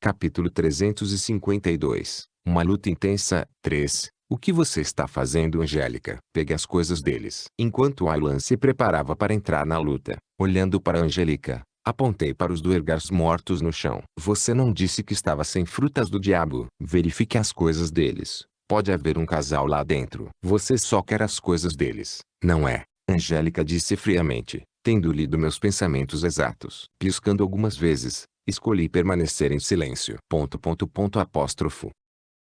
Capítulo 352. Uma luta intensa. 3. O que você está fazendo, Angélica? Pegue as coisas deles. Enquanto Aylan se preparava para entrar na luta, olhando para Angélica, apontei para os Duergars mortos no chão. Você não disse que estava sem frutas do diabo. Verifique as coisas deles. Pode haver um casal lá dentro. Você só quer as coisas deles, não é? Angélica disse friamente, tendo lido meus pensamentos exatos. Piscando algumas vezes, escolhi permanecer em silêncio. Apóstrofo.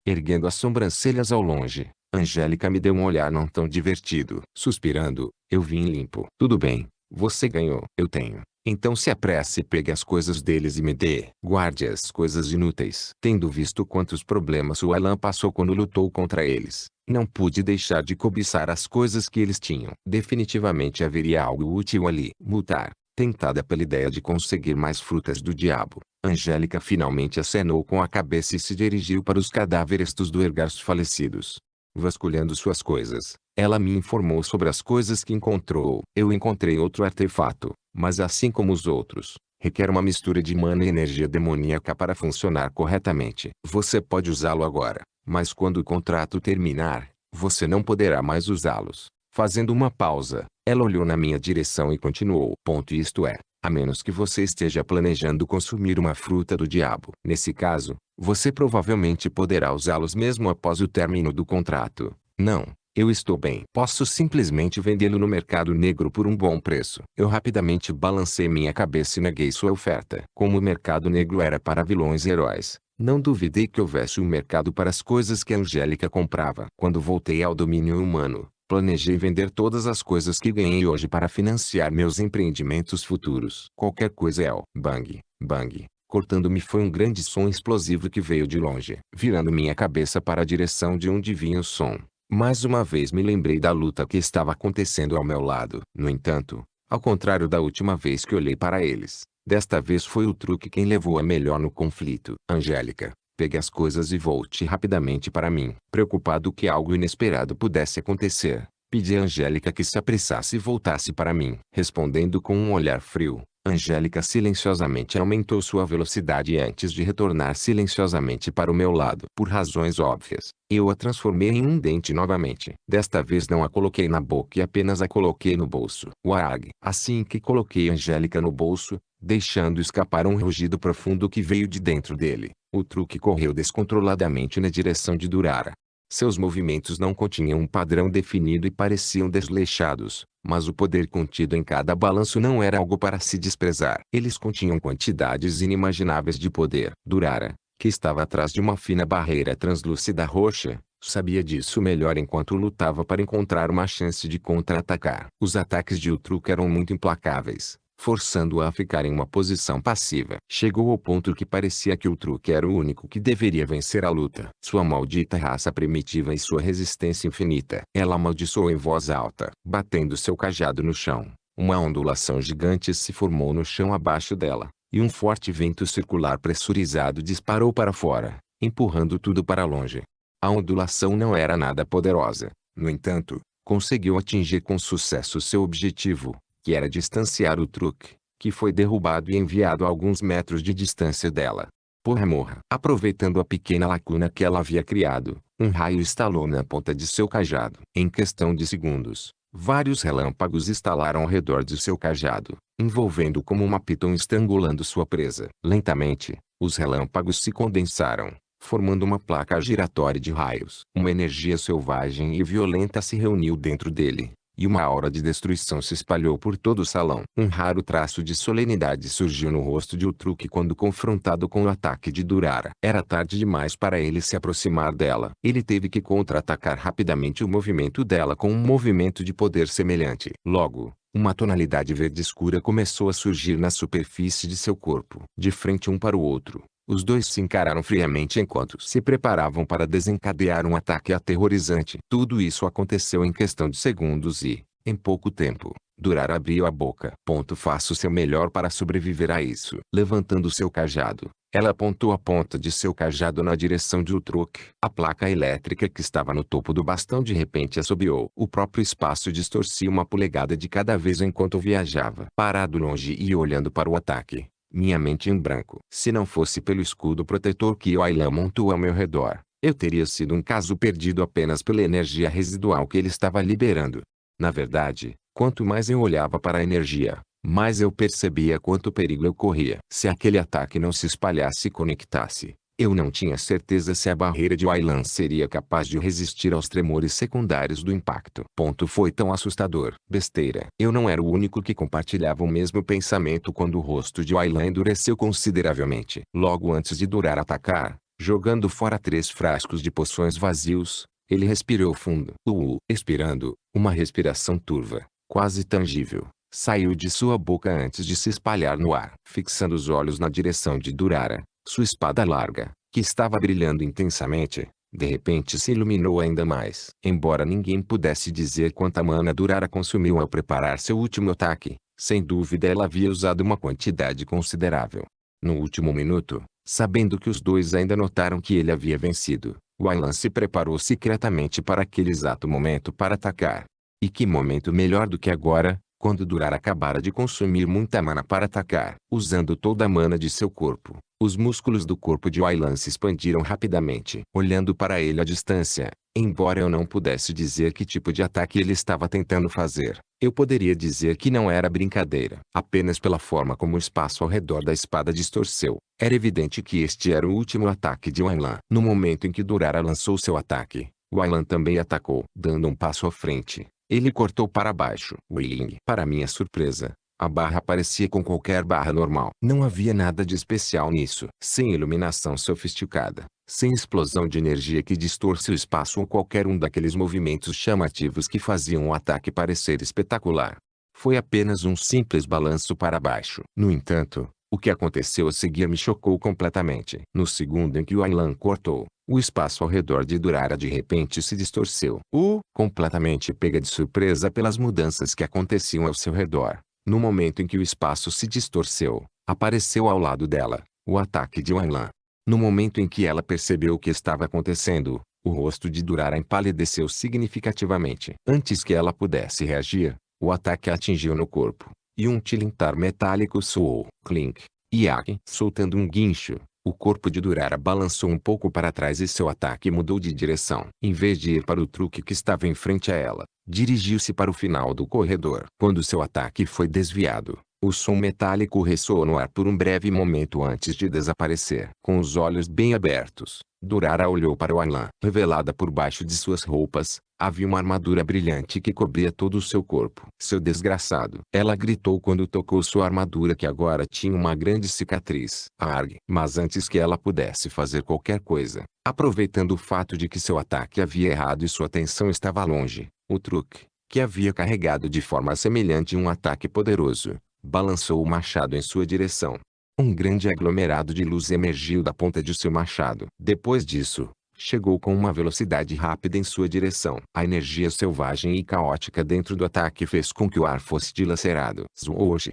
Erguendo as sobrancelhas ao longe, Angélica me deu um olhar não tão divertido. Suspirando, eu vim limpo. Tudo bem, você ganhou. Eu tenho. Então se apresse e pegue as coisas deles e me dê. Guarde as coisas inúteis. Tendo visto quantos problemas o Aylan passou quando lutou contra eles, não pude deixar de cobiçar as coisas que eles tinham. Definitivamente haveria algo útil ali. Mutar, tentada pela ideia de conseguir mais frutas do diabo, Angélica finalmente acenou com a cabeça e se dirigiu para os cadáveres dos Duergars falecidos. Vasculhando suas coisas, ela me informou sobre as coisas que encontrou. Eu encontrei outro artefato, mas assim como os outros, requer uma mistura de mana e energia demoníaca para funcionar corretamente. Você pode usá-lo agora, mas quando o contrato terminar, você não poderá mais usá-los. Fazendo uma pausa, ela olhou na minha direção e continuou. Isto é, a menos que você esteja planejando consumir uma fruta do diabo. Nesse caso, você provavelmente poderá usá-los mesmo após o término do contrato. Não, eu estou bem. Posso simplesmente vendê-lo no mercado negro por um bom preço. Eu rapidamente balancei minha cabeça e neguei sua oferta. Como o mercado negro era para vilões e heróis, não duvidei que houvesse um mercado para as coisas que Angélica comprava. Quando voltei ao domínio humano, planejei vender todas as coisas que ganhei hoje para financiar meus empreendimentos futuros. Qualquer coisa é o bang, bang. Cortando-me foi um grande som explosivo que veio de longe. Virando minha cabeça para a direção de onde vinha o som, mais uma vez me lembrei da luta que estava acontecendo ao meu lado. No entanto, ao contrário da última vez que olhei para eles, desta vez foi o truque quem levou a melhor no conflito. Angélica, pegue as coisas e volte rapidamente para mim. Preocupado que algo inesperado pudesse acontecer, pedi a Angélica que se apressasse e voltasse para mim. Respondendo com um olhar frio, Angélica silenciosamente aumentou sua velocidade antes de retornar silenciosamente para o meu lado. Por razões óbvias, eu a transformei em um dente novamente. Desta vez não a coloquei na boca e apenas a coloquei no bolso. Warag. Assim que coloquei Angélica no bolso, deixando escapar um rugido profundo que veio de dentro dele, o truque correu descontroladamente na direção de Durara. Seus movimentos não continham um padrão definido e pareciam desleixados, mas o poder contido em cada balanço não era algo para se desprezar. Eles continham quantidades inimagináveis de poder. Durara, que estava atrás de uma fina barreira translúcida roxa, sabia disso melhor enquanto lutava para encontrar uma chance de contra-atacar. Os ataques de Utruk eram muito implacáveis, forçando-a a ficar em uma posição passiva. Chegou ao ponto que parecia que o truque era o único que deveria vencer a luta. Sua maldita raça primitiva e sua resistência infinita. Ela amaldiçoou em voz alta. Batendo seu cajado no chão, uma ondulação gigante se formou no chão abaixo dela, e um forte vento circular pressurizado disparou para fora, empurrando tudo para longe. A ondulação não era nada poderosa. No entanto, conseguiu atingir com sucesso seu objetivo, que era distanciar o truque, que foi derrubado e enviado a alguns metros de distância dela. Porra morra! Aproveitando a pequena lacuna que ela havia criado, um raio estalou na ponta de seu cajado. Em questão de segundos, vários relâmpagos estalaram ao redor de seu cajado, envolvendo como uma piton estrangulando sua presa. Lentamente, os relâmpagos se condensaram, formando uma placa giratória de raios. Uma energia selvagem e violenta se reuniu dentro dele, e uma aura de destruição se espalhou por todo o salão. Um raro traço de solenidade surgiu no rosto de Utruk quando confrontado com o ataque de Durara. Era tarde demais para ele se aproximar dela. Ele teve que contra-atacar rapidamente o movimento dela com um movimento de poder semelhante. Logo, uma tonalidade verde escura começou a surgir na superfície de seu corpo. De frente um para o outro, os dois se encararam friamente enquanto se preparavam para desencadear um ataque aterrorizante. Tudo isso aconteceu em questão de segundos e, em pouco tempo, Durara abriu a boca. Faça o seu melhor para sobreviver a isso. Levantando seu cajado, ela apontou a ponta de seu cajado na direção de Utruk. A placa elétrica que estava no topo do bastão de repente assobiou. O próprio espaço distorcia uma polegada de cada vez enquanto viajava. Parado longe e olhando para o ataque, minha mente em branco. Se não fosse pelo escudo protetor que Aylan montou ao meu redor, eu teria sido um caso perdido apenas pela energia residual que ele estava liberando. Na verdade, quanto mais eu olhava para a energia, mais eu percebia quanto perigo eu corria. Se aquele ataque não se espalhasse e conectasse, eu não tinha certeza se a barreira de Aylan seria capaz de resistir aos tremores secundários do impacto. Foi tão assustador. Besteira. Eu não era o único que compartilhava o mesmo pensamento quando o rosto de Aylan endureceu consideravelmente. Logo antes de Durar atacar, jogando fora 3 frascos de poções vazios, ele respirou fundo. Expirando, uma respiração turva, quase tangível, saiu de sua boca antes de se espalhar no ar. Fixando os olhos na direção de Durara, sua espada larga, que estava brilhando intensamente, de repente se iluminou ainda mais. Embora ninguém pudesse dizer quanta mana Durara consumiu ao preparar seu último ataque, sem dúvida ela havia usado uma quantidade considerável. No último minuto, sabendo que os dois ainda notaram que ele havia vencido, Aylan se preparou secretamente para aquele exato momento para atacar. E que momento melhor do que agora, quando Durara acabara de consumir muita mana para atacar. Usando toda a mana de seu corpo, os músculos do corpo de Aylan se expandiram rapidamente. Olhando para ele à distância, embora eu não pudesse dizer que tipo de ataque ele estava tentando fazer, eu poderia dizer que não era brincadeira. Apenas pela forma como o espaço ao redor da espada distorceu, era evidente que este era o último ataque de Aylan. No momento em que Durara lançou seu ataque, Aylan também atacou. Dando um passo à frente, ele cortou para baixo. Para minha surpresa, a barra parecia com qualquer barra normal. Não havia nada de especial nisso. Sem iluminação sofisticada, sem explosão de energia que distorce o espaço ou qualquer um daqueles movimentos chamativos que faziam o ataque parecer espetacular. Foi apenas um simples balanço para baixo. No entanto, o que aconteceu a seguir me chocou completamente. No segundo em que o Aylan cortou, o espaço ao redor de Durara de repente se distorceu. Completamente pega de surpresa pelas mudanças que aconteciam ao seu redor, no momento em que o espaço se distorceu, apareceu ao lado dela, o ataque de Aylan. No momento em que ela percebeu o que estava acontecendo, o rosto de Durara empalideceu significativamente. Antes que ela pudesse reagir, o ataque a atingiu no corpo, e um tilintar metálico soou. Clink. Soltando um guincho, o corpo de Durara balançou um pouco para trás e seu ataque mudou de direção. Em vez de ir para o truque que estava em frente a ela, dirigiu-se para o final do corredor. Quando seu ataque foi desviado, o som metálico ressoou no ar por um breve momento antes de desaparecer. Com os olhos bem abertos, Durara olhou para o Aylan. Revelada por baixo de suas roupas, havia uma armadura brilhante que cobria todo o seu corpo. Seu desgraçado! Ela gritou quando tocou sua armadura que agora tinha uma grande cicatriz. Mas antes que ela pudesse fazer qualquer coisa, aproveitando o fato de que seu ataque havia errado e sua atenção estava longe, o truque, que havia carregado de forma semelhante um ataque poderoso, balançou o machado em sua direção. Um grande aglomerado de luz emergiu da ponta de seu machado. Depois disso, chegou com uma velocidade rápida em sua direção. A energia selvagem e caótica dentro do ataque fez com que o ar fosse dilacerado.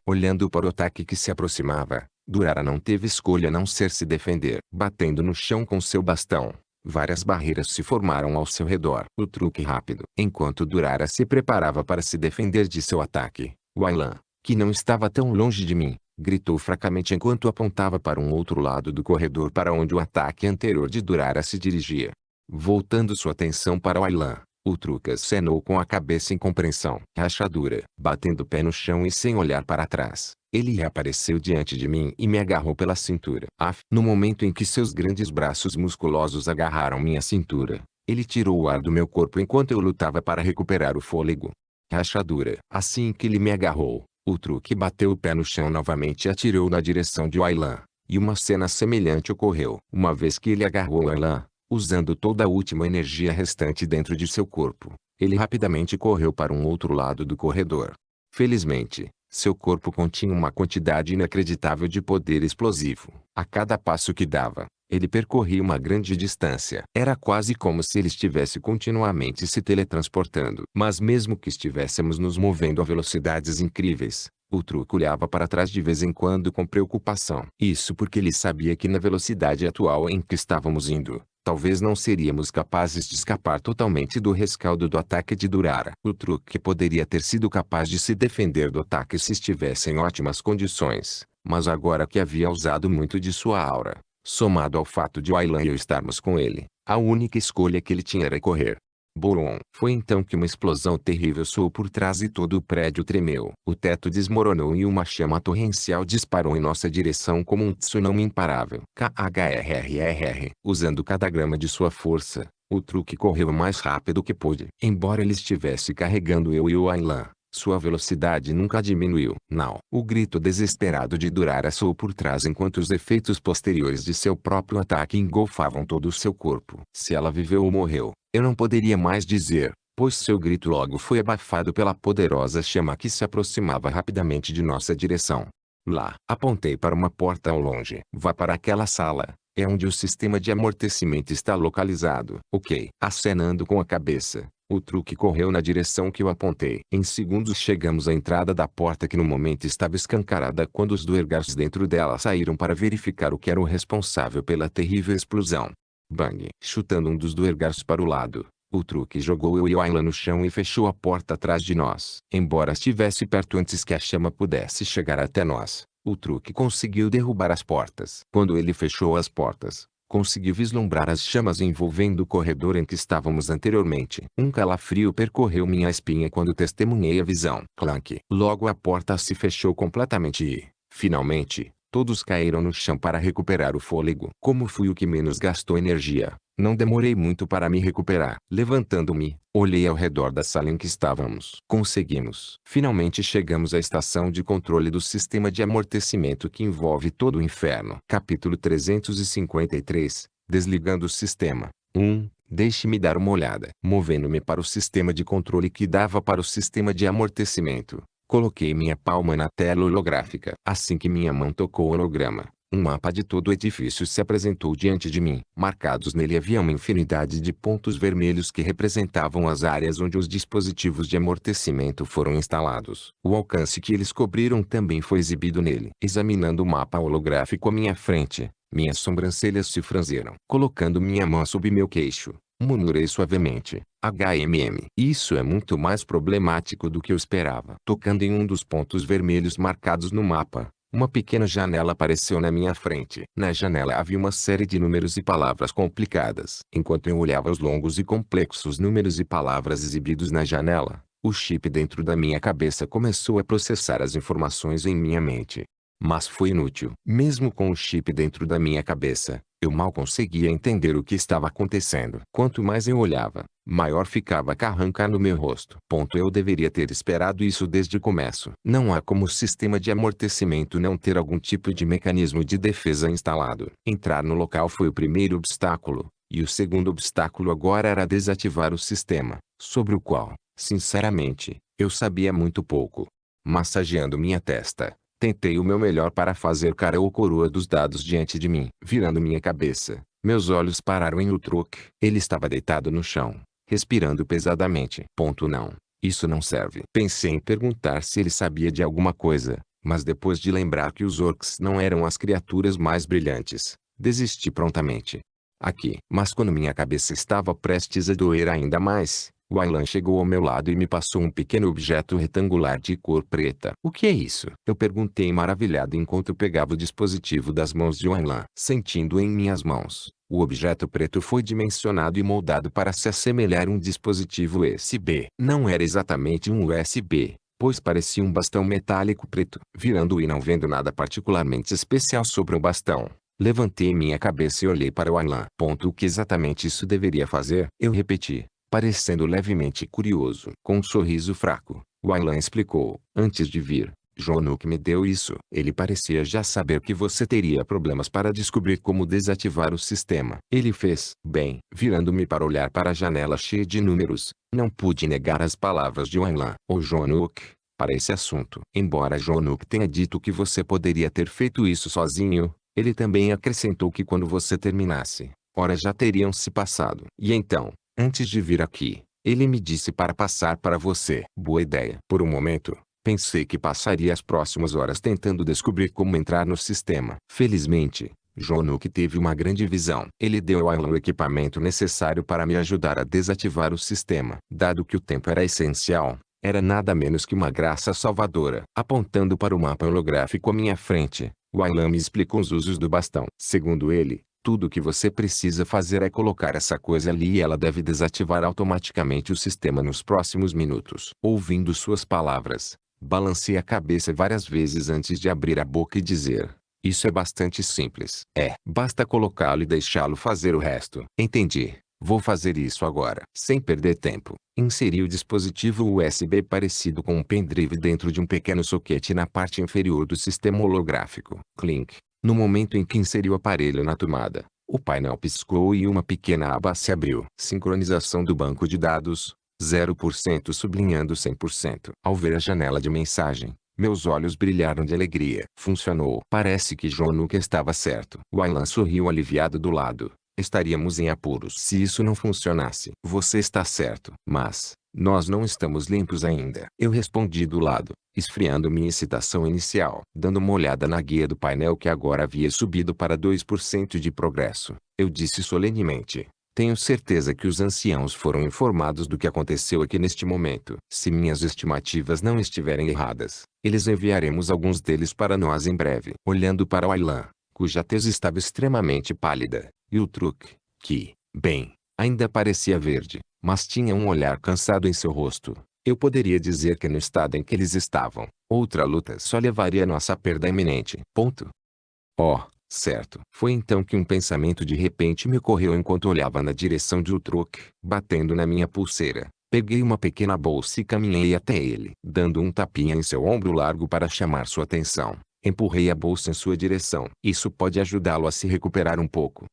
Olhando para o ataque que se aproximava, Durara não teve escolha a não ser se defender. Batendo no chão com seu bastão, várias barreiras se formaram ao seu redor. O truque rápido. Enquanto Durara se preparava para se defender de seu ataque, Aylan, que não estava tão longe de mim, gritou fracamente enquanto apontava para um outro lado do corredor para onde o ataque anterior de Durara se dirigia. Voltando sua atenção para Aylan, o truque acenou com a cabeça em compreensão. Rachadura. Batendo o pé no chão e sem olhar para trás, ele reapareceu diante de mim e me agarrou pela cintura. No momento em que seus grandes braços musculosos agarraram minha cintura, ele tirou o ar do meu corpo enquanto eu lutava para recuperar o fôlego. Rachadura. Assim que ele me agarrou, o truque bateu o pé no chão novamente e atirou na direção de Aylan, e uma cena semelhante ocorreu. Uma vez que ele agarrou Aylan, usando toda a última energia restante dentro de seu corpo, ele rapidamente correu para um outro lado do corredor. Felizmente, seu corpo continha uma quantidade inacreditável de poder explosivo. A cada passo que dava, ele percorria uma grande distância. Era quase como se ele estivesse continuamente se teletransportando. Mas mesmo que estivéssemos nos movendo a velocidades incríveis, o truque olhava para trás de vez em quando com preocupação. Isso porque ele sabia que na velocidade atual em que estávamos indo, talvez não seríamos capazes de escapar totalmente do rescaldo do ataque de Durara. O truque poderia ter sido capaz de se defender do ataque se estivesse em ótimas condições, Mas agora que havia usado muito de sua aura, somado ao fato de Wayland e eu estarmos com ele, a única escolha que ele tinha era correr. Boom! Foi então que uma explosão terrível soou por trás e todo o prédio tremeu. O teto desmoronou e uma chama torrencial disparou em nossa direção como um tsunami imparável. KHRRR. Usando cada grama de sua força, o truque correu o mais rápido que pôde. Embora ele estivesse carregando eu e o Aylan, sua velocidade nunca diminuiu. Não. O grito desesperado de Durara soou por trás enquanto os efeitos posteriores de seu próprio ataque engolfavam todo o seu corpo. Se ela viveu ou morreu, eu não poderia mais dizer, pois seu grito logo foi abafado pela poderosa chama que se aproximava rapidamente de nossa direção. Lá, apontei para uma porta ao longe. Vá para aquela sala. É onde o sistema de amortecimento está localizado. Ok. Acenando com a cabeça, o truque correu na direção que eu apontei. Em segundos chegamos à entrada da porta que no momento estava escancarada quando os Duergars dentro dela saíram para verificar o que era o responsável pela terrível explosão. Bang! Chutando um dos Duergars para o lado, o truque jogou eu e o Aylan no chão e fechou a porta atrás de nós. Embora estivesse perto antes que a chama pudesse chegar até nós, o truque conseguiu derrubar as portas. Quando ele fechou as portas, consegui vislumbrar as chamas envolvendo o corredor em que estávamos anteriormente. Um calafrio percorreu minha espinha quando testemunhei a visão. Clank! Logo a porta se fechou completamente e, finalmente, todos caíram no chão para recuperar o fôlego. Como fui o que menos gastou energia, não demorei muito para me recuperar. Levantando-me, olhei ao redor da sala em que estávamos. Conseguimos. Finalmente chegamos à estação de controle do sistema de amortecimento que envolve todo o inferno. Capítulo 353. Desligando o sistema. Deixe-me dar uma olhada. Movendo-me para o sistema de controle que dava para o sistema de amortecimento, coloquei minha palma na tela holográfica. Assim que minha mão tocou o holograma, um mapa de todo o edifício se apresentou diante de mim. Marcados nele havia uma infinidade de pontos vermelhos que representavam as áreas onde os dispositivos de amortecimento foram instalados. O alcance que eles cobriram também foi exibido nele. Examinando o mapa holográfico à minha frente, minhas sobrancelhas se franziram. Colocando minha mão sob meu queixo, murmurei suavemente, Isso é muito mais problemático do que eu esperava. Tocando em um dos pontos vermelhos marcados no mapa, uma pequena janela apareceu na minha frente. Na janela havia uma série de números e palavras complicadas. Enquanto eu olhava os longos e complexos números e palavras exibidos na janela, o chip dentro da minha cabeça começou a processar as informações em minha mente. Mas foi inútil. Mesmo com o chip dentro da minha cabeça, eu mal conseguia entender o que estava acontecendo. Quanto mais eu olhava, maior ficava a carranca no meu rosto. Eu deveria ter esperado isso desde o começo. Não há como o sistema de amortecimento não ter algum tipo de mecanismo de defesa instalado. Entrar no local foi o primeiro obstáculo, e o segundo obstáculo agora era desativar o sistema, sobre o qual, sinceramente, eu sabia muito pouco. Massageando minha testa, tentei o meu melhor para fazer cara ou coroa dos dados diante de mim. Virando minha cabeça, meus olhos pararam em Utruk. Ele estava deitado no chão, respirando pesadamente. Não. Isso não serve. Pensei em perguntar se ele sabia de alguma coisa, mas depois de lembrar que os orcs não eram as criaturas mais brilhantes, desisti prontamente. Mas quando minha cabeça estava prestes a doer ainda mais, o Aylan chegou ao meu lado e me passou um pequeno objeto retangular de cor preta. O que é isso? Eu perguntei maravilhado enquanto pegava o dispositivo das mãos de Aylan. Sentindo em minhas mãos, o objeto preto foi dimensionado e moldado para se assemelhar a um dispositivo USB. Não era exatamente um USB, pois parecia um bastão metálico preto. Virando e não vendo nada particularmente especial sobre o bastão, levantei minha cabeça e olhei para o Aylan. O que exatamente isso deveria fazer? Eu repeti, parecendo levemente curioso. Com um sorriso fraco, o Aylan explicou. Antes de vir, Jonuk me deu isso. Ele parecia já saber que você teria problemas para descobrir como desativar o sistema. Ele fez. Bem, virando-me para olhar para a janela cheia de números, não pude negar as palavras de Aylan. O Jonuk, para esse assunto. Embora Jonuk tenha dito que você poderia ter feito isso sozinho, ele também acrescentou que quando você terminasse, horas já teriam se passado. E então, antes de vir aqui, ele me disse para passar para você. Boa ideia. Por um momento, pensei que passaria as próximas horas tentando descobrir como entrar no sistema. Felizmente, Jonuk teve uma grande visão. Ele deu a Aylan o equipamento necessário para me ajudar a desativar o sistema. Dado que o tempo era essencial, Era nada menos que uma graça salvadora. Apontando para o mapa holográfico à minha frente, o Aylan me explicou os usos do bastão. Segundo ele, tudo o que você precisa fazer é colocar essa coisa ali e ela deve desativar automaticamente o sistema nos próximos minutos. Ouvindo suas palavras, balancei a cabeça várias vezes antes de abrir a boca e dizer: isso é bastante simples. Basta colocá-lo e deixá-lo fazer o resto. Entendi. Vou fazer isso agora. Sem perder tempo, inseri o dispositivo USB parecido com um pendrive dentro de um pequeno soquete na parte inferior do sistema holográfico. Clink. No momento em que inseri o aparelho na tomada, o painel piscou e uma pequena aba se abriu. Sincronização do banco de dados, 0% sublinhando 100%. Ao ver a janela de mensagem, meus olhos brilharam de alegria. Funcionou. Parece que Jonuka estava certo. O Aylan sorriu aliviado do lado. Estaríamos em apuros se isso não funcionasse. Você está certo. Mas, nós não estamos limpos ainda. Eu respondi do lado, esfriando minha excitação inicial. Dando uma olhada na guia do painel que agora havia subido para 2% de progresso, eu disse solenemente: tenho certeza que os anciãos foram informados do que aconteceu aqui neste momento. Se minhas estimativas não estiverem erradas, eles enviaremos alguns deles para nós em breve. Olhando para o Aylan, cuja tez estava extremamente pálida, e o Truk, que, bem, ainda parecia verde, mas tinha um olhar cansado em seu rosto, eu poderia dizer que no estado em que eles estavam, outra luta só levaria a nossa perda iminente. Oh, certo. Foi então que um pensamento de repente me ocorreu enquanto olhava na direção de Utruk. Batendo na minha pulseira, peguei uma pequena bolsa e caminhei até ele. Dando um tapinha em seu ombro largo para chamar sua atenção, empurrei a bolsa em sua direção. Isso pode ajudá-lo a se recuperar um pouco.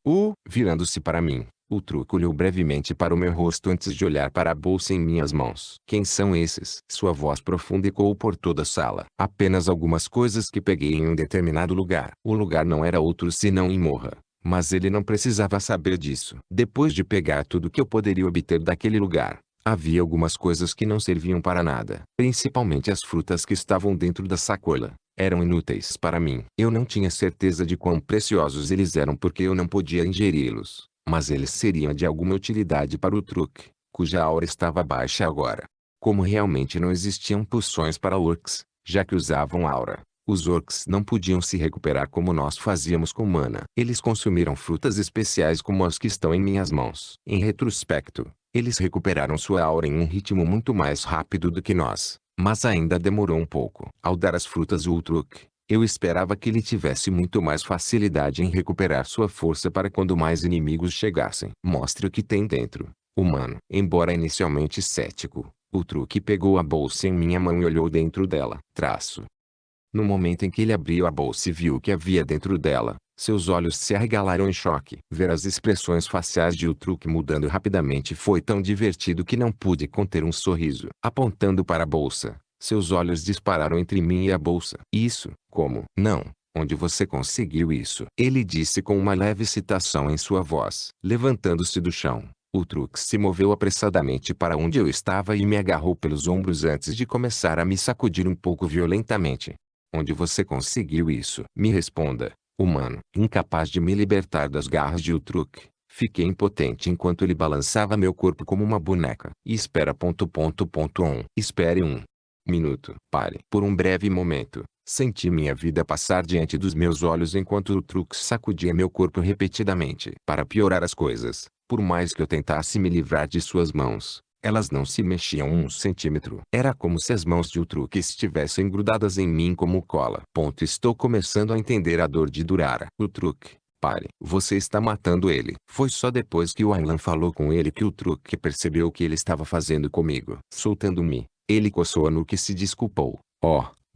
Virando-se para mim, Utruk olhou brevemente para o meu rosto antes de olhar para a bolsa em minhas mãos. Quem são esses? Sua voz profunda ecoou por toda a sala. Apenas algumas coisas que peguei em um determinado lugar. O lugar não era outro senão em Morra. Mas ele não precisava saber disso. Depois de pegar tudo que eu poderia obter daquele lugar, havia algumas coisas que não serviam para nada. Principalmente as frutas que estavam dentro da sacola. Eram inúteis para mim. Eu não tinha certeza de quão preciosos eles eram porque eu não podia ingeri-los. Mas eles seriam de alguma utilidade para o Truk, cuja aura estava baixa agora. Como realmente não existiam poções para orcs, já que usavam aura, os orcs não podiam se recuperar como nós fazíamos com mana. Eles consumiram frutas especiais como as que estão em minhas mãos. Em retrospecto, eles recuperaram sua aura em um ritmo muito mais rápido do que nós, mas ainda demorou um pouco. Ao dar as frutas ao Truk, eu esperava que ele tivesse muito mais facilidade em recuperar sua força para quando mais inimigos chegassem. Mostre o que tem dentro, humano. Embora inicialmente cético, o Truk pegou a bolsa em minha mão e olhou dentro dela. No momento em que ele abriu a bolsa e viu o que havia dentro dela, seus olhos se arregalaram em choque. Ver as expressões faciais de Utruk mudando rapidamente foi tão divertido que não pude conter um sorriso. Apontando para a bolsa, seus olhos dispararam entre mim e a bolsa. Isso, como? Não. Onde você conseguiu isso? Ele disse com uma leve excitação em sua voz. Levantando-se do chão, Utruk se moveu apressadamente para onde eu estava e me agarrou pelos ombros antes de começar a me sacudir um pouco violentamente. Onde você conseguiu isso? Me responda, humano. Incapaz de me libertar das garras de Utruk, fiquei impotente enquanto ele balançava meu corpo como uma boneca. Espere um minuto. Pare. Por um breve momento, senti minha vida passar diante dos meus olhos enquanto Utruk sacudia meu corpo repetidamente. Para piorar as coisas, por mais que eu tentasse me livrar de suas mãos, elas não se mexiam um centímetro. Era como se as mãos de Utruk estivessem grudadas em mim como cola. Estou começando a entender a dor de Durara. Utruk, pare. Você está matando ele. Foi só depois que o Aylan falou com ele que Utruk percebeu o que ele estava fazendo comigo. Soltando-me, ele coçou a nuca e se desculpou.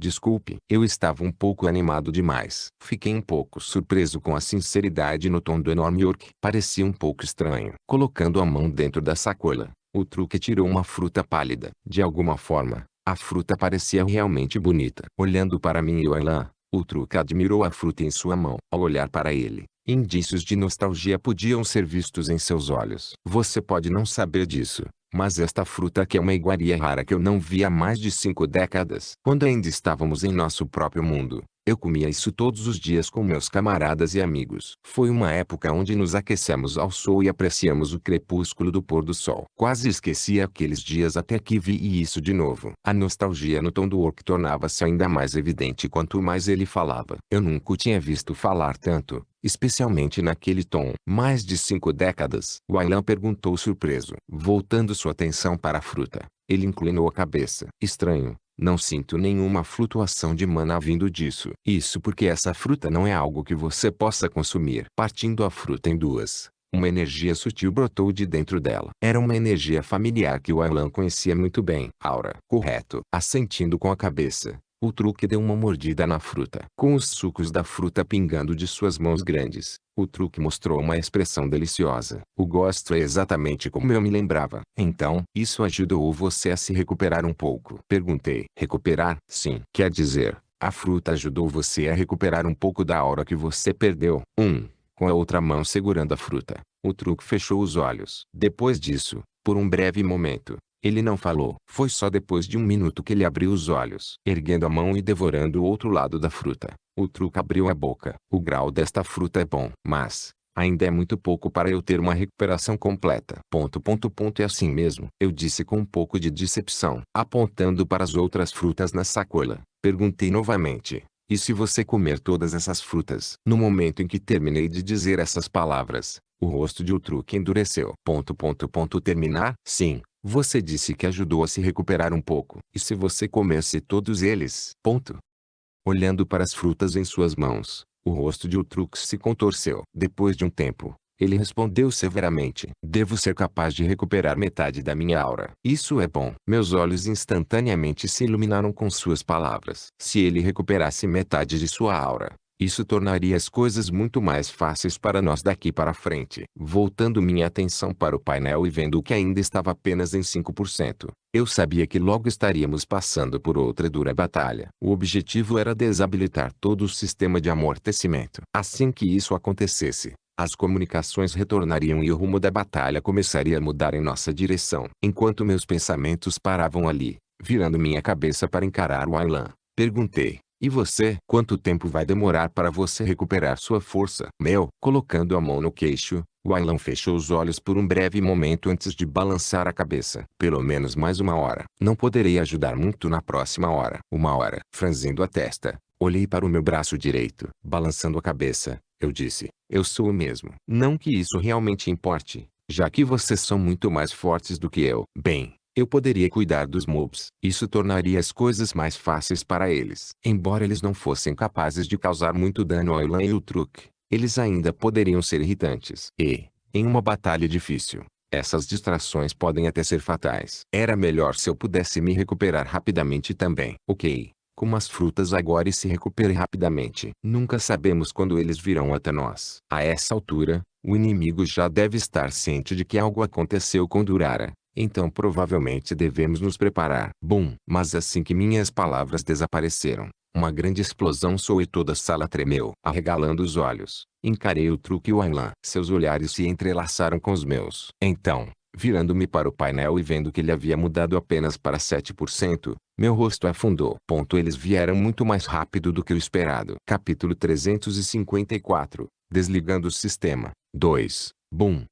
Desculpe. Eu estava um pouco animado demais. Fiquei um pouco surpreso com a sinceridade no tom do enorme orc. Parecia um pouco estranho. Colocando a mão dentro da sacola, o Truk tirou uma fruta pálida. De alguma forma, a fruta parecia realmente bonita. Olhando para mim e o Aylan, o Truk admirou a fruta em sua mão. Ao olhar para ele, indícios de nostalgia podiam ser vistos em seus olhos. Você pode não saber disso, mas esta fruta aqui é uma iguaria rara que eu não vi há mais de 5 décadas. Quando ainda estávamos em nosso próprio mundo, Eu comia isso todos os dias com meus camaradas e amigos. Foi uma época onde nos aquecemos ao sol e apreciamos o crepúsculo do pôr do sol. Quase esqueci aqueles dias até que vi isso de novo. A nostalgia no tom do Orc tornava-se ainda mais evidente quanto mais ele falava. Eu nunca o tinha visto falar tanto, especialmente naquele tom. Mais de 5 décadas? Wayland perguntou surpreso, voltando sua atenção para a fruta. Ele inclinou a cabeça. Estranho. Não sinto nenhuma flutuação de mana vindo disso. Isso porque essa fruta não é algo que você possa consumir. Partindo a fruta em duas, uma energia sutil brotou de dentro dela. Era uma energia familiar que Wayland conhecia muito bem. Aura. Correto. Assentindo com a cabeça, o truque deu uma mordida na fruta. Com os sucos da fruta pingando de suas mãos grandes, o truque mostrou uma expressão deliciosa. O gosto é exatamente como eu me lembrava. Então, isso ajudou você a se recuperar um pouco? Perguntei. Recuperar? Sim. Quer dizer, a fruta ajudou você a recuperar um pouco da aura que você perdeu. Com a outra mão segurando a fruta, o truque fechou os olhos. Depois disso, por um breve momento, ele não falou. Foi só depois de um minuto que ele abriu os olhos. Erguendo a mão e devorando o outro lado da fruta, o truque abriu a boca. O grau desta fruta é bom, mas ainda é muito pouco para eu ter uma recuperação completa. É assim mesmo, eu disse com um pouco de decepção. Apontando para as outras frutas na sacola, perguntei novamente. E se você comer todas essas frutas? No momento em que terminei de dizer essas palavras, o rosto de Ultruque endureceu. Terminar? Sim. Você disse que ajudou a se recuperar um pouco. E se você comesse todos eles? Olhando para as frutas em suas mãos, o rosto de Ultrux se contorceu. Depois de um tempo, ele respondeu severamente. Devo ser capaz de recuperar metade da minha aura. Isso é bom. Meus olhos instantaneamente se iluminaram com suas palavras. Se ele recuperasse metade de sua aura, isso tornaria as coisas muito mais fáceis para nós daqui para frente. Voltando minha atenção para o painel e vendo que ainda estava apenas em 5%, eu sabia que logo estaríamos passando por outra dura batalha. O objetivo era desabilitar todo o sistema de amortecimento. Assim que isso acontecesse, as comunicações retornariam e o rumo da batalha começaria a mudar em nossa direção. Enquanto meus pensamentos paravam ali, virando minha cabeça para encarar Wayland, perguntei. E você? Quanto tempo vai demorar para você recuperar sua força? Colocando a mão no queixo, Wayland fechou os olhos por um breve momento antes de balançar a cabeça. Pelo menos mais uma hora. Não poderei ajudar muito na próxima hora. Uma hora. Franzindo a testa, olhei para o meu braço direito. Balançando a cabeça, eu disse. Eu sou o mesmo. Não que isso realmente importe, já que vocês são muito mais fortes do que eu. Bem, eu poderia cuidar dos mobs. Isso tornaria as coisas mais fáceis para eles. Embora eles não fossem capazes de causar muito dano ao Elan e o Truque, eles ainda poderiam ser irritantes. E, em uma batalha difícil, essas distrações podem até ser fatais. Era melhor se eu pudesse me recuperar rapidamente também. Ok. Como as frutas agora e se recupere rapidamente. Nunca sabemos quando eles virão até nós. A essa altura, o inimigo já deve estar ciente de que algo aconteceu com Durara. Então provavelmente devemos nos preparar. Mas assim que minhas palavras desapareceram, uma grande explosão soou e toda a sala tremeu. Arregalando os olhos, encarei o Truque e o Wayland. Seus olhares se entrelaçaram com os meus. Então, virando-me para o painel e vendo que ele havia mudado apenas para 7%, meu rosto afundou. Eles vieram muito mais rápido do que o esperado. Capítulo 354. Desligando o sistema. 2.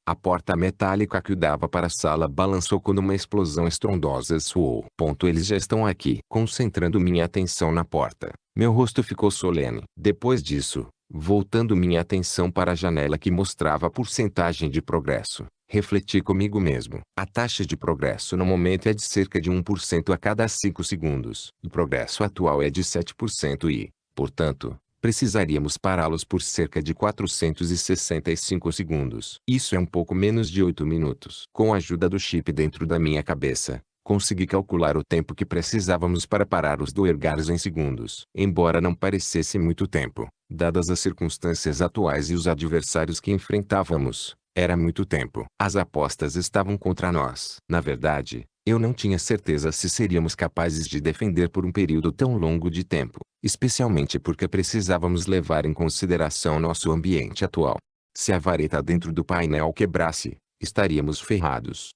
A porta metálica que o dava para a sala balançou quando uma explosão estrondosa soou. Eles já estão aqui. Concentrando minha atenção na porta, meu rosto ficou solene. Depois disso, voltando minha atenção para a janela que mostrava a porcentagem de progresso, refleti comigo mesmo. A taxa de progresso no momento é de cerca de 1% a cada 5 segundos. O progresso atual é de 7% e, portanto, precisaríamos pará-los por cerca de 465 segundos. Isso é um pouco menos de 8 minutos. Com a ajuda do chip dentro da minha cabeça, consegui calcular o tempo que precisávamos para parar os Duergars em segundos. Embora não parecesse muito tempo, dadas as circunstâncias atuais e os adversários que enfrentávamos, era muito tempo. As apostas estavam contra nós. Na verdade, eu não tinha certeza se seríamos capazes de defender por um período tão longo de tempo, especialmente porque precisávamos levar em consideração nosso ambiente atual. Se a vareta dentro do painel quebrasse, estaríamos ferrados.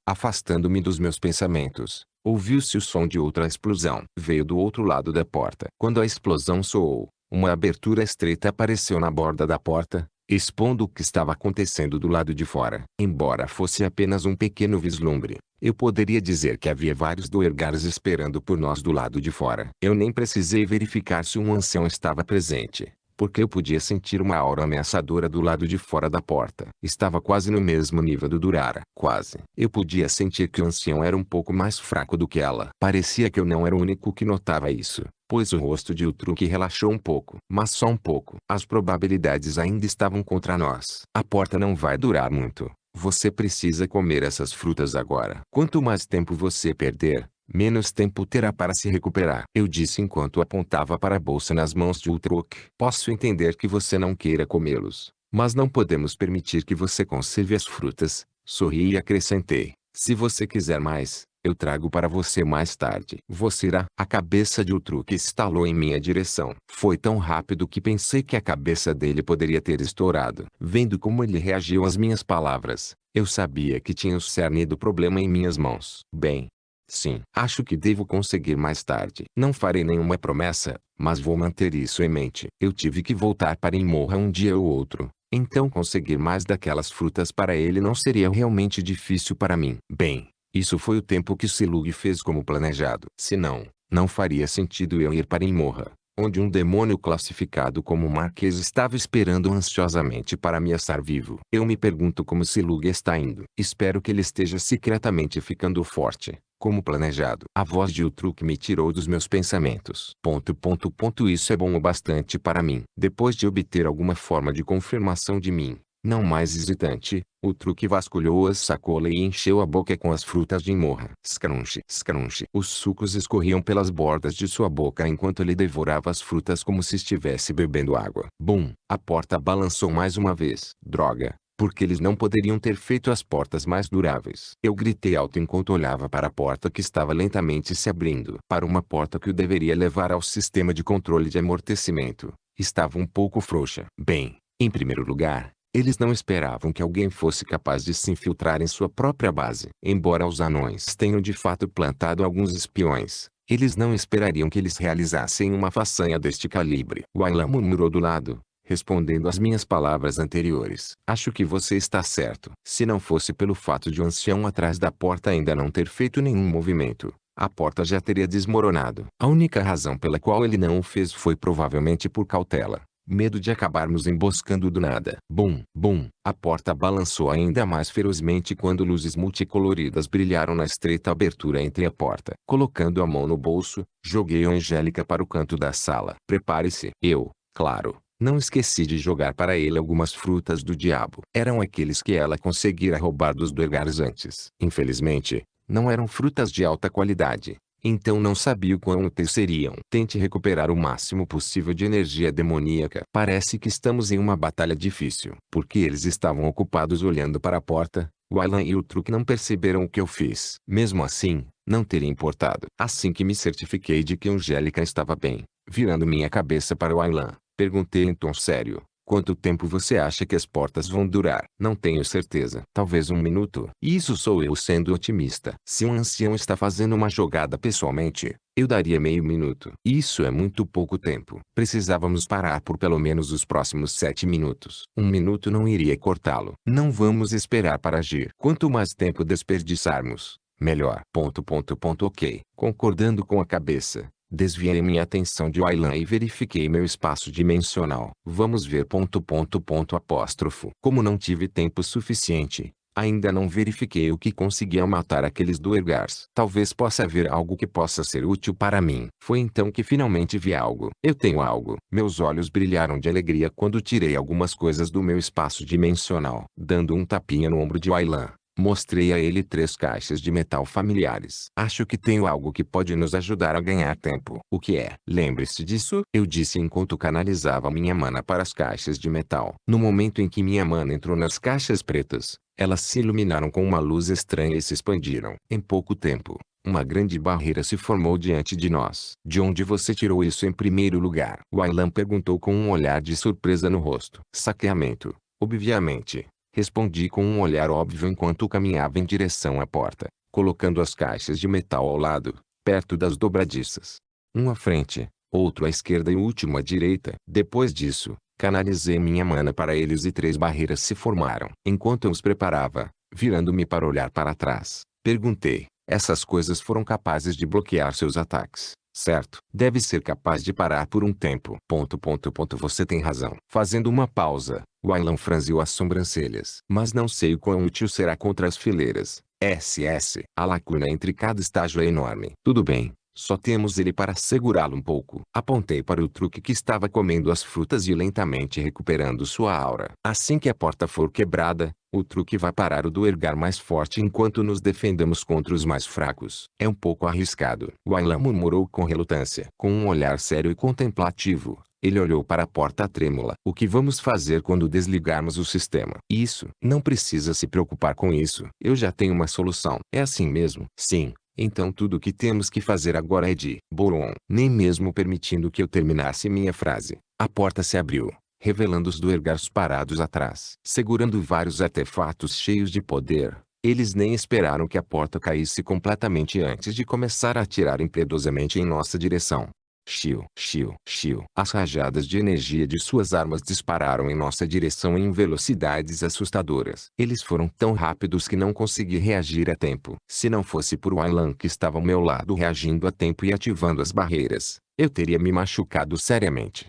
Afastando-me dos meus pensamentos, ouviu-se o som de outra explosão. Veio do outro lado da porta. Quando a explosão soou, Uma abertura estreita apareceu na borda da porta, expondo o que estava acontecendo do lado de fora. Embora fosse apenas um pequeno vislumbre, eu poderia dizer que havia vários Duergars esperando por nós do lado de fora. Eu nem precisei verificar se um ancião estava presente, porque eu podia sentir uma aura ameaçadora do lado de fora da porta. Estava quase no mesmo nível do Durara. Quase. Eu podia sentir que o ancião era um pouco mais fraco do que ela. Parecia que eu não era o único que notava isso, pois o rosto de Uhtruc relaxou um pouco. Mas só um pouco. As probabilidades ainda estavam contra nós. A porta não vai durar muito. Você precisa comer essas frutas agora. Quanto mais tempo você perder, menos tempo terá para se recuperar. Eu disse enquanto apontava para a bolsa nas mãos de Uhtruc. Posso entender que você não queira comê-los, mas não podemos permitir que você conserve as frutas. Sorri e acrescentei. Se você quiser mais, eu trago para você mais tarde. Você irá. A cabeça de Uhtruc estalou em minha direção. Foi tão rápido que pensei que a cabeça dele poderia ter estourado. Vendo como ele reagiu às minhas palavras, eu sabia que tinha o cerne do problema em minhas mãos. Bem, sim, acho que devo conseguir mais tarde. Não farei nenhuma promessa, mas vou manter isso em mente. Eu tive que voltar para Imorra um dia ou outro, então conseguir mais daquelas frutas para ele não seria realmente difícil para mim. Bem, isso foi o tempo que Silug fez como planejado. Se não, não faria sentido eu ir para Imorra, onde um demônio classificado como Marquês estava esperando ansiosamente para me assar vivo. Eu me pergunto como Silug está indo. Espero que ele esteja secretamente ficando forte, como planejado. A voz de Uhtruc me tirou dos meus pensamentos. Isso é bom o bastante para mim. Depois de obter alguma forma de confirmação de mim, não mais hesitante, Uhtruc vasculhou a sacola e encheu a boca com as frutas de Imorra. Scrunch, scrunch. Os sucos escorriam pelas bordas de sua boca enquanto ele devorava as frutas como se estivesse bebendo água. Bum! A porta balançou mais uma vez. Droga! Porque eles não poderiam ter feito as portas mais duráveis. Eu gritei alto enquanto olhava para a porta que estava lentamente se abrindo. Para uma porta que o deveria levar ao sistema de controle de amortecimento, estava um pouco frouxa. Bem, em primeiro lugar, eles não esperavam que alguém fosse capaz de se infiltrar em sua própria base. Embora os anões tenham de fato plantado alguns espiões, eles não esperariam que eles realizassem uma façanha deste calibre. Wayland murmurou do lado, respondendo às minhas palavras anteriores. Acho que você está certo. Se não fosse pelo fato de o ancião atrás da porta ainda não ter feito nenhum movimento, a porta já teria desmoronado. A única razão pela qual ele não o fez foi provavelmente por cautela. Medo de acabarmos emboscando do nada. Bum, bum. A porta balançou ainda mais ferozmente quando luzes multicoloridas brilharam na estreita abertura entre a porta. Colocando a mão no bolso, joguei a Angélica para o canto da sala. Prepare-se. Eu, claro, não esqueci de jogar para ele algumas frutas do diabo. Eram aqueles que ela conseguira roubar dos Duergars antes. Infelizmente, não eram frutas de alta qualidade. Então não sabia o quão úteis seriam. Tente recuperar o máximo possível de energia demoníaca. Parece que estamos em uma batalha difícil. Porque eles estavam ocupados olhando para a porta, Wayland e Uhtruc não perceberam o que eu fiz. Mesmo assim, não teria importado. Assim que me certifiquei de que Angélica estava bem, virando minha cabeça para Wayland, perguntei em tom sério. Quanto tempo você acha que as portas vão durar? Não tenho certeza. Talvez um minuto. Isso sou eu sendo otimista. Se um ancião está fazendo uma jogada pessoalmente, eu daria meio minuto. Isso é muito pouco tempo. Precisávamos parar por pelo menos os próximos 7 minutos. Um minuto não iria cortá-lo. Não vamos esperar para agir. Quanto mais tempo desperdiçarmos, melhor. Ok. Concordando com a cabeça, desviei minha atenção de Wayland e verifiquei meu espaço dimensional. Vamos ver. Como não tive tempo suficiente, ainda não verifiquei o que conseguia matar aqueles Duergars. Talvez possa haver algo que possa ser útil para mim. Foi então que finalmente vi algo. Eu tenho algo. Meus olhos brilharam de alegria quando tirei algumas coisas do meu espaço dimensional. Dando um tapinha no ombro de Wayland, mostrei a ele 3 caixas de metal familiares. Acho que tenho algo que pode nos ajudar a ganhar tempo. O que é? Lembre-se disso? Eu disse enquanto canalizava minha mana para as caixas de metal. No momento em que minha mana entrou nas caixas pretas, elas se iluminaram com uma luz estranha e se expandiram. Em pouco tempo, uma grande barreira se formou diante de nós. De onde você tirou isso em primeiro lugar? Wayland perguntou com um olhar de surpresa no rosto. Saqueamento, obviamente. Respondi com um olhar óbvio enquanto caminhava em direção à porta, colocando as caixas de metal ao lado, perto das dobradiças. À frente, outro à esquerda e o último à direita. Depois disso, canalizei minha mana para eles e 3 barreiras se formaram. Enquanto eu os preparava, virando-me para olhar para trás, perguntei: essas coisas foram capazes de bloquear seus ataques, certo? Deve ser capaz de parar por um tempo. Você tem razão. Fazendo uma pausa, Wayland franziu as sobrancelhas. Mas não sei o quão útil será contra as fileiras. SS. A lacuna entre cada estágio é enorme. Tudo bem. Só temos ele para segurá-lo um pouco. Apontei para o truque que estava comendo as frutas e lentamente recuperando sua aura. Assim que a porta for quebrada, o truque vai parar o Duergar mais forte enquanto nos defendemos contra os mais fracos. É um pouco arriscado. Wayland murmurou com relutância. Com um olhar sério e contemplativo, ele olhou para a porta trêmula. O que vamos fazer quando desligarmos o sistema? Isso. Não precisa se preocupar com isso. Eu já tenho uma solução. É assim mesmo? Sim. Então tudo o que temos que fazer agora é de Boron. Nem mesmo permitindo que eu terminasse minha frase, a porta se abriu, revelando os Duergars parados atrás, segurando vários artefatos cheios de poder. Eles nem esperaram que a porta caísse completamente antes de começar a atirar impiedosamente em nossa direção. Xiu, xiu, xiu. As rajadas de energia de suas armas dispararam em nossa direção em velocidades assustadoras. Eles foram tão rápidos que não consegui reagir a tempo. Se não fosse por Wayland que estava ao meu lado reagindo a tempo e ativando as barreiras, eu teria me machucado seriamente.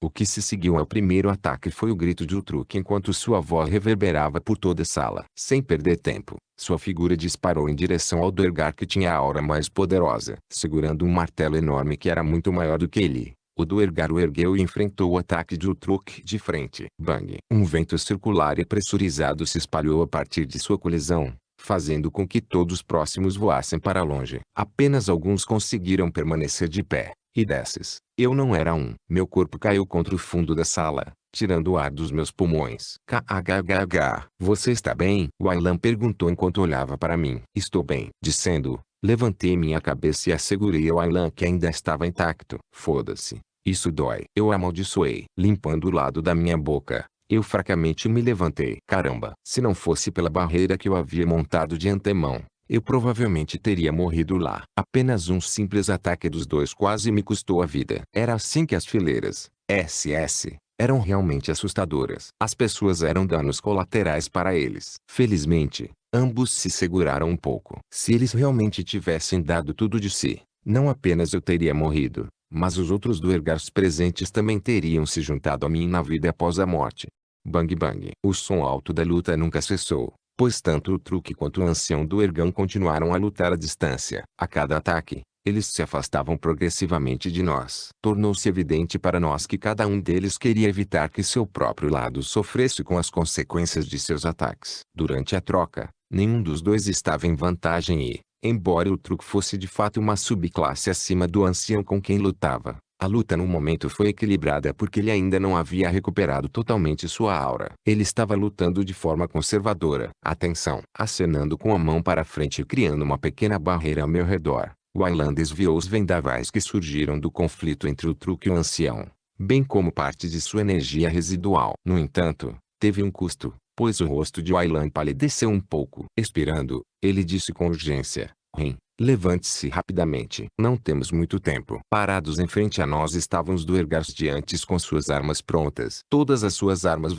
O que se seguiu ao primeiro ataque foi o grito de Utruk enquanto sua voz reverberava por toda a sala. Sem perder tempo, sua figura disparou em direção ao Duergar que tinha a aura mais poderosa. Segurando um martelo enorme que era muito maior do que ele, o Duergar o ergueu e enfrentou o ataque de Utruk de frente. Bang! Um vento circular e pressurizado se espalhou a partir de sua colisão, fazendo com que todos próximos voassem para longe. Apenas alguns conseguiram permanecer de pé. E desses, eu não era um. Meu corpo caiu contra o fundo da sala, tirando o ar dos meus pulmões. KHHH. Você está bem? Wayland perguntou enquanto olhava para mim. Estou bem. Dizendo, levantei minha cabeça e assegurei ao Wayland que ainda estava intacto. Foda-se. Isso dói. Eu amaldiçoei. Limpando o lado da minha boca, eu fracamente me levantei. Caramba. Se não fosse pela barreira que eu havia montado de antemão, eu provavelmente teria morrido lá. Apenas um simples ataque dos dois quase me custou a vida. Era assim que as fileiras, SS, eram realmente assustadoras. As pessoas eram danos colaterais para eles. Felizmente, ambos se seguraram um pouco. Se eles realmente tivessem dado tudo de si, não apenas eu teria morrido, mas os outros Duergars presentes também teriam se juntado a mim na vida após a morte. Bang bang. O som alto da luta nunca cessou, pois tanto o Truque quanto o ancião Duergar continuaram a lutar à distância. A cada ataque, eles se afastavam progressivamente de nós. Tornou-se evidente para nós que cada um deles queria evitar que seu próprio lado sofresse com as consequências de seus ataques. Durante a troca, nenhum dos dois estava em vantagem e, embora o Truque fosse de fato uma subclasse acima do ancião com quem lutava, a luta no momento foi equilibrada porque ele ainda não havia recuperado totalmente sua aura. Ele estava lutando de forma conservadora. Atenção! Acenando com a mão para frente e criando uma pequena barreira ao meu redor, Wayland desviou os vendavais que surgiram do conflito entre o Truque e o ancião, bem como parte de sua energia residual. No entanto, teve um custo, pois o rosto de Wayland palideceu um pouco. Expirando, ele disse com urgência: Rin, levante-se rapidamente. Não temos muito tempo. Parados em frente a nós estavam os Duergars diantes com suas armas prontas. Todas as suas armas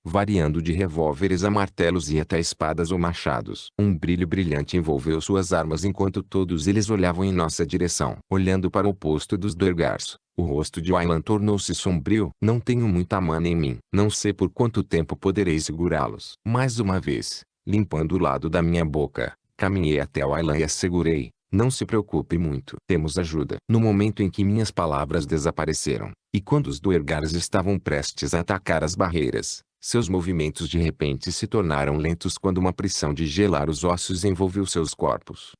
variando de revólveres a martelos e até espadas ou machados. Um brilho brilhante envolveu suas armas enquanto todos eles olhavam em nossa direção. Olhando para o oposto dos Duergars, o rosto de Wayland tornou-se sombrio. Não tenho muita mana em mim. Não sei por quanto tempo poderei segurá-los. Mais uma vez, limpando o lado da minha boca, caminhei até Wayland e assegurei: não se preocupe muito. Temos ajuda. No momento em que minhas palavras desapareceram, e quando os Duergars estavam prestes a atacar as barreiras, seus movimentos de repente se tornaram lentos quando uma pressão de gelar os ossos envolveu seus corpos.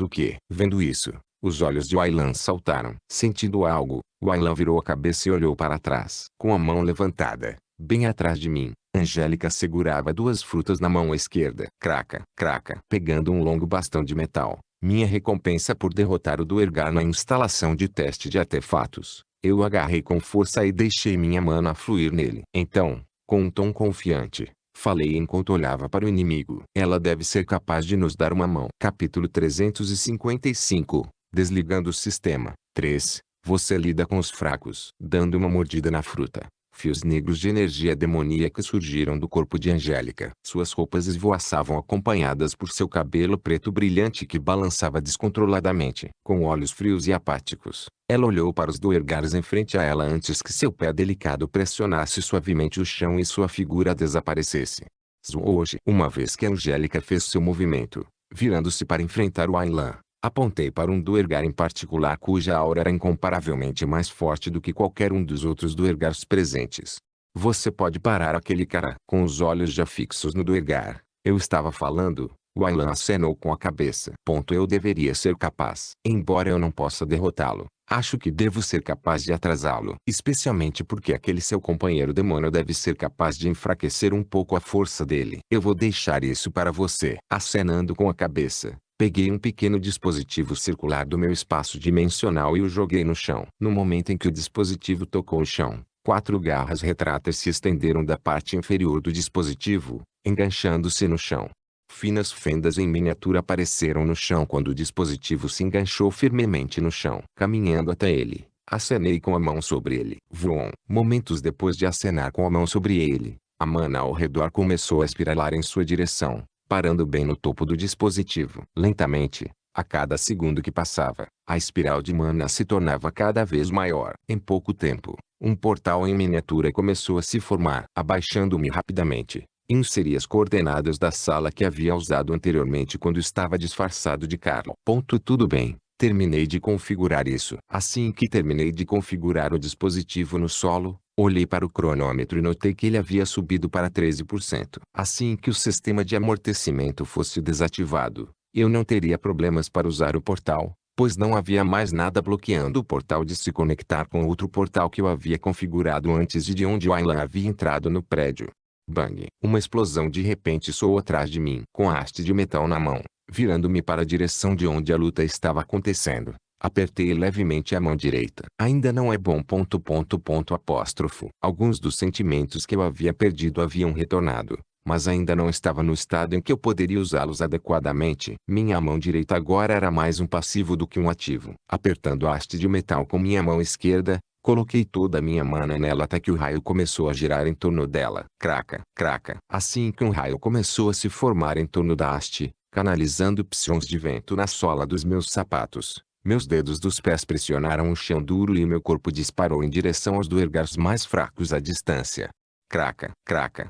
Que? Vendo isso, os olhos de Wayland saltaram. Sentindo algo, Wayland virou a cabeça e olhou para trás. Com a mão levantada, bem atrás de mim, Angélica segurava 2 frutas na mão esquerda. Craca, craca. Pegando um longo bastão de metal, minha recompensa por derrotar o Duergar na instalação de teste de artefatos, eu o agarrei com força e deixei minha mana fluir nele. Então, com um tom confiante, falei enquanto olhava para o inimigo: ela deve ser capaz de nos dar uma mão. Capítulo 355. Desligando o sistema. 3. Você lida com os fracos. Dando uma mordida na fruta, fios negros de energia demoníaca surgiram do corpo de Angélica. Suas roupas esvoaçavam acompanhadas por seu cabelo preto brilhante que balançava descontroladamente. Com olhos frios e apáticos, ela olhou para os Duergars em frente a ela antes que seu pé delicado pressionasse suavemente o chão e sua figura desaparecesse. Hoje, uma vez que Angélica fez seu movimento, virando-se para enfrentar o Aylan, apontei para um Duergar em particular cuja aura era incomparavelmente mais forte do que qualquer um dos outros Duergars presentes. Você pode parar aquele cara. Com os olhos já fixos no Duergar, eu estava falando. O Aylan acenou com a cabeça. Eu deveria ser capaz. Embora eu não possa derrotá-lo, acho que devo ser capaz de atrasá-lo. Especialmente porque aquele seu companheiro demônio deve ser capaz de enfraquecer um pouco a força dele. Eu vou deixar isso para você. Acenando com a cabeça, peguei um pequeno dispositivo circular do meu espaço dimensional e o joguei no chão. No momento em que o dispositivo tocou o chão, 4 garras retráteis se estenderam da parte inferior do dispositivo, enganchando-se no chão. Finas fendas em miniatura apareceram no chão quando o dispositivo se enganchou firmemente no chão. Caminhando até ele, acenei com a mão sobre ele. Vroom. Momentos depois de acenar com a mão sobre ele, a mana ao redor começou a espiralar em sua direção, parando bem no topo do dispositivo. Lentamente, a cada segundo que passava, a espiral de mana se tornava cada vez maior. Em pouco tempo, um portal em miniatura começou a se formar. Abaixando-me rapidamente, inseri as coordenadas da sala que havia usado anteriormente quando estava disfarçado de Carlo. Tudo bem, terminei de configurar isso. Assim que terminei de configurar o dispositivo no solo, olhei para o cronômetro e notei que ele havia subido para 13%. Assim que o sistema de amortecimento fosse desativado, eu não teria problemas para usar o portal, pois não havia mais nada bloqueando o portal de se conectar com outro portal que eu havia configurado antes de onde o Aylan havia entrado no prédio. Bang! Uma explosão de repente soou atrás de mim. Com a haste de metal na mão, virando-me para a direção de onde a luta estava acontecendo, apertei levemente a mão direita. Ainda não é bom. Alguns dos sentimentos que eu havia perdido haviam retornado, mas ainda não estava no estado em que eu poderia usá-los adequadamente. Minha mão direita agora era mais um passivo do que um ativo. Apertando a haste de metal com minha mão esquerda, coloquei toda a minha mana nela até que o raio começou a girar em torno dela. Craca, craca. Assim que um raio começou a se formar em torno da haste, canalizando psions de vento na sola dos meus sapatos, meus dedos dos pés pressionaram o chão duro e meu corpo disparou em direção aos Duergars mais fracos à distância. Craca, craca.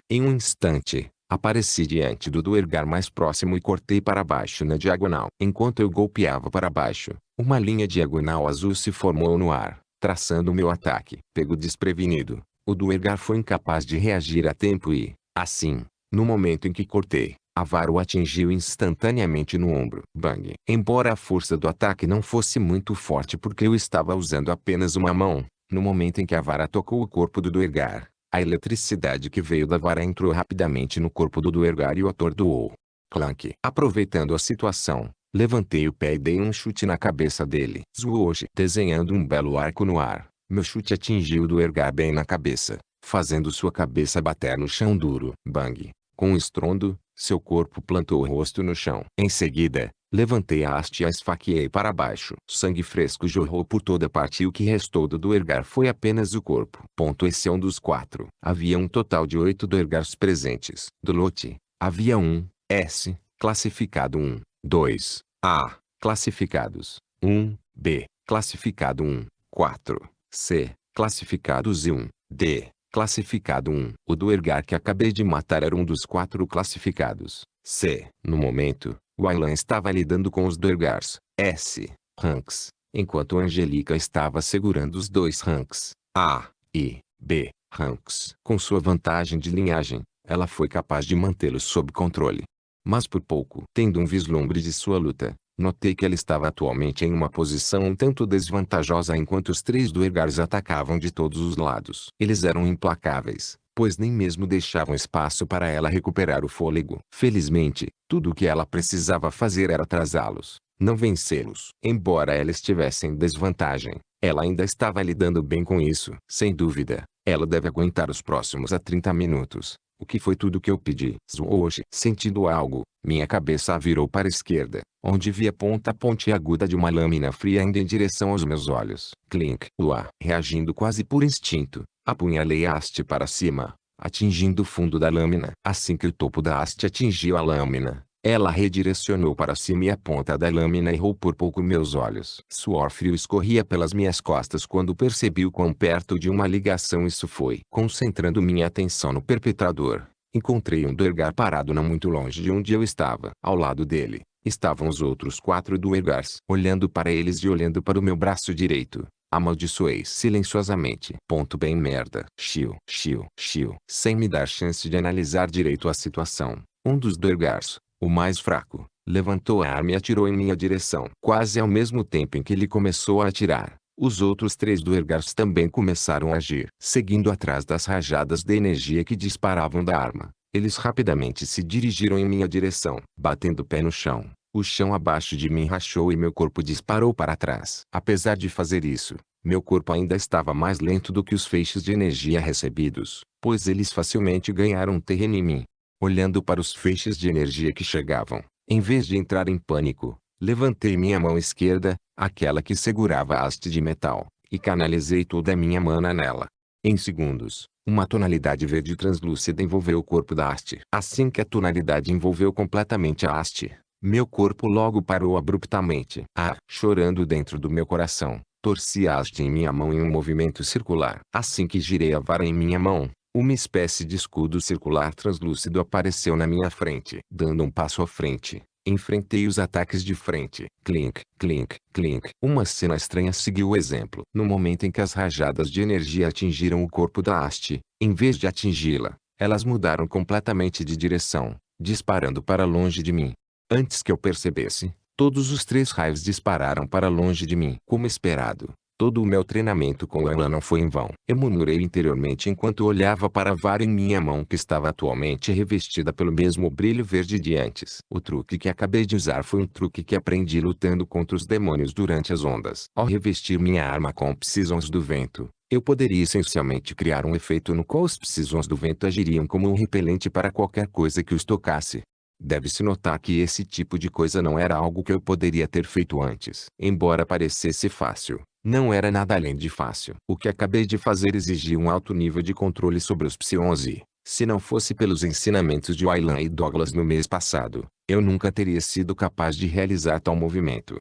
Em um instante, apareci diante do Duergar mais próximo e cortei para baixo na diagonal. Enquanto eu golpeava para baixo, uma linha diagonal azul se formou no ar, traçando o meu ataque. Pego desprevenido, o Duergar foi incapaz de reagir a tempo e, assim, no momento em que cortei, a vara o atingiu instantaneamente no ombro. Bang! Embora a força do ataque não fosse muito forte porque eu estava usando apenas uma mão, no momento em que a vara tocou o corpo do Duergar, a eletricidade que veio da vara entrou rapidamente no corpo do Duergar e o atordoou. Clank! Aproveitando a situação, levantei o pé e dei um chute na cabeça dele. Hoje, desenhando um belo arco no ar, meu chute atingiu o Duergar bem na cabeça, fazendo sua cabeça bater no chão duro. Bang! Com um estrondo, seu corpo plantou o rosto no chão. Em seguida, levantei a haste e a esfaqueei para baixo. Sangue fresco jorrou por toda parte e o que restou do Duergar foi apenas o corpo. Esse é um dos 4. Havia um total de 8 Duergars presentes. Do lote, havia um S, classificado 1, 2, A, classificados 1, B, classificado 1, 4, C, classificados 1, D, classificado 1. O Duergar que acabei de matar era um dos 4 classificados C. No momento, o Aylan estava lidando com os Duergars S. ranks, enquanto Angélica estava segurando os 2 ranks A e B ranks. Com sua vantagem de linhagem, ela foi capaz de mantê-los sob controle. Mas por pouco. Tendo um vislumbre de sua luta, notei que ela estava atualmente em uma posição um tanto desvantajosa enquanto os 3 Duergars atacavam de todos os lados. Eles eram implacáveis, pois nem mesmo deixavam espaço para ela recuperar o fôlego. Felizmente, tudo o que ela precisava fazer era atrasá-los, não vencê-los. Embora ela estivesse em desvantagem, ela ainda estava lidando bem com isso. Sem dúvida, ela deve aguentar os próximos 30 minutos, O que foi tudo que eu pedi? Hoje, sentindo algo, minha cabeça virou para a esquerda, onde vi a ponta pontiaguda de uma lâmina fria indo em direção aos meus olhos. Clink. Uá. Reagindo quase por instinto, apunhalei a haste para cima, atingindo o fundo da lâmina. Assim que o topo da haste atingiu a lâmina, ela redirecionou para cima e a ponta da lâmina errou por pouco meus olhos. Suor frio escorria pelas minhas costas quando percebi o quão perto de uma ligação isso foi. Concentrando minha atenção no perpetrador, encontrei um Duergar parado não muito longe de onde eu estava. Ao lado dele, estavam os outros 4 Duergars. Olhando para eles e olhando para o meu braço direito, amaldiçoei silenciosamente. Ponto bem merda. Chiu, chiu, chiu. Sem me dar chance de analisar direito a situação, um dos Duergars, o mais fraco, levantou a arma e atirou em minha direção. Quase ao mesmo tempo em que ele começou a atirar, os outros 3 Duergars também começaram a agir. Seguindo atrás das rajadas de energia que disparavam da arma, eles rapidamente se dirigiram em minha direção. Batendo o pé no chão, o chão abaixo de mim rachou e meu corpo disparou para trás. Apesar de fazer isso, meu corpo ainda estava mais lento do que os feixes de energia recebidos, pois eles facilmente ganharam terreno em mim. Olhando para os feixes de energia que chegavam, em vez de entrar em pânico, levantei minha mão esquerda, aquela que segurava a haste de metal, e canalizei toda a minha mana nela. Em segundos, uma tonalidade verde translúcida envolveu o corpo da haste. Assim que a tonalidade envolveu completamente a haste, meu corpo logo parou abruptamente. Chorando dentro do meu coração, torci a haste em minha mão em um movimento circular. Assim que girei a vara em minha mão, uma espécie de escudo circular translúcido apareceu na minha frente. Dando um passo à frente, enfrentei os ataques de frente. Clink, clink, clink. Uma cena estranha seguiu o exemplo. No momento em que as rajadas de energia atingiram o corpo da haste, em vez de atingi-la, elas mudaram completamente de direção, disparando para longe de mim. Antes que eu percebesse, todos os 3 raios dispararam para longe de mim. Como esperado, todo o meu treinamento com ela não foi em vão. Eu murmurei interiormente enquanto olhava para a vara em minha mão que estava atualmente revestida pelo mesmo brilho verde de antes. O truque que acabei de usar foi um truque que aprendi lutando contra os demônios durante as ondas. Ao revestir minha arma com Psisons do vento, eu poderia essencialmente criar um efeito no qual os Psisons do vento agiriam como um repelente para qualquer coisa que os tocasse. Deve-se notar que esse tipo de coisa não era algo que eu poderia ter feito antes. Embora parecesse fácil, não era nada além de fácil. O que acabei de fazer exigia um alto nível de controle sobre os Psions e, se não fosse pelos ensinamentos de Wayland e Douglas no mês passado, eu nunca teria sido capaz de realizar tal movimento.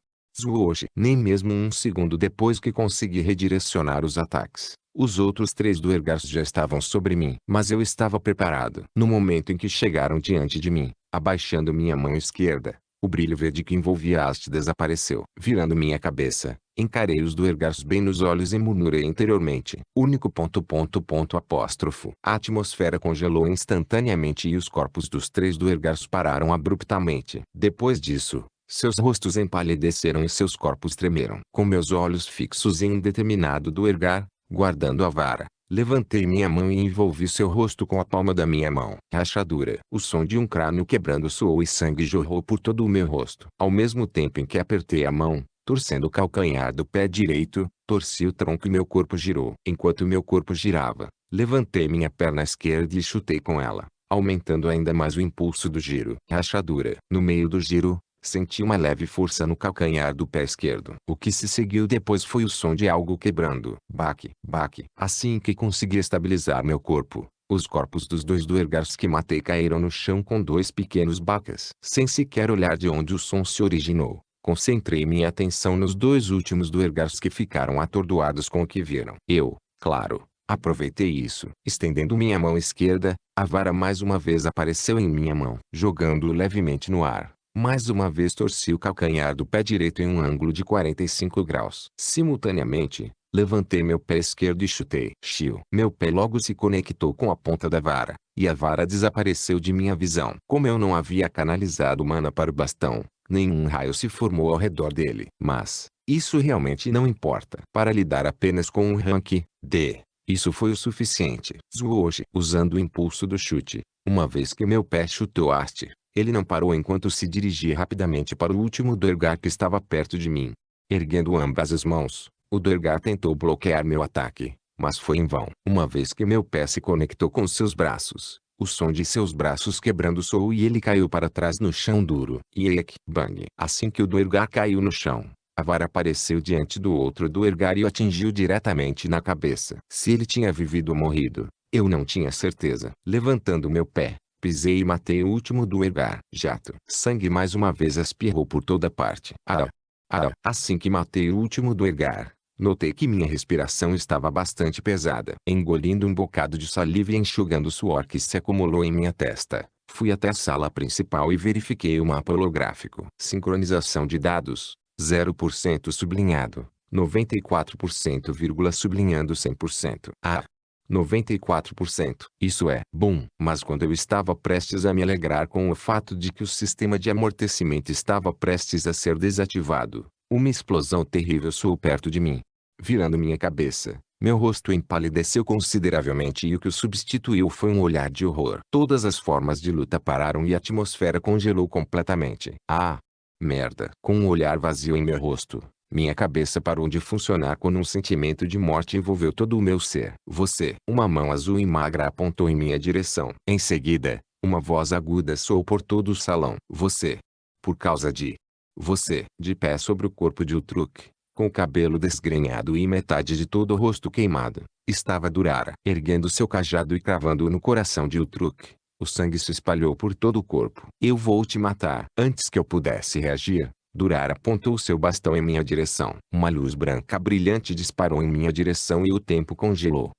Hoje, nem mesmo um segundo depois que consegui redirecionar os ataques, os outros 3 Duergars já estavam sobre mim. Mas eu estava preparado. No momento em que chegaram diante de mim, abaixando minha mão esquerda, o brilho verde que envolvia a haste desapareceu. Virando minha cabeça, encarei os Duergars bem nos olhos e murmurei interiormente. Único. A atmosfera congelou instantaneamente e os corpos dos 3 Duergars pararam abruptamente. Depois disso, seus rostos empalideceram e seus corpos tremeram. Com meus olhos fixos em um determinado Duergar, guardando a vara, levantei minha mão e envolvi seu rosto com a palma da minha mão. Rachadura. O som de um crânio quebrando soou e sangue jorrou por todo o meu rosto. Ao mesmo tempo em que apertei a mão, torcendo o calcanhar do pé direito, torci o tronco e meu corpo girou. Enquanto meu corpo girava, levantei minha perna esquerda e chutei com ela, aumentando ainda mais o impulso do giro. Rachadura. No meio do giro, senti uma leve força no calcanhar do pé esquerdo. O que se seguiu depois foi o som de algo quebrando. Baque, baque. Assim que consegui estabilizar meu corpo, os corpos dos 2 Duergars que matei caíram no chão com 2 pequenos baques. Sem sequer olhar de onde o som se originou, concentrei minha atenção nos 2 últimos Duergars que ficaram atordoados com o que viram. Eu, claro, aproveitei isso. Estendendo minha mão esquerda, a vara mais uma vez apareceu em minha mão. Jogando-o levemente no ar, mais uma vez torci o calcanhar do pé direito em um ângulo de 45 graus. Simultaneamente, levantei meu pé esquerdo e chutei. Chiu. Meu pé logo se conectou com a ponta da vara, e a vara desapareceu de minha visão. Como eu não havia canalizado mana para o bastão, nenhum raio se formou ao redor dele. Mas, isso realmente não importa. Para lidar apenas com um rank D, isso foi o suficiente. Hoje, usando o impulso do chute, uma vez que meu pé chutou a haste, ele não parou enquanto se dirigia rapidamente para o último Duergar que estava perto de mim. Erguendo ambas as mãos, o Duergar tentou bloquear meu ataque, mas foi em vão. Uma vez que meu pé se conectou com seus braços, O som de seus braços quebrando soou e ele caiu para trás no chão duro. Yek, bang. Assim que o Duergar caiu no chão, a vara apareceu diante do outro Duergar e o atingiu diretamente na cabeça. Se ele tinha vivido ou morrido, eu não tinha certeza. Levantando meu pé, pisei e matei o último Duergar. Jato. Sangue mais uma vez espirrou por toda parte. Assim que matei o último Duergar, notei que minha respiração estava bastante pesada. Engolindo um bocado de saliva e enxugando o suor que se acumulou em minha testa, fui até a sala principal e verifiquei o mapa holográfico. Sincronização de dados, 0% sublinhado, 94% vírgula sublinhando 100%. 94%. Isso é bom. Mas quando eu estava prestes a me alegrar com o fato de que o sistema de amortecimento estava prestes a ser desativado, uma explosão terrível soou perto de mim. Virando minha cabeça, meu rosto empalideceu consideravelmente e o que o substituiu foi um olhar de horror. Todas as formas de luta pararam e a atmosfera congelou completamente. Merda! Com um olhar vazio em meu rosto, minha cabeça parou de funcionar quando um sentimento de morte envolveu todo o meu ser. Você! Uma mão azul e magra apontou em minha direção. Em seguida, uma voz aguda soou por todo o salão. Você! Por causa de... Você! De pé sobre o corpo de Utruk, com o cabelo desgrenhado e metade de todo o rosto queimado, estava Durara. Erguendo seu cajado e cravando-o no coração de Utruk, o sangue se espalhou por todo o corpo. Eu vou te matar. Antes que eu pudesse reagir, Durara apontou seu bastão em minha direção. Uma luz branca brilhante disparou em minha direção e o tempo congelou.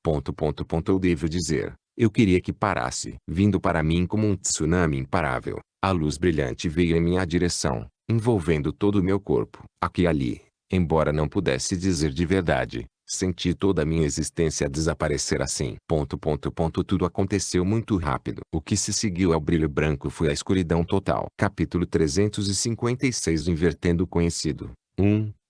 Eu devo dizer, eu queria que parasse. Vindo para mim como um tsunami imparável, a luz brilhante veio em minha direção, envolvendo todo o meu corpo. Aqui e ali, embora não pudesse dizer de verdade, senti toda a minha existência desaparecer assim. Tudo aconteceu muito rápido. O que se seguiu ao brilho branco foi a escuridão total. Capítulo 356 Invertendo o conhecido.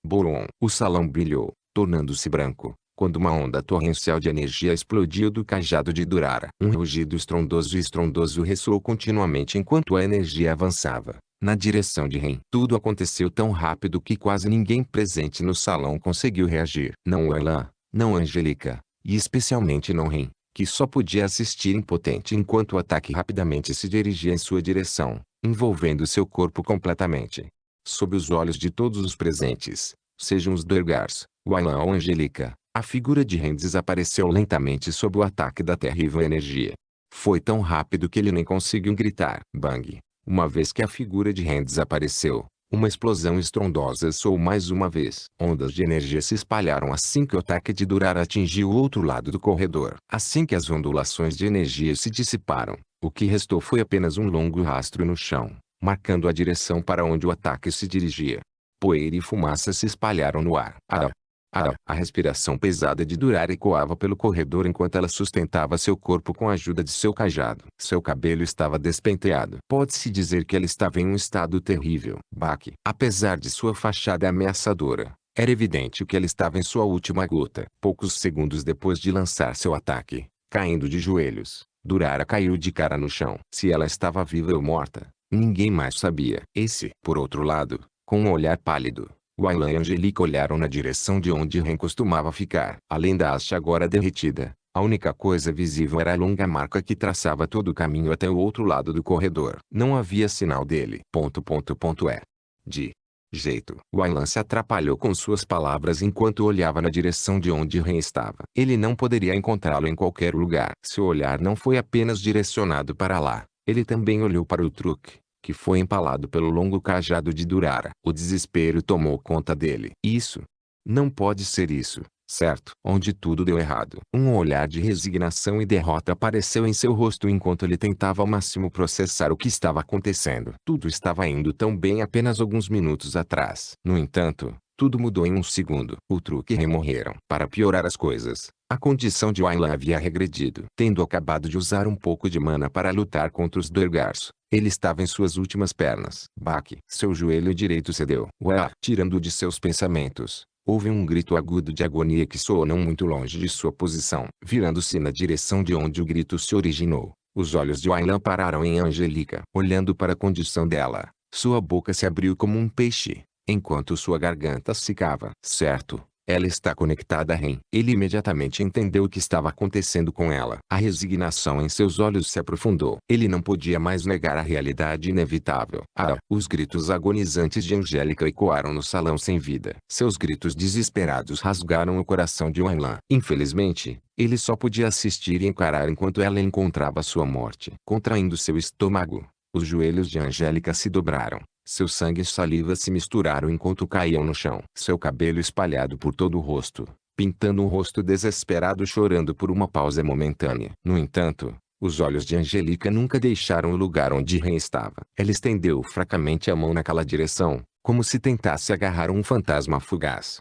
Boron. O salão brilhou, tornando-se branco, quando uma onda torrencial de energia explodiu do cajado de Durara. Um rugido estrondoso ressoou continuamente enquanto a energia avançava na direção de Ren. Tudo aconteceu tão rápido que quase ninguém presente no salão conseguiu reagir. Não Ayla, não Angelica, e especialmente não Ren, que só podia assistir impotente enquanto o ataque rapidamente se dirigia em sua direção, envolvendo seu corpo completamente. Sob os olhos de todos os presentes, sejam os Duergars, Ayla ou Angelica, a figura de Ren desapareceu lentamente sob o ataque da terrível energia. Foi tão rápido que ele nem conseguiu gritar. Bang! Uma vez que a figura de Ren desapareceu, uma explosão estrondosa soou mais uma vez. Ondas de energia se espalharam assim que o ataque de Durara atingiu o outro lado do corredor. Assim que as ondulações de energia se dissiparam, o que restou foi apenas um longo rastro no chão, marcando a direção para onde o ataque se dirigia. Poeira e fumaça se espalharam no ar. A respiração pesada de Durara ecoava pelo corredor enquanto ela sustentava seu corpo com a ajuda de seu cajado. Seu cabelo estava despenteado. Pode-se dizer que ela estava em um estado terrível. Baque. Apesar de sua fachada ameaçadora, era evidente que ela estava em sua última gota. Poucos segundos depois de lançar seu ataque, caindo de joelhos, Durara caiu de cara no chão. Se ela estava viva ou morta, ninguém mais sabia. Por outro lado, com um olhar pálido, Ayla e Angelica olharam na direção de onde Ren costumava ficar. Além da haste agora derretida, a única coisa visível era a longa marca que traçava todo o caminho até o outro lado do corredor. Não havia sinal dele. De jeito. Ayla se atrapalhou com suas palavras enquanto olhava na direção de onde Ren estava. Ele não poderia encontrá-lo em qualquer lugar. Seu olhar não foi apenas direcionado para lá. Ele também olhou para o Utruk, que foi empalado pelo longo cajado de Durara. O desespero tomou conta dele. Isso. Não pode ser isso, certo? Onde tudo deu errado. Um olhar de resignação e derrota apareceu em seu rosto enquanto ele tentava ao máximo processar o que estava acontecendo. Tudo estava indo tão bem apenas alguns minutos atrás. No entanto, tudo mudou em um segundo. Utruk e Ren morreram. Para piorar as coisas, a condição de Ayla havia regredido. Tendo acabado de usar um pouco de mana para lutar contra os Duergars, ele estava em suas últimas pernas. Baque. Seu joelho direito cedeu. Tirando-o de seus pensamentos, houve um grito agudo de agonia que soou não muito longe de sua posição. Virando-se na direção de onde o grito se originou, os olhos de Ayla pararam em Angelica. Olhando para a condição dela, sua boca se abriu como um peixe, enquanto sua garganta secava. Certo, Ela está conectada a Ren. Ele imediatamente entendeu o que estava acontecendo com ela. A resignação em seus olhos se aprofundou. Ele não podia mais negar a realidade inevitável. Os gritos agonizantes de Angélica ecoaram no salão sem vida. Seus gritos desesperados rasgaram o coração de Waylan. Infelizmente, ele só podia assistir e encarar enquanto ela encontrava sua morte. Contraindo seu estômago, os joelhos de Angélica se dobraram. Seu sangue e saliva se misturaram enquanto caíam no chão. Seu cabelo espalhado por todo o rosto, pintando um rosto desesperado chorando por uma pausa momentânea. No entanto, os olhos de Angélica nunca deixaram o lugar onde Ren estava. Ela estendeu fracamente a mão naquela direção, como se tentasse agarrar um fantasma fugaz.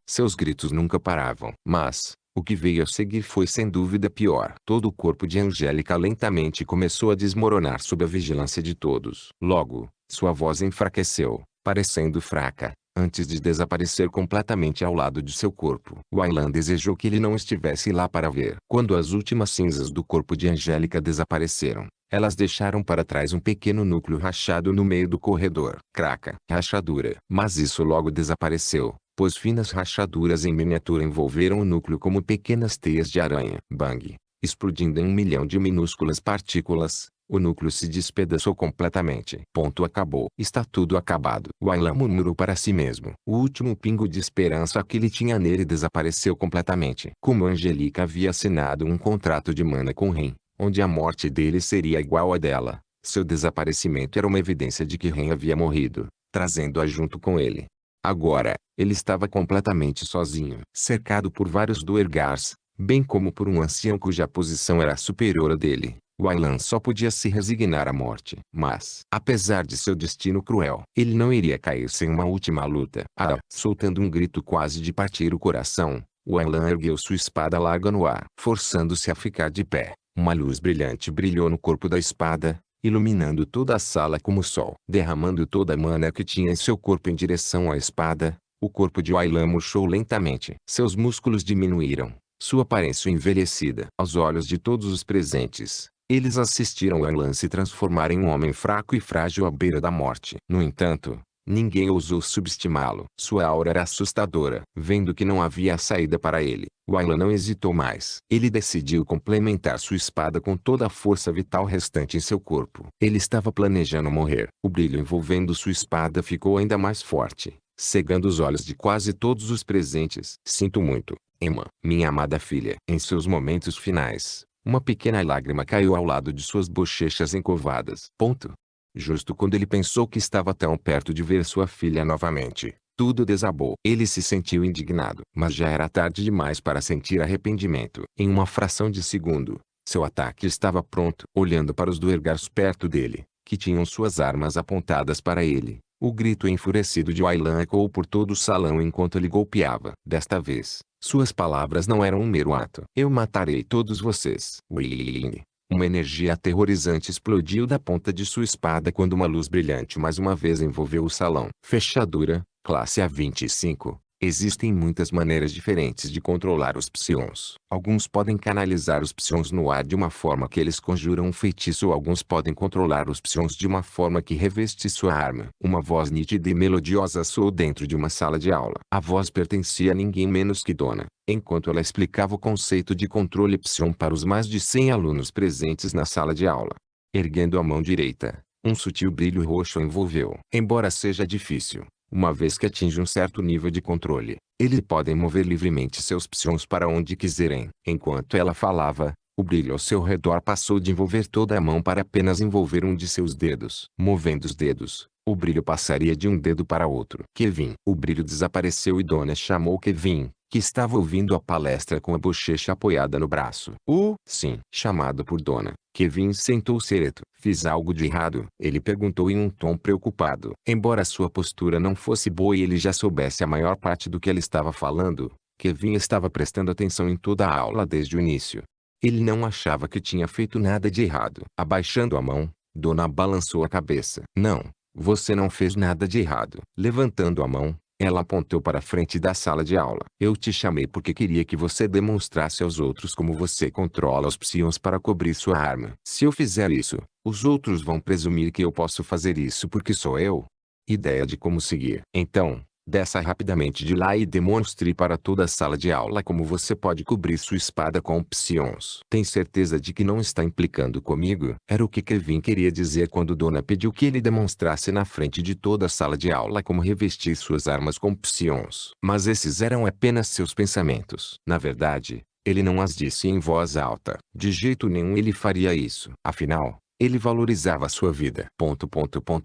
Seus gritos nunca paravam. Mas, o que veio a seguir foi sem dúvida pior. Todo o corpo de Angélica lentamente começou a desmoronar sob a vigilância de todos. Logo, sua voz enfraqueceu, parecendo fraca, antes de desaparecer completamente ao lado de seu corpo. Waylan desejou que ele não estivesse lá para ver. Quando as últimas cinzas do corpo de Angélica desapareceram, elas deixaram para trás um pequeno núcleo rachado no meio do corredor. Craca. Rachadura. Mas isso logo desapareceu, pois finas rachaduras em miniatura envolveram o núcleo como pequenas teias de aranha. Bang! Explodindo em 1 milhão de minúsculas partículas, o núcleo se despedaçou completamente. Ponto, acabou. Está tudo acabado. Waylan murmurou para si mesmo. O último pingo de esperança que ele tinha nele desapareceu completamente. Como Angélica havia assinado um contrato de mana com Ren, onde a morte dele seria igual à dela, seu desaparecimento era uma evidência de que Ren havia morrido, trazendo-a junto com ele. Agora, ele estava completamente sozinho, cercado por vários Duergars, bem como por um ancião cuja posição era superior à dele. Waylan só podia se resignar à morte. Mas, apesar de seu destino cruel, ele não iria cair sem uma última luta. Soltando um grito quase de partir o coração, Waylan ergueu sua espada larga no ar. Forçando-se a ficar de pé, uma luz brilhante brilhou no corpo da espada, iluminando toda a sala como o sol. Derramando toda a mana que tinha em seu corpo em direção à espada, o corpo de Waylan murchou lentamente. Seus músculos diminuíram, sua aparência envelhecida. Aos olhos de todos os presentes, eles assistiram Waylan se transformar em um homem fraco e frágil à beira da morte. No entanto, ninguém ousou subestimá-lo. Sua aura era assustadora. Vendo que não havia saída para ele, Waylan não hesitou mais. Ele decidiu complementar sua espada com toda a força vital restante em seu corpo. Ele estava planejando morrer. O brilho envolvendo sua espada ficou ainda mais forte, cegando os olhos de quase todos os presentes. Sinto muito, Emma, minha amada filha. Em seus momentos finais, uma pequena lágrima caiu ao lado de suas bochechas encovadas. Justo quando ele pensou que estava tão perto de ver sua filha novamente, tudo desabou. Ele se sentiu indignado, mas já era tarde demais para sentir arrependimento. Em uma fração de segundo, seu ataque estava pronto. Olhando para os Duergars perto dele, que tinham suas armas apontadas para ele, o grito enfurecido de Waylan ecoou por todo o salão enquanto ele golpeava. Desta vez, suas palavras não eram um mero ato. Eu matarei todos vocês. Uma energia aterrorizante explodiu da ponta de sua espada quando uma luz brilhante mais uma vez envolveu o salão. Fechadura, classe A25. Existem muitas maneiras diferentes de controlar os Psions. Alguns podem canalizar os Psions no ar de uma forma que eles conjuram um feitiço ou alguns podem controlar os Psions de uma forma que reveste sua arma. Uma voz nítida e melodiosa soou dentro de uma sala de aula. A voz pertencia a ninguém menos que Dona, enquanto ela explicava o conceito de controle Psion para os mais de 100 alunos presentes na sala de aula. Erguendo a mão direita, um sutil brilho roxo envolveu. Embora seja difícil, uma vez que atinge um certo nível de controle, eles podem mover livremente seus Psions para onde quiserem. Enquanto ela falava, o brilho ao seu redor passou de envolver toda a mão para apenas envolver um de seus dedos. Movendo os dedos, o brilho passaria de um dedo para outro. Kevin. O brilho desapareceu e Donna chamou Kevin, que estava ouvindo a palestra com a bochecha apoiada no braço. Sim. Chamado por Donna, Kevin sentou-se ereto. Fiz algo de errado? Ele perguntou em um tom preocupado. Embora sua postura não fosse boa e ele já soubesse a maior parte do que ela estava falando, Kevin estava prestando atenção em toda a aula desde o início. Ele não achava que tinha feito nada de errado. Abaixando a mão, Donna balançou a cabeça. Não, você não fez nada de errado. Levantando a mão, ela apontou para a frente da sala de aula. Eu te chamei porque queria que você demonstrasse aos outros como você controla os Psions para cobrir sua arma. Se eu fizer isso, os outros vão presumir que eu posso fazer isso porque sou eu. Ideia de como seguir. Então, Desça rapidamente de lá e demonstre para toda a sala de aula como você pode cobrir sua espada com options. Tem certeza de que não está implicando comigo? Era o que Kevin queria dizer quando Donna pediu que ele demonstrasse na frente de toda a sala de aula como revestir suas armas com options. Mas esses eram apenas seus pensamentos. Na verdade, ele não as disse em voz alta. De jeito nenhum ele faria isso. Afinal, ele valorizava sua vida.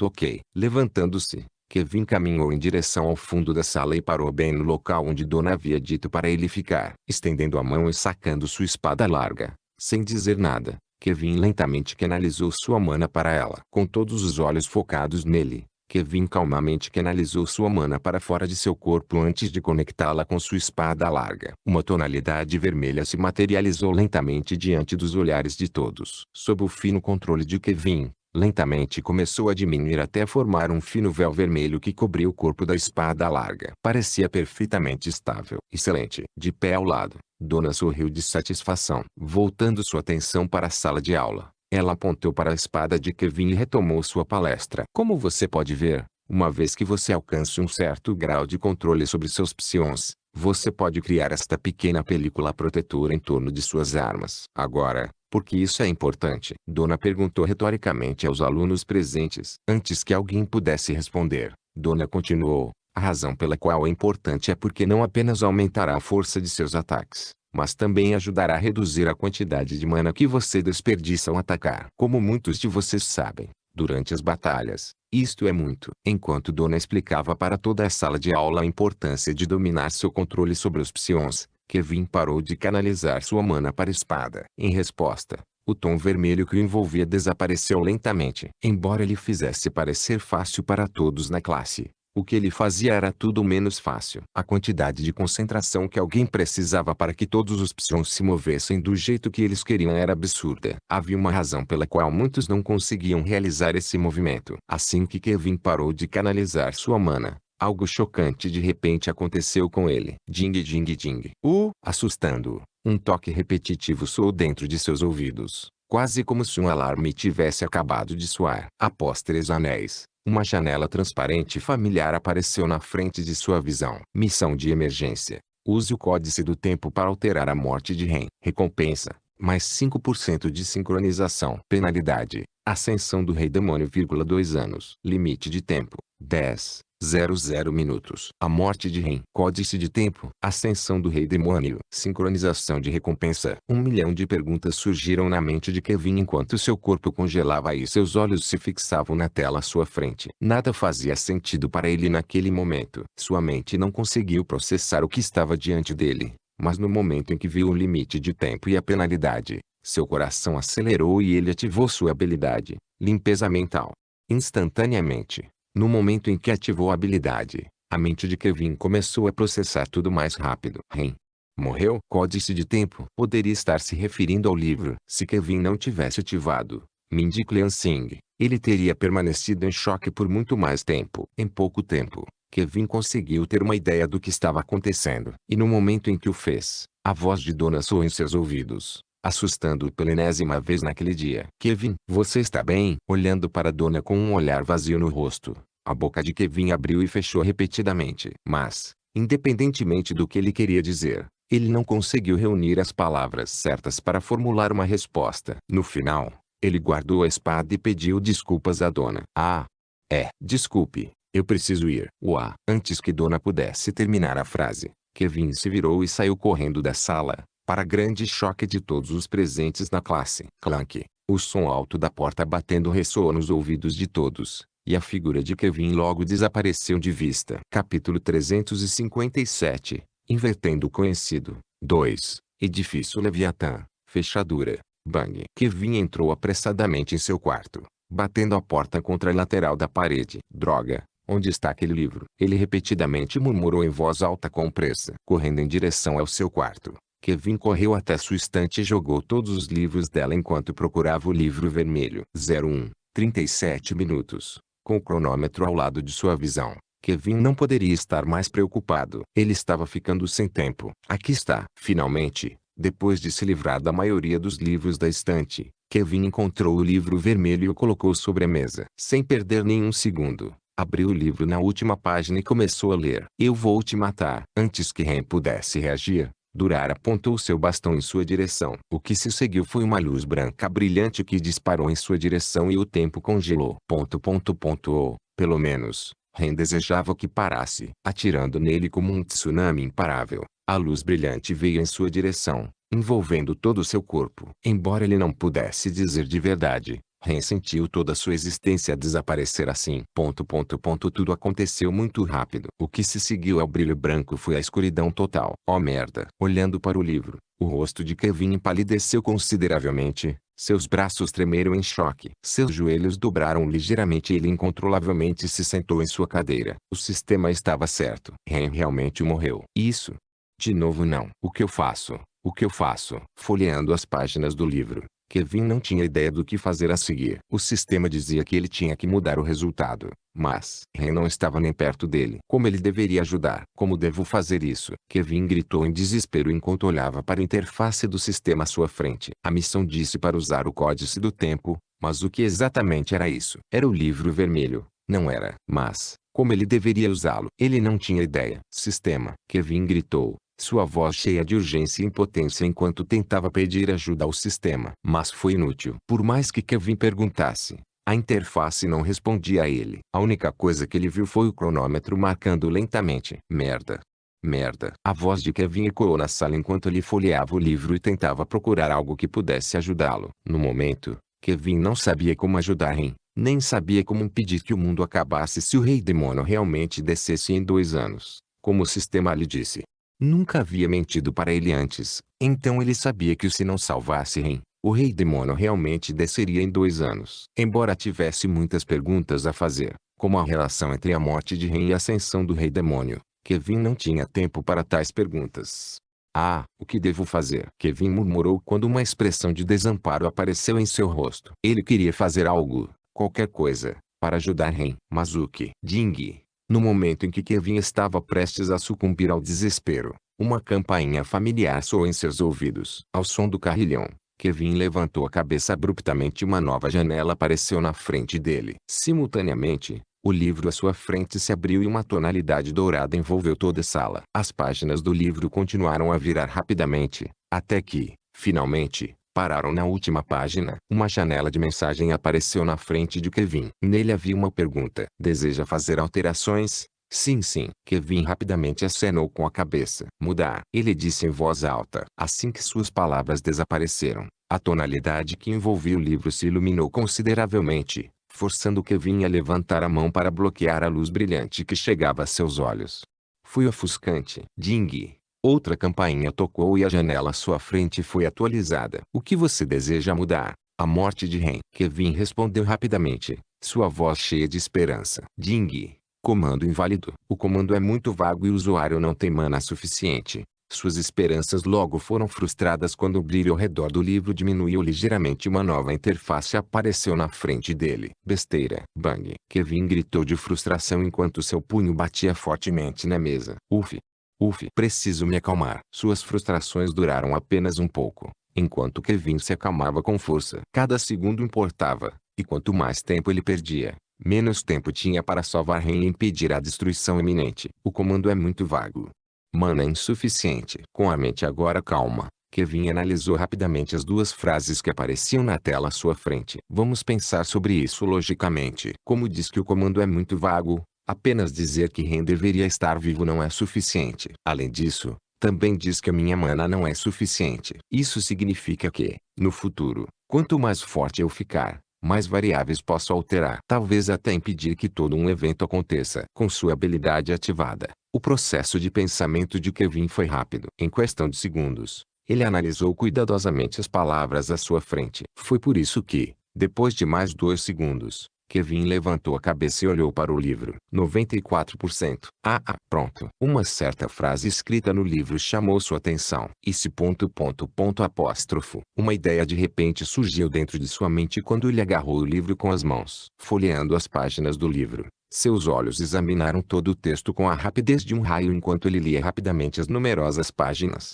Ok. Levantando-se, Kevin caminhou em direção ao fundo da sala e parou bem no local onde Donna havia dito para ele ficar. Estendendo a mão e sacando sua espada larga, sem dizer nada, Kevin lentamente canalizou sua mana para ela. Com todos os olhos focados nele, Kevin calmamente canalizou sua mana para fora de seu corpo antes de conectá-la com sua espada larga. Uma tonalidade vermelha se materializou lentamente diante dos olhares de todos. Sob o fino controle de Kevin, lentamente começou a diminuir até formar um fino véu vermelho que cobria o corpo da espada larga. Parecia perfeitamente estável. Excelente. De pé ao lado, Donna sorriu de satisfação. Voltando sua atenção para a sala de aula, ela apontou para a espada de Kevin e retomou sua palestra. Como você pode ver, uma vez que você alcance um certo grau de controle sobre seus psions, você pode criar esta pequena película protetora em torno de suas armas. Agora, por que isso é importante? Donna perguntou retoricamente aos alunos presentes. Antes que alguém pudesse responder, Donna continuou. A razão pela qual é importante é porque não apenas aumentará a força de seus ataques, mas também ajudará a reduzir a quantidade de mana que você desperdiça ao atacar. Como muitos de vocês sabem, durante as batalhas, isto é muito. Enquanto Donna explicava para toda a sala de aula a importância de dominar seu controle sobre os psions, Kevin parou de canalizar sua mana para a espada. Em resposta, o tom vermelho que o envolvia desapareceu lentamente. Embora ele fizesse parecer fácil para todos na classe, o que ele fazia era tudo menos fácil. A quantidade de concentração que alguém precisava para que todos os psions se movessem do jeito que eles queriam era absurda. Havia uma razão pela qual muitos não conseguiam realizar esse movimento. Assim que Kevin parou de canalizar sua mana, algo chocante de repente aconteceu com ele. Ding ding ding. Assustando-o, um toque repetitivo soou dentro de seus ouvidos, quase como se um alarme tivesse acabado de soar. Após 3 anéis, uma janela transparente familiar apareceu na frente de sua visão. Missão de emergência. Use o códice do tempo para alterar a morte de Ren. Recompensa: mais 5% de sincronização. Penalidade: ascensão do Rei Demônio, 2 anos. Limite de tempo: 10:00 minutos. A morte de Ren. Códice de tempo. Ascensão do Rei Demônio. Sincronização de recompensa. 1 milhão de perguntas surgiram na mente de Kevin enquanto seu corpo congelava e seus olhos se fixavam na tela à sua frente. Nada fazia sentido para ele naquele momento. Sua mente não conseguiu processar o que estava diante dele, mas no momento em que viu o limite de tempo e a penalidade, seu coração acelerou e ele ativou sua habilidade, limpeza mental. Instantaneamente, no momento em que ativou a habilidade, a mente de Kevin começou a processar tudo mais rápido. Ren morreu? Códice de tempo. Poderia estar se referindo ao livro. Se Kevin não tivesse ativado Mindy Cleansing, ele teria permanecido em choque por muito mais tempo. Em pouco tempo, Kevin conseguiu ter uma ideia do que estava acontecendo. E no momento em que o fez, a voz de Donna soou em seus ouvidos, assustando-o pela enésima vez naquele dia. Kevin, você está bem? Olhando para Donna com um olhar vazio no rosto, a boca de Kevin abriu e fechou repetidamente. Mas, independentemente do que ele queria dizer, ele não conseguiu reunir as palavras certas para formular uma resposta. No final, ele guardou a espada e pediu desculpas a Donna. Desculpe, eu preciso ir. Antes que Donna pudesse terminar a frase, Kevin se virou e saiu correndo da sala, para grande choque de todos os presentes na classe. Clank. O som alto da porta batendo ressoou nos ouvidos de todos, e a figura de Kevin logo desapareceu de vista. Capítulo 357. Invertendo o conhecido. 2. Edifício Leviatã. Fechadura. Bang. Kevin entrou apressadamente em seu quarto, batendo a porta contra a lateral da parede. Droga, onde está aquele livro? Ele repetidamente murmurou em voz alta com pressa. Correndo em direção ao seu quarto, Kevin correu até sua estante e jogou todos os livros dela enquanto procurava o livro vermelho. 37 minutos. Com o cronômetro ao lado de sua visão, Kevin não poderia estar mais preocupado. Ele estava ficando sem tempo. Aqui está. Finalmente, depois de se livrar da maioria dos livros da estante, Kevin encontrou o livro vermelho e o colocou sobre a mesa. Sem perder nenhum segundo, Abriu o livro na última página e começou a ler. Eu vou te matar. Antes que Ren pudesse reagir, Durar apontou seu bastão em sua direção. O que se seguiu foi uma luz branca brilhante que disparou em sua direção e o tempo congelou. Ou, pelo menos, Ren desejava que parasse. Atirando nele como um tsunami imparável, a luz brilhante veio em sua direção, envolvendo todo o seu corpo. Embora ele não pudesse dizer de verdade, Ren sentiu toda sua existência desaparecer assim. Tudo aconteceu muito rápido. O que se seguiu ao brilho branco foi a escuridão total. Oh merda! Olhando para o livro, o rosto de Kevin empalideceu consideravelmente, seus braços tremeram em choque. Seus joelhos dobraram ligeiramente e ele incontrolavelmente se sentou em sua cadeira. O sistema estava certo. Ren realmente morreu. Isso? De novo não. O que eu faço? O que eu faço? Folheando as páginas do livro, Kevin não tinha ideia do que fazer a seguir. O sistema dizia que ele tinha que mudar o resultado, mas Ren não estava nem perto dele. Como ele deveria ajudar? Como devo fazer isso? Kevin gritou em desespero enquanto olhava para a interface do sistema à sua frente. A missão disse para usar o códice do tempo, mas o que exatamente era isso? Era o livro vermelho, não era. Mas, como ele deveria usá-lo? Ele não tinha ideia. Sistema, Kevin gritou, sua voz cheia de urgência e impotência enquanto tentava pedir ajuda ao sistema. Mas foi inútil. Por mais que Kevin perguntasse, a interface não respondia a ele. A única coisa que ele viu foi o cronômetro marcando lentamente. Merda. Merda. A voz de Kevin ecoou na sala enquanto ele folheava o livro e tentava procurar algo que pudesse ajudá-lo. No momento, Kevin não sabia como ajudar Ren, nem sabia como impedir que o mundo acabasse se o Rei Demônio realmente descesse em 2 anos, como o sistema lhe disse. Nunca havia mentido para ele antes, então ele sabia que se não salvasse Ren, o Rei Demônio realmente desceria em 2 anos. Embora tivesse muitas perguntas a fazer, como a relação entre a morte de Ren e a ascensão do Rei Demônio, Kevin não tinha tempo para tais perguntas. Ah, o que devo fazer? Kevin murmurou quando uma expressão de desamparo apareceu em seu rosto. Ele queria fazer algo, qualquer coisa, para ajudar Ren. Mas o que? Ding! No momento em que Kevin estava prestes a sucumbir ao desespero, uma campainha familiar soou em seus ouvidos. Ao som do carrilhão, Kevin levantou a cabeça abruptamente e uma nova janela apareceu na frente dele. Simultaneamente, o livro à sua frente se abriu e uma tonalidade dourada envolveu toda a sala. As páginas do livro continuaram a virar rapidamente, até que, finalmente, pararam na última página. Uma janela de mensagem apareceu na frente de Kevin. Nele havia uma pergunta. Deseja fazer alterações? Sim, sim. Kevin rapidamente acenou com a cabeça. Mudar. Ele disse em voz alta. Assim que suas palavras desapareceram, a tonalidade que envolvia o livro se iluminou consideravelmente, forçando Kevin a levantar a mão para bloquear a luz brilhante que chegava a seus olhos. Foi ofuscante. Ding! Outra campainha tocou e a janela à sua frente foi atualizada. O que você deseja mudar? A morte de Ren. Kevin respondeu rapidamente, sua voz cheia de esperança. Ding! Comando inválido. O comando é muito vago e o usuário não tem mana suficiente. Suas esperanças logo foram frustradas quando o brilho ao redor do livro diminuiu ligeiramente e uma nova interface apareceu na frente dele. Besteira. Bang! Kevin gritou de frustração enquanto seu punho batia fortemente na mesa. Uf! Uf, preciso me acalmar. Suas frustrações duraram apenas um pouco, enquanto Kevin se acalmava com força. Cada segundo importava, e quanto mais tempo ele perdia, menos tempo tinha para salvar Ren e impedir a destruição iminente. O comando é muito vago. Mana insuficiente. Com a mente agora calma, Kevin analisou rapidamente as 2 frases que apareciam na tela à sua frente. Vamos pensar sobre isso logicamente. Como diz que o comando é muito vago, apenas dizer que Ren deveria estar vivo não é suficiente. Além disso, também diz que a minha mana não é suficiente. Isso significa que, no futuro, quanto mais forte eu ficar, mais variáveis posso alterar. Talvez até impedir que todo um evento aconteça. Com sua habilidade ativada, o processo de pensamento de Kevin foi rápido. Em questão de segundos, ele analisou cuidadosamente as palavras à sua frente. Foi por isso que, depois de mais 2 segundos, Kevin levantou a cabeça e olhou para o livro. 94%. Pronto. Uma certa frase escrita no livro chamou sua atenção. Uma ideia de repente surgiu dentro de sua mente quando ele agarrou o livro com as mãos. Folheando as páginas do livro, seus olhos examinaram todo o texto com a rapidez de um raio enquanto ele lia rapidamente as numerosas páginas.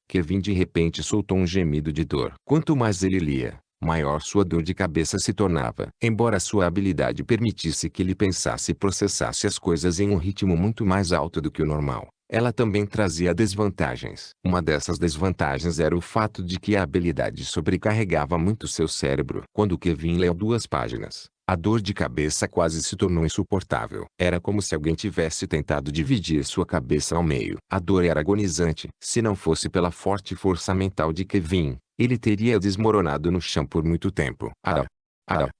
Kevin de repente soltou um gemido de dor. Quanto mais ele lia, maior sua dor de cabeça se tornava. Embora sua habilidade permitisse que ele pensasse e processasse as coisas em um ritmo muito mais alto do que o normal, ela também trazia desvantagens. Uma dessas desvantagens era o fato de que a habilidade sobrecarregava muito seu cérebro. Quando Kevin leu 2 páginas, a dor de cabeça quase se tornou insuportável. Era como se alguém tivesse tentado dividir sua cabeça ao meio. A dor era agonizante. Se não fosse pela forte força mental de Kevin, ele teria desmoronado no chão por muito tempo.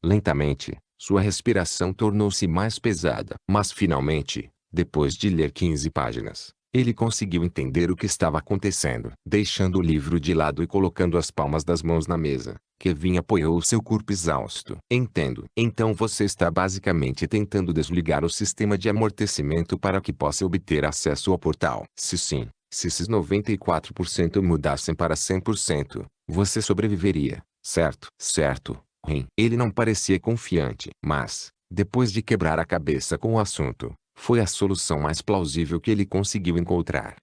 Lentamente, sua respiração tornou-se mais pesada. Mas finalmente, depois de ler 15 páginas, ele conseguiu entender o que estava acontecendo. Deixando o livro de lado e colocando as palmas das mãos na mesa, Kevin apoiou seu corpo exausto. Entendo. Então você está basicamente tentando desligar o sistema de amortecimento para que possa obter acesso ao portal. Se sim, se esses 94% mudassem para 100%, você sobreviveria, certo? Certo, Ren. Ele não parecia confiante. Mas, depois de quebrar a cabeça com o assunto, foi a solução mais plausível que ele conseguiu encontrar.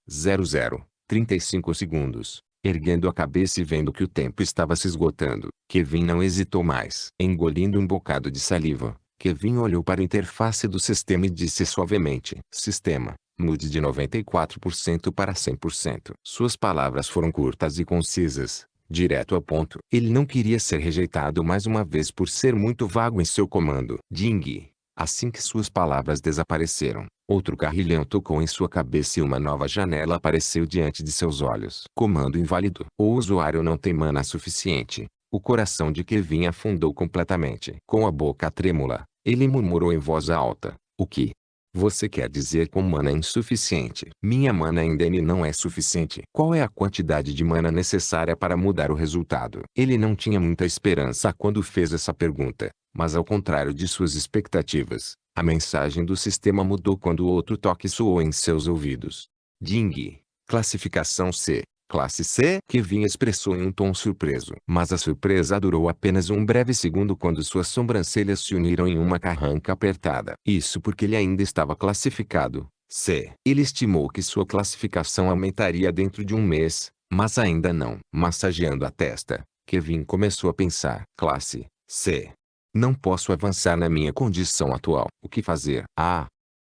35 segundos. Erguendo a cabeça e vendo que o tempo estava se esgotando, Kevin não hesitou mais. Engolindo um bocado de saliva, Kevin olhou para a interface do sistema e disse suavemente: Sistema, mude de 94% para 100%. Suas palavras foram curtas e concisas, direto ao ponto. Ele não queria ser rejeitado mais uma vez por ser muito vago em seu comando. Ding! Assim que suas palavras desapareceram, outro carrilhão tocou em sua cabeça e uma nova janela apareceu diante de seus olhos. Comando inválido. O usuário não tem mana suficiente. O coração de Kevin afundou completamente. Com a boca trêmula, ele murmurou em voz alta: O que você quer dizer com mana insuficiente? Minha mana ainda não é suficiente. Qual é a quantidade de mana necessária para mudar o resultado? Ele não tinha muita esperança quando fez essa pergunta. Mas ao contrário de suas expectativas, a mensagem do sistema mudou quando outro toque soou em seus ouvidos. Ding! Classificação C. Classe C. Kevin expressou em um tom surpreso. Mas a surpresa durou apenas um breve segundo quando suas sobrancelhas se uniram em uma carranca apertada. Isso porque ele ainda estava classificado C. Ele estimou que sua classificação aumentaria dentro de um mês, mas ainda não. Massageando a testa, Kevin começou a pensar. Classe C. Não posso avançar na minha condição atual. O que fazer?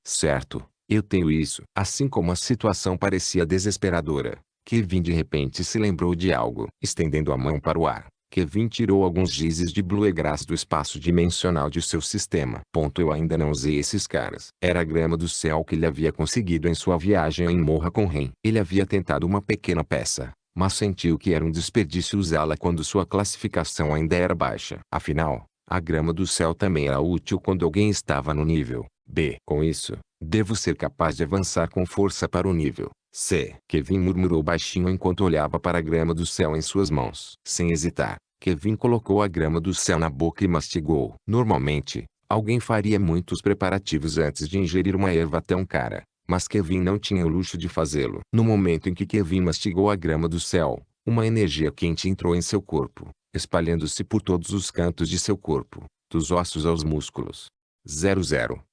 Certo. Eu tenho isso. Assim como a situação parecia desesperadora, Kevin de repente se lembrou de algo. Estendendo a mão para o ar, Kevin tirou alguns gizes de bluegrass do espaço dimensional de seu sistema. Eu ainda não usei esses caras. Era a grama do céu que ele havia conseguido em sua viagem em Morra com Ren. Ele havia tentado uma pequena peça, mas sentiu que era um desperdício usá-la quando sua classificação ainda era baixa. Afinal, a grama do céu também era útil quando alguém estava no nível B. Com isso, devo ser capaz de avançar com força para o nível C. Kevin murmurou baixinho enquanto olhava para a grama do céu em suas mãos. Sem hesitar, Kevin colocou a grama do céu na boca e mastigou. Normalmente, alguém faria muitos preparativos antes de ingerir uma erva tão cara, mas Kevin não tinha o luxo de fazê-lo. No momento em que Kevin mastigou a grama do céu, uma energia quente entrou em seu corpo, espalhando-se por todos os cantos de seu corpo, dos ossos aos músculos.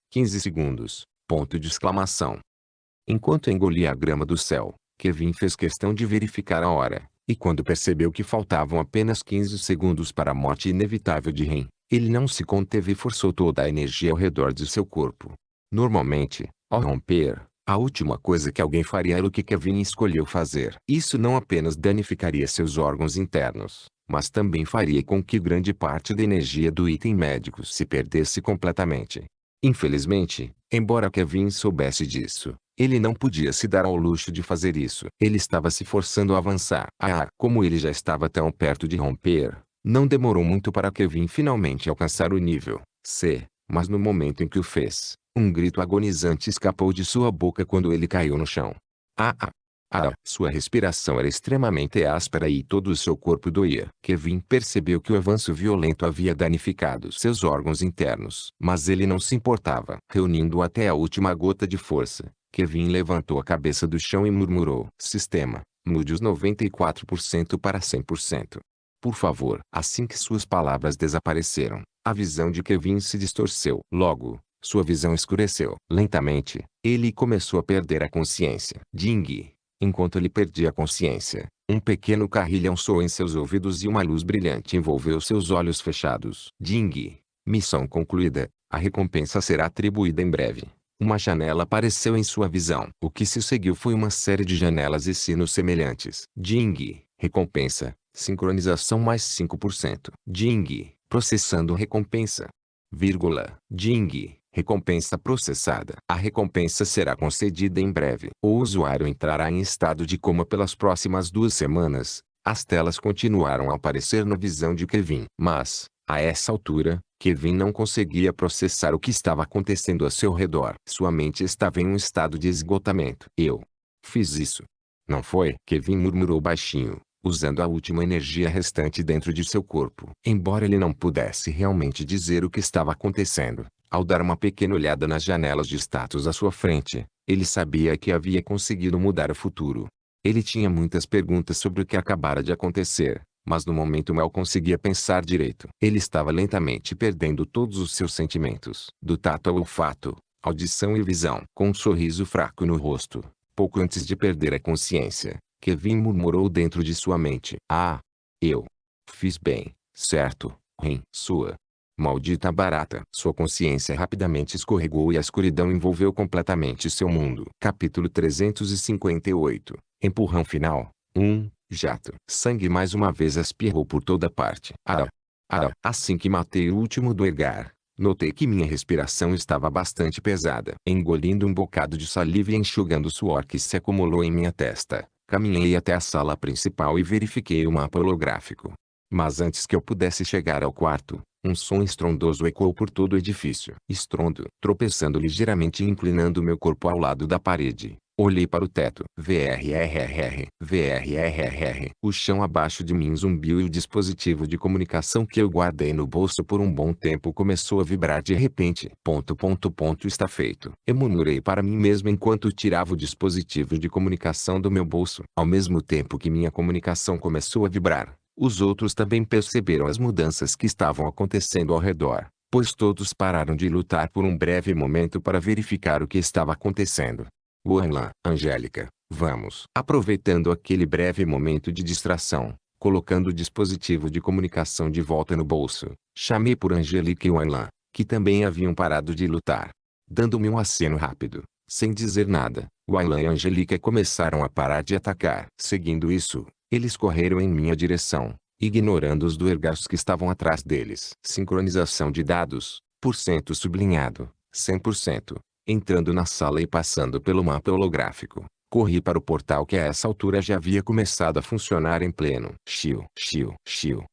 15 segundos. Ponto de exclamação. Enquanto engolia a grama do céu, Kevin fez questão de verificar a hora, e quando percebeu que faltavam apenas 15 segundos para a morte inevitável de Ren, ele não se conteve e forçou toda a energia ao redor de seu corpo. Normalmente, ao romper, a última coisa que alguém faria era o que Kevin escolheu fazer. Isso não apenas danificaria seus órgãos internos, mas também faria com que grande parte da energia do item médico se perdesse completamente. Infelizmente, embora Kevin soubesse disso, ele não podia se dar ao luxo de fazer isso. Ele estava se forçando a avançar. Como ele já estava tão perto de romper, não demorou muito para Kevin finalmente alcançar o nível C, mas no momento em que o fez, um grito agonizante escapou de sua boca quando ele caiu no chão. Sua respiração era extremamente áspera e todo o seu corpo doía. Kevin percebeu que o avanço violento havia danificado seus órgãos internos. Mas ele não se importava. Reunindo até a última gota de força, Kevin levantou a cabeça do chão e murmurou: Sistema, mude os 94% para 100%. Por favor. Assim que suas palavras desapareceram, a visão de Kevin se distorceu. Logo, sua visão escureceu. Lentamente, ele começou a perder a consciência. Ding! Enquanto ele perdia a consciência, Um pequeno carrilhão soou em seus ouvidos e uma luz brilhante envolveu seus olhos fechados. Ding! Missão concluída. A recompensa será atribuída em breve. Uma janela apareceu em sua visão. O que se seguiu foi uma série de janelas e sinos semelhantes. Ding! Recompensa. Sincronização mais 5%. Ding! Processando recompensa. Vírgula. Ding! Recompensa processada. A recompensa será concedida em breve. O usuário entrará em estado de coma pelas próximas 2 semanas. As telas continuaram a aparecer na visão de Kevin. Mas, a essa altura, Kevin não conseguia processar o que estava acontecendo a seu redor. Sua mente estava em um estado de esgotamento. Eu fiz isso. Não foi? Kevin murmurou baixinho, usando a última energia restante dentro de seu corpo. Embora ele não pudesse realmente dizer o que estava acontecendo, ao dar uma pequena olhada nas janelas de status à sua frente, ele sabia que havia conseguido mudar o futuro. Ele tinha muitas perguntas sobre o que acabara de acontecer, mas no momento mal conseguia pensar direito. Ele estava lentamente perdendo todos os seus sentimentos, do tato ao olfato, audição e visão. Com um sorriso fraco no rosto, pouco antes de perder a consciência, Kevin murmurou dentro de sua mente. Ah! Eu fiz bem, certo? Sua maldita barata. Sua consciência rapidamente escorregou e a escuridão envolveu completamente seu mundo. Capítulo 358. Empurrão final. Jato. Sangue mais uma vez espirrou por toda parte. Assim que matei o último do Edgar, notei que minha respiração estava bastante pesada. Engolindo um bocado de saliva e enxugando o suor que se acumulou em minha testa, caminhei até a sala principal e verifiquei o mapa holográfico. Mas antes que eu pudesse chegar ao quarto, um som estrondoso ecoou por todo o edifício. Estrondo. Tropeçando ligeiramente e inclinando meu corpo ao lado da parede, olhei para o teto. VRRRR. O chão abaixo de mim zumbiu e o dispositivo de comunicação que eu guardei no bolso por um bom tempo começou a vibrar de repente. Está feito. Eu murmurei para mim mesmo enquanto tirava o dispositivo de comunicação do meu bolso. Ao mesmo tempo que minha comunicação começou a vibrar, os outros também perceberam as mudanças que estavam acontecendo ao redor, pois todos pararam de lutar por um breve momento para verificar o que estava acontecendo. Wanlan, Angélica, vamos. Aproveitando aquele breve momento de distração, colocando o dispositivo de comunicação de volta no bolso, chamei por Angélica e Wanlan, que também haviam parado de lutar. Dando-me um aceno rápido, sem dizer nada, Wanlan e Angélica começaram a parar de atacar. Seguindo isso, eles correram em minha direção, ignorando os duergas que estavam atrás deles. Sincronização de dados, % sublinhado, 100%. Entrando na sala e passando pelo mapa holográfico, corri para o portal que a essa altura já havia começado a funcionar em pleno. Chiu.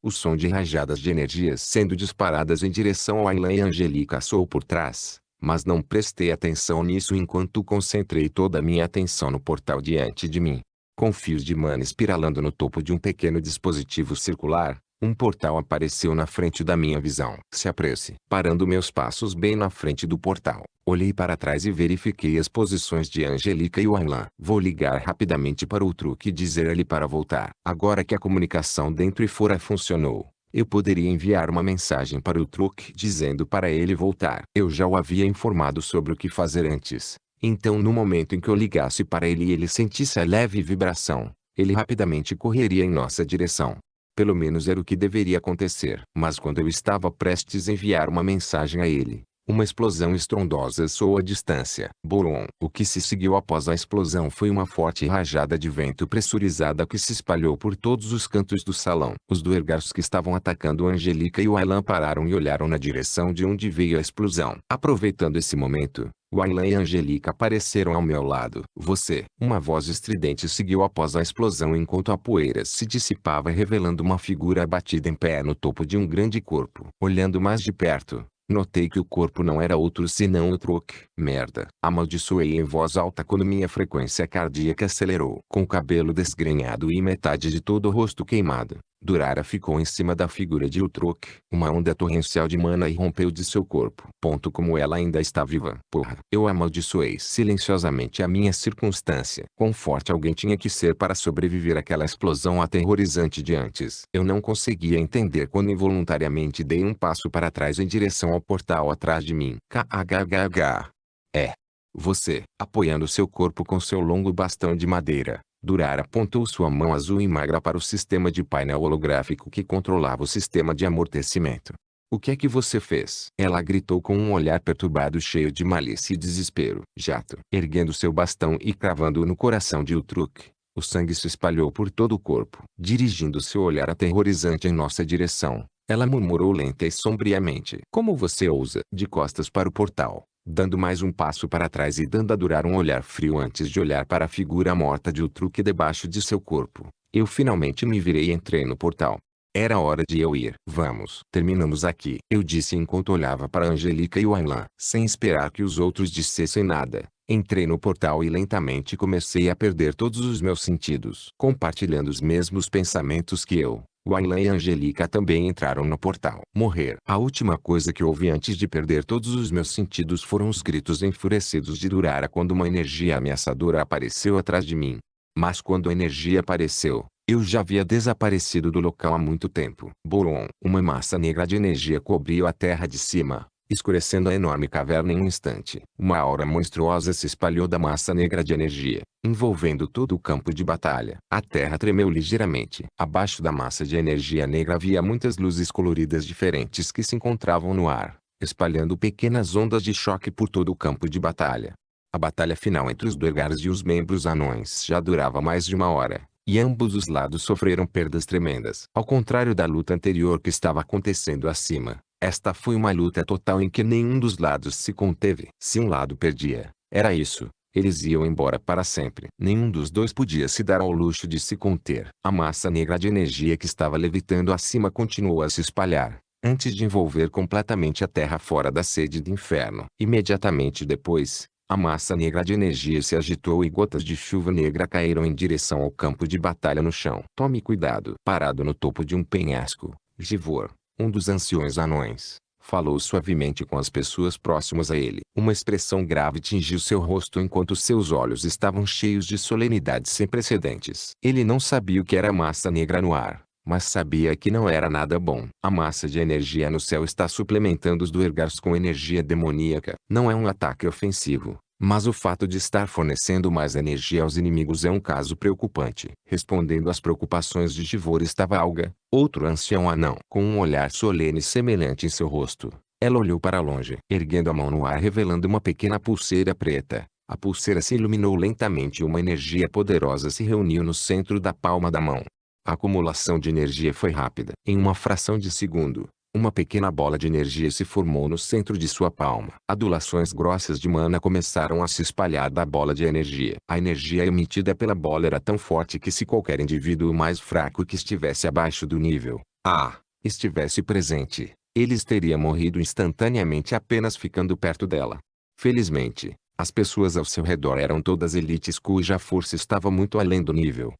O som de rajadas de energias sendo disparadas em direção ao Aylan e Angélica soou por trás, mas não prestei atenção nisso enquanto concentrei toda a minha atenção no portal diante de mim. Com fios de mana espiralando no topo de um pequeno dispositivo circular, um portal apareceu na frente da minha visão. Se apresse. Parando meus passos bem na frente do portal, olhei para trás e verifiquei as posições de Angélica e Wanlan. Vou ligar rapidamente para o truque e dizer-lhe para voltar. Agora que a comunicação dentro e fora funcionou, eu poderia enviar uma mensagem para o truque dizendo para ele voltar. Eu já o havia informado sobre o que fazer antes. Então no momento em que eu ligasse para ele e ele sentisse a leve vibração, ele rapidamente correria em nossa direção. Pelo menos era o que deveria acontecer. Mas quando eu estava prestes a enviar uma mensagem a ele, uma explosão estrondosa soou à distância. Boom! O que se seguiu após a explosão foi uma forte rajada de vento pressurizada que se espalhou por todos os cantos do salão. Os duergas que estavam atacando Angélica e o Aylan pararam e olharam na direção de onde veio a explosão. Aproveitando esse momento, Wanlan e Angélica apareceram ao meu lado. Você! Uma voz estridente seguiu após a explosão enquanto a poeira se dissipava revelando uma figura abatida em pé no topo de um grande corpo. Olhando mais de perto, notei que o corpo não era outro senão o truque. Merda! Amaldiçoei em voz alta quando minha frequência cardíaca acelerou. Com o cabelo desgrenhado e metade de todo o rosto queimado, Durara ficou em cima da figura de Utruk. Uma onda torrencial de mana irrompeu de seu corpo. Como ela ainda está viva. Porra. Eu amaldiçoei silenciosamente a minha circunstância. Quão forte alguém tinha que ser para sobreviver àquela explosão aterrorizante de antes. Eu não conseguia entender quando involuntariamente dei um passo para trás em direção ao portal atrás de mim. KHHH. É. Você, apoiando seu corpo com seu longo bastão de madeira, Durar apontou sua mão azul e magra para o sistema de painel holográfico que controlava o sistema de amortecimento. O que é que você fez? Ela gritou com um olhar perturbado cheio de malícia e desespero. Jato. Erguendo seu bastão e cravando-o no coração de Utruk, o sangue se espalhou por todo o corpo. Dirigindo seu olhar aterrorizante em nossa direção, ela murmurou lenta e sombriamente. Como você ousa? De costas para o portal, dando mais um passo para trás e dando a Durar um olhar frio antes de olhar para a figura morta de Utruk debaixo de seu corpo. Eu finalmente me virei e entrei no portal. Era hora de eu ir. Vamos. Terminamos aqui. Eu disse enquanto olhava para Angelica e o Aylan. Sem esperar que os outros dissessem nada, entrei no portal e lentamente comecei a perder todos os meus sentidos. Compartilhando os mesmos pensamentos que eu, o Aylan e a Angelica também entraram no portal. Morrer. A última coisa que ouvi antes de perder todos os meus sentidos foram os gritos enfurecidos de Durara quando uma energia ameaçadora apareceu atrás de mim. Mas quando a energia apareceu, eu já havia desaparecido do local há muito tempo. Boom! Uma massa negra de energia cobriu a terra de cima, escurecendo a enorme caverna em um instante. Uma aura monstruosa se espalhou da massa negra de energia, envolvendo todo o campo de batalha. A terra tremeu ligeiramente. Abaixo da massa de energia negra havia muitas luzes coloridas diferentes que se encontravam no ar, espalhando pequenas ondas de choque por todo o campo de batalha. A batalha final entre os Duergars e os membros anões já durava mais de uma hora, e ambos os lados sofreram perdas tremendas. Ao contrário da luta anterior que estava acontecendo acima, esta foi uma luta total em que nenhum dos lados se conteve. Se um lado perdia, era isso. Eles iam embora para sempre. Nenhum dos dois podia se dar ao luxo de se conter. A massa negra de energia que estava levitando acima continuou a se espalhar, antes de envolver completamente a terra fora da sede do inferno. Imediatamente depois, a massa negra de energia se agitou e gotas de chuva negra caíram em direção ao campo de batalha no chão. Tome cuidado. Parado no topo de um penhasco, Givor, um dos anciões anões, falou suavemente com as pessoas próximas a ele. Uma expressão grave tingiu seu rosto enquanto seus olhos estavam cheios de solenidade sem precedentes. Ele não sabia o que era massa negra no ar, mas sabia que não era nada bom. A massa de energia no céu está suplementando os Duergars com energia demoníaca. Não é um ataque ofensivo, mas o fato de estar fornecendo mais energia aos inimigos é um caso preocupante. Respondendo às preocupações de Givor estava Alga, outro ancião anão. Com um olhar solene semelhante em seu rosto, ela olhou para longe, erguendo a mão no ar revelando uma pequena pulseira preta. A pulseira se iluminou lentamente e uma energia poderosa se reuniu no centro da palma da mão. A acumulação de energia foi rápida. Em uma fração de segundo, uma pequena bola de energia se formou no centro de sua palma. Adulações grossas de mana começaram a se espalhar da bola de energia. A energia emitida pela bola era tão forte que se qualquer indivíduo mais fraco que estivesse abaixo do nível A estivesse presente, eles teriam morrido instantaneamente apenas ficando perto dela. Felizmente, as pessoas ao seu redor eram todas elites cuja força estava muito além do nível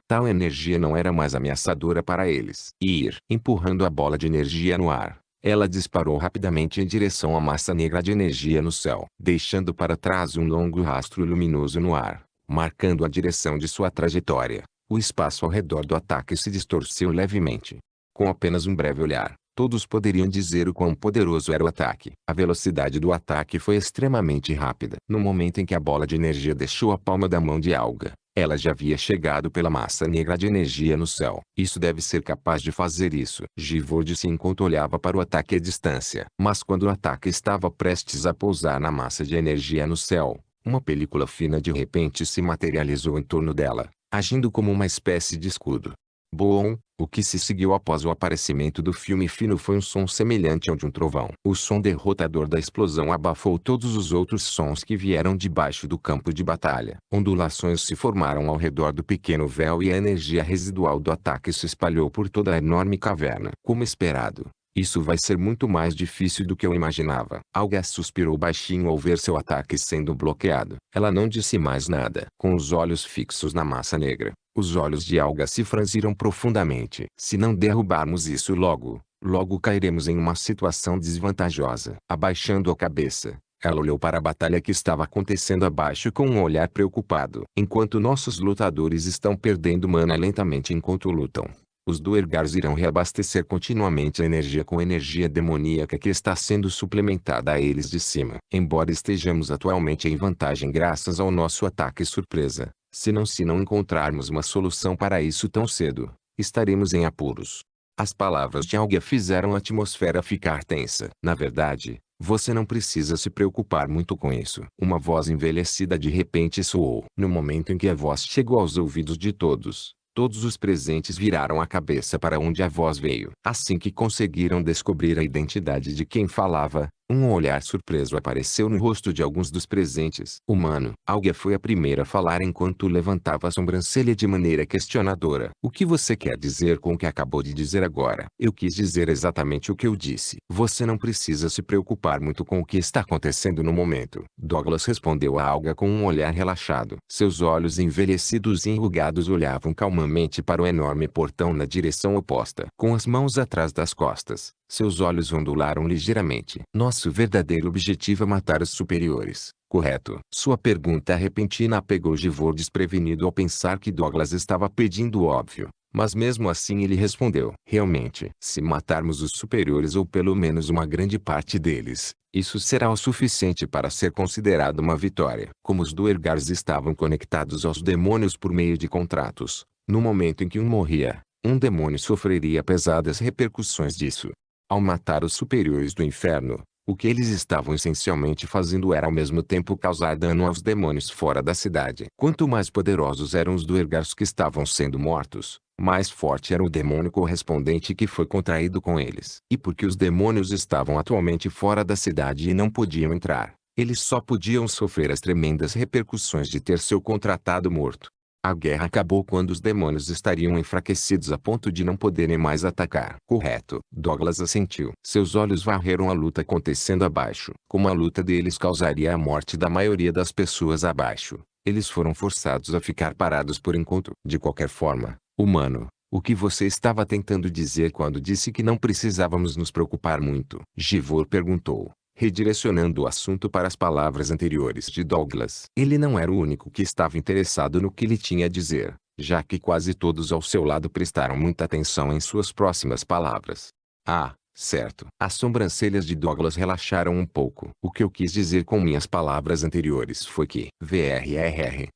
tal energia não era mais ameaçadora para eles. Ir. Empurrando a bola de energia no ar, ela disparou rapidamente em direção à massa negra de energia no céu, deixando para trás um longo rastro luminoso no ar, marcando a direção de sua trajetória. O espaço ao redor do ataque se distorceu levemente. Com apenas um breve olhar, todos poderiam dizer o quão poderoso era o ataque. A velocidade do ataque foi extremamente rápida. No momento em que a bola de energia deixou a palma da mão de Alga, ela já havia chegado pela massa negra de energia no céu. Isso deve ser capaz de fazer isso. Givor disse enquanto olhava para o ataque à distância. Mas quando o ataque estava prestes a pousar na massa de energia no céu, uma película fina de repente se materializou em torno dela, agindo como uma espécie de escudo. Bom, o que se seguiu após o aparecimento do filme fino foi um som semelhante ao de um trovão. O som derrotador da explosão abafou todos os outros sons que vieram debaixo do campo de batalha. Ondulações se formaram ao redor do pequeno véu e a energia residual do ataque se espalhou por toda a enorme caverna. Como esperado, isso vai ser muito mais difícil do que eu imaginava. Alga suspirou baixinho ao ver seu ataque sendo bloqueado. Ela não disse mais nada. Com os olhos fixos na massa negra, os olhos de Alga se franziram profundamente. Se não derrubarmos isso logo, logo cairemos em uma situação desvantajosa. Abaixando a cabeça, ela olhou para a batalha que estava acontecendo abaixo com um olhar preocupado. Enquanto nossos lutadores estão perdendo mana lentamente enquanto lutam, os Duergars irão reabastecer continuamente a energia com energia demoníaca que está sendo suplementada a eles de cima. Embora estejamos atualmente em vantagem graças ao nosso ataque surpresa, Se não encontrarmos uma solução para isso tão cedo, estaremos em apuros. As palavras de Alga fizeram a atmosfera ficar tensa. Na verdade, você não precisa se preocupar muito com isso. Uma voz envelhecida de repente soou. No momento em que a voz chegou aos ouvidos de todos, todos os presentes viraram a cabeça para onde a voz veio. Assim que conseguiram descobrir a identidade de quem falava, um olhar surpreso apareceu no rosto de alguns dos presentes. Humano. Alga foi a primeira a falar enquanto levantava a sobrancelha de maneira questionadora. O que você quer dizer com o que acabou de dizer agora? Eu quis dizer exatamente o que eu disse. Você não precisa se preocupar muito com o que está acontecendo no momento. Douglas respondeu a Alga com um olhar relaxado. Seus olhos envelhecidos e enrugados olhavam calmamente para o enorme portão na direção oposta. Com as mãos atrás das costas, seus olhos ondularam ligeiramente. Nosso verdadeiro objetivo é matar os superiores, correto? Sua pergunta repentina pegou Givor desprevenido ao pensar que Douglas estava pedindo o óbvio. Mas mesmo assim ele respondeu. Realmente, se matarmos os superiores ou pelo menos uma grande parte deles, isso será o suficiente para ser considerado uma vitória. Como os Duergars estavam conectados aos demônios por meio de contratos, no momento em que um morria, um demônio sofreria pesadas repercussões disso. Ao matar os superiores do inferno, o que eles estavam essencialmente fazendo era ao mesmo tempo causar dano aos demônios fora da cidade. Quanto mais poderosos eram os Duergars que estavam sendo mortos, mais forte era o demônio correspondente que foi contraído com eles. E porque os demônios estavam atualmente fora da cidade e não podiam entrar, eles só podiam sofrer as tremendas repercussões de ter seu contratado morto. A guerra acabou quando os demônios estariam enfraquecidos a ponto de não poderem mais atacar. Correto. Douglas assentiu. Seus olhos varreram a luta acontecendo abaixo. Como a luta deles causaria a morte da maioria das pessoas abaixo, eles foram forçados a ficar parados por enquanto. De qualquer forma, humano, o que você estava tentando dizer quando disse que não precisávamos nos preocupar muito? Givor perguntou, redirecionando o assunto para as palavras anteriores de Douglas. Ele não era o único que estava interessado no que ele tinha a dizer, já que quase todos ao seu lado prestaram muita atenção em suas próximas palavras. Ah, certo. As sobrancelhas de Douglas relaxaram um pouco. O que eu quis dizer com minhas palavras anteriores foi que VRR,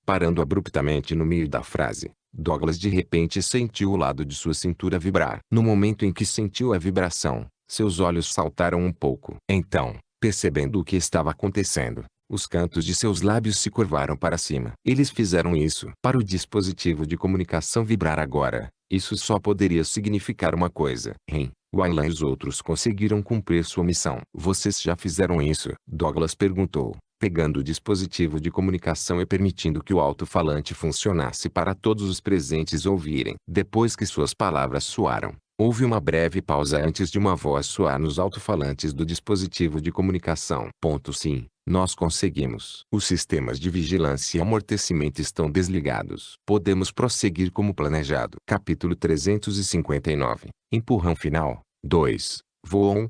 parando abruptamente no meio da frase. Douglas de repente sentiu o lado de sua cintura vibrar. No momento em que sentiu a vibração, seus olhos saltaram um pouco. Então, percebendo o que estava acontecendo, os cantos de seus lábios se curvaram para cima. Eles fizeram isso. Para o dispositivo de comunicação vibrar agora, isso só poderia significar uma coisa. Wayland e os outros conseguiram cumprir sua missão. Vocês já fizeram isso? Douglas perguntou, pegando o dispositivo de comunicação e permitindo que o alto-falante funcionasse para todos os presentes ouvirem. Depois que suas palavras soaram, houve uma breve pausa antes de uma voz soar nos alto-falantes do dispositivo de comunicação. Sim, nós conseguimos. Os sistemas de vigilância e amortecimento estão desligados. Podemos prosseguir como planejado. Capítulo 359. Empurrão final. 2. Voam.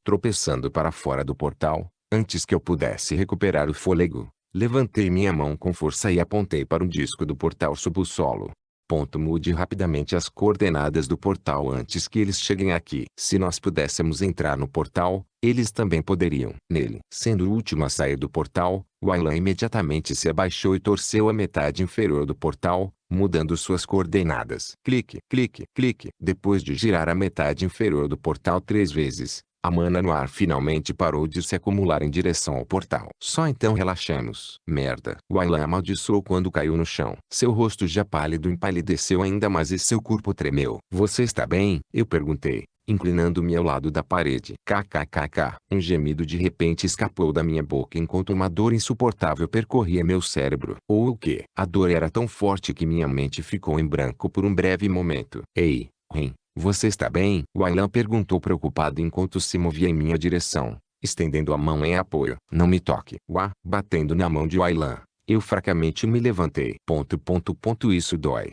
Tropeçando para fora do portal, antes que eu pudesse recuperar o fôlego, levantei minha mão com força e apontei para um disco do portal sob o solo. Mude rapidamente as coordenadas do portal antes que eles cheguem aqui. Se nós pudéssemos entrar no portal, eles também poderiam. Nele, sendo o último a sair do portal, Wayland imediatamente se abaixou e torceu a metade inferior do portal, mudando suas coordenadas. Clique, clique, clique. Depois de girar a metade inferior do portal 3 vezes, a mana no ar finalmente parou de se acumular em direção ao portal. Só então relaxamos. Merda. Wayland amaldiçoou quando caiu no chão. Seu rosto já pálido empalideceu ainda mais e seu corpo tremeu. Você está bem? Eu perguntei, inclinando-me ao lado da parede. KKKK. Um gemido de repente escapou da minha boca enquanto uma dor insuportável percorria meu cérebro. Ou o quê? A dor era tão forte que minha mente ficou em branco por um breve momento. Ei, você está bem? Wayland perguntou preocupado enquanto se movia em minha direção, estendendo a mão em apoio. Não me toque. Batendo na mão de Wayland, eu fracamente me levantei. Isso dói.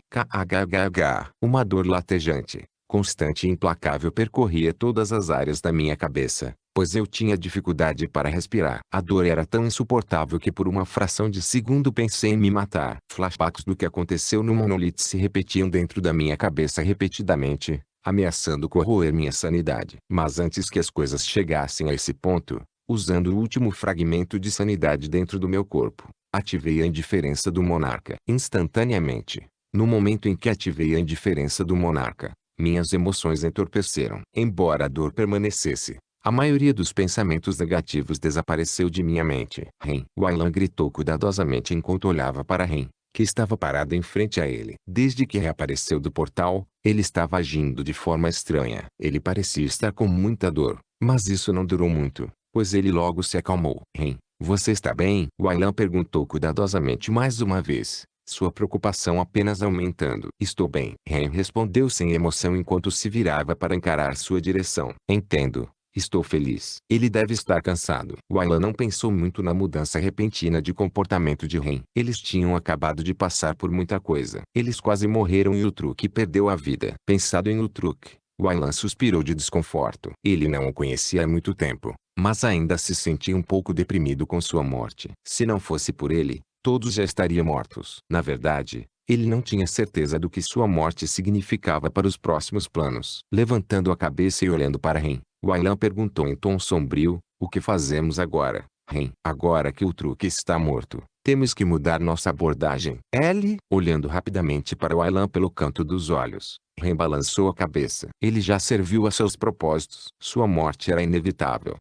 Uma dor latejante, constante e implacável percorria todas as áreas da minha cabeça, pois eu tinha dificuldade para respirar. A dor era tão insuportável que por uma fração de segundo pensei em me matar. Flashbacks do que aconteceu no Monolith se repetiam dentro da minha cabeça repetidamente, ameaçando corroer minha sanidade. Mas antes que as coisas chegassem a esse ponto, usando o último fragmento de sanidade dentro do meu corpo, Ativei a indiferença do monarca. Instantaneamente, no momento em que ativei a indiferença do monarca, minhas emoções entorpeceram. Embora a dor permanecesse, a maioria dos pensamentos negativos desapareceu de minha mente. Ren. Wailan gritou cuidadosamente enquanto olhava para Ren, que estava parado em frente a ele. Desde que reapareceu do portal, ele estava agindo de forma estranha. Ele parecia estar com muita dor, mas isso não durou muito, pois ele logo se acalmou. Ren, você está bem? Wailan perguntou cuidadosamente mais uma vez, sua preocupação apenas aumentando. Estou bem. Ren respondeu sem emoção enquanto se virava para encarar sua direção. Entendo. Estou feliz. Ele deve estar cansado. Wailan não pensou muito na mudança repentina de comportamento de Ren. Eles tinham acabado de passar por muita coisa. Eles quase morreram e o Truque perdeu a vida. Pensado em Lutruk, Wailan suspirou de desconforto. Ele não o conhecia há muito tempo, mas ainda se sentia um pouco deprimido com sua morte. Se não fosse por ele, todos já estariam mortos. Na verdade, ele não tinha certeza do que sua morte significava para os próximos planos. Levantando a cabeça e olhando para Ren, Wailan perguntou em tom sombrio, o que fazemos agora, Ren? Agora que o Truque está morto, temos que mudar nossa abordagem. Ele, olhando rapidamente para Wailan pelo canto dos olhos, Ren balançou a cabeça. Ele já serviu a seus propósitos. Sua morte era inevitável.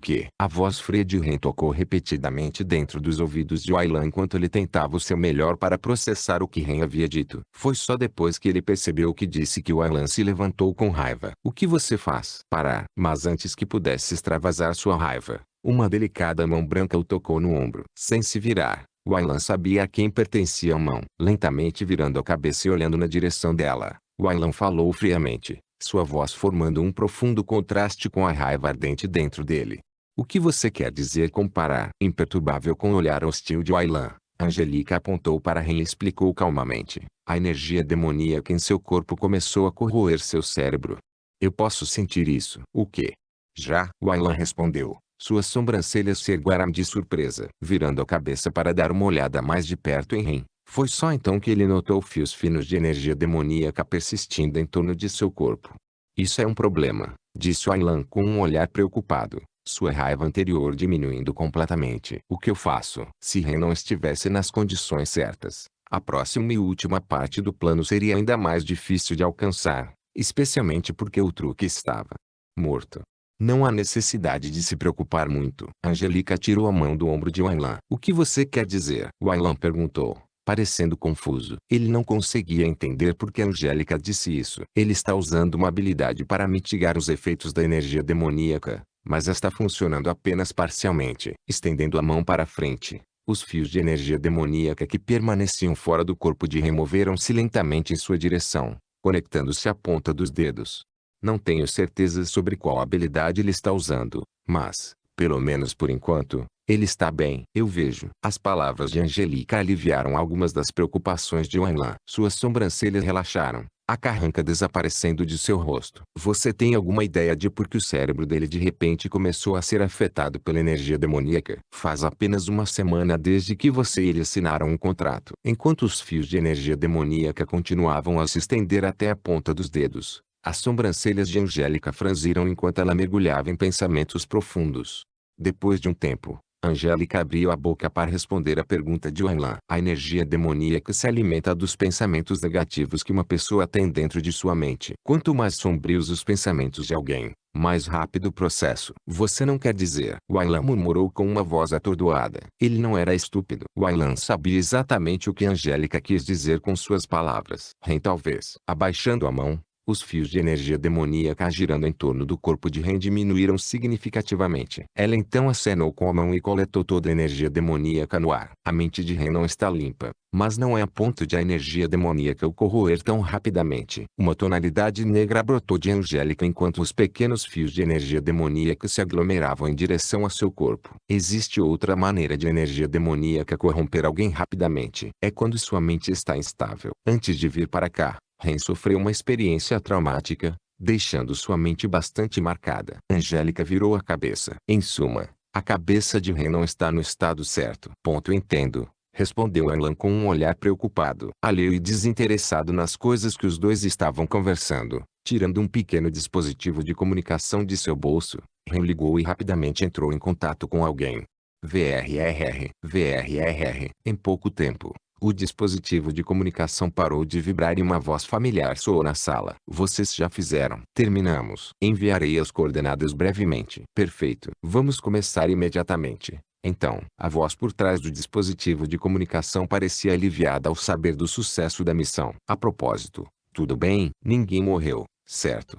Que? A voz fria de Ren tocou repetidamente dentro dos ouvidos de Wailan enquanto ele tentava o seu melhor para processar o que Ren havia dito. Foi só depois que ele percebeu o que disse que Wailan se levantou com raiva. O que você faz? Parar. Mas antes que pudesse extravasar sua raiva, uma delicada mão branca o tocou no ombro. Sem se virar, Wailan sabia a quem pertencia a mão. Lentamente virando a cabeça e olhando na direção dela, Wailan falou friamente, sua voz formando um profundo contraste com a raiva ardente dentro dele. O que você quer dizer com parar? Imperturbável com o olhar hostil de Wailan, Angelica apontou para Ren e explicou calmamente. A energia demoníaca em seu corpo começou a corroer seu cérebro. Eu posso sentir isso. O quê? Já? Wailan respondeu. Suas sobrancelhas se ergueram de surpresa. Virando a cabeça para dar uma olhada mais de perto em Ren, foi só então que ele notou fios finos de energia demoníaca persistindo em torno de seu corpo. Isso é um problema, disse Wailan com um olhar preocupado, sua raiva anterior diminuindo completamente. O que eu faço? Se Ren não estivesse nas condições certas, a próxima e última parte do plano seria ainda mais difícil de alcançar, especialmente porque o Truque estava morto. Não há necessidade de se preocupar muito. Angelica tirou a mão do ombro de Wailan. O que você quer dizer? Wailan perguntou, parecendo confuso. Ele não conseguia entender por que Angelica disse isso. Ele está usando uma habilidade para mitigar os efeitos da energia demoníaca, mas está funcionando apenas parcialmente. Estendendo a mão para frente, os fios de energia demoníaca que permaneciam fora do corpo de removeram-se lentamente em sua direção, conectando-se à ponta dos dedos. Não tenho certeza sobre qual habilidade ele está usando, mas, pelo menos por enquanto, ele está bem. Eu vejo. As palavras de Angelica aliviaram algumas das preocupações de Wailan. Suas sobrancelhas relaxaram, a carranca desaparecendo de seu rosto. Você tem alguma ideia de por que o cérebro dele de repente começou a ser afetado pela energia demoníaca? Faz apenas uma semana desde que você e ele assinaram um contrato. Enquanto os fios de energia demoníaca continuavam a se estender até a ponta dos dedos, as sobrancelhas de Angelica franziram enquanto ela mergulhava em pensamentos profundos. Depois de um tempo, Angelica abriu a boca para responder à pergunta de Wailan. A energia demoníaca se alimenta dos pensamentos negativos que uma pessoa tem dentro de sua mente. Quanto mais sombrios os pensamentos de alguém, mais rápido o processo. Você não quer dizer? Wailan murmurou com uma voz atordoada. Ele não era estúpido. Wailan sabia exatamente o que Angelica quis dizer com suas palavras. Ren talvez. Abaixando a mão, os fios de energia demoníaca girando em torno do corpo de Ren diminuíram significativamente. Ela então acenou com a mão e coletou toda a energia demoníaca no ar. A mente de Ren não está limpa, mas não é a ponto de a energia demoníaca o corroer tão rapidamente. Uma tonalidade negra brotou de Angelica enquanto os pequenos fios de energia demoníaca se aglomeravam em direção a seu corpo. Existe outra maneira de energia demoníaca corromper alguém rapidamente. É quando sua mente está instável. Antes de vir para cá, Ren sofreu uma experiência traumática, deixando sua mente bastante marcada. Angelica virou a cabeça. Em suma, a cabeça de Ren não está no estado certo. Entendo, respondeu Wailan com um olhar preocupado, alheio e desinteressado nas coisas que os dois estavam conversando. Tirando um pequeno dispositivo de comunicação de seu bolso, Ren ligou e rapidamente entrou em contato com alguém. VRRR, VRRR. Em pouco tempo, o dispositivo de comunicação parou de vibrar e uma voz familiar soou na sala. Vocês já fizeram. Terminamos. Enviarei as coordenadas brevemente. Perfeito. Vamos começar imediatamente. Então, a voz por trás do dispositivo de comunicação parecia aliviada ao saber do sucesso da missão. A propósito, tudo bem? Ninguém morreu, certo?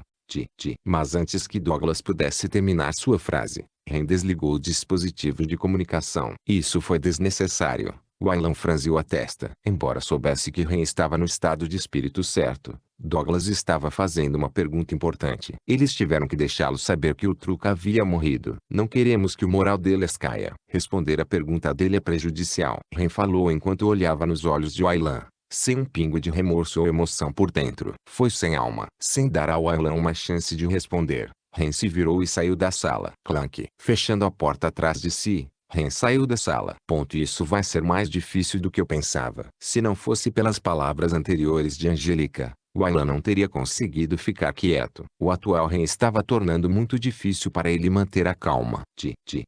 Mas antes que Douglas pudesse terminar sua frase, Ren desligou o dispositivo de comunicação. Isso foi desnecessário. Wayland franziu a testa. Embora soubesse que Ren estava no estado de espírito certo, Douglas estava fazendo uma pergunta importante. Eles tiveram que deixá-lo saber que o Truca havia morrido. Não queremos que o moral deles caia. Responder a pergunta dele é prejudicial. Ren falou enquanto olhava nos olhos de Wayland, sem um pingo de remorso ou emoção por dentro. Foi sem alma. Sem dar a Wayland uma chance de responder, Ren se virou e saiu da sala. Clank. Fechando a porta atrás de si, Ren saiu da sala. Isso vai ser mais difícil do que eu pensava. Se não fosse pelas palavras anteriores de Angélica, Wayland não teria conseguido ficar quieto. O atual Ren estava tornando muito difícil para ele manter a calma.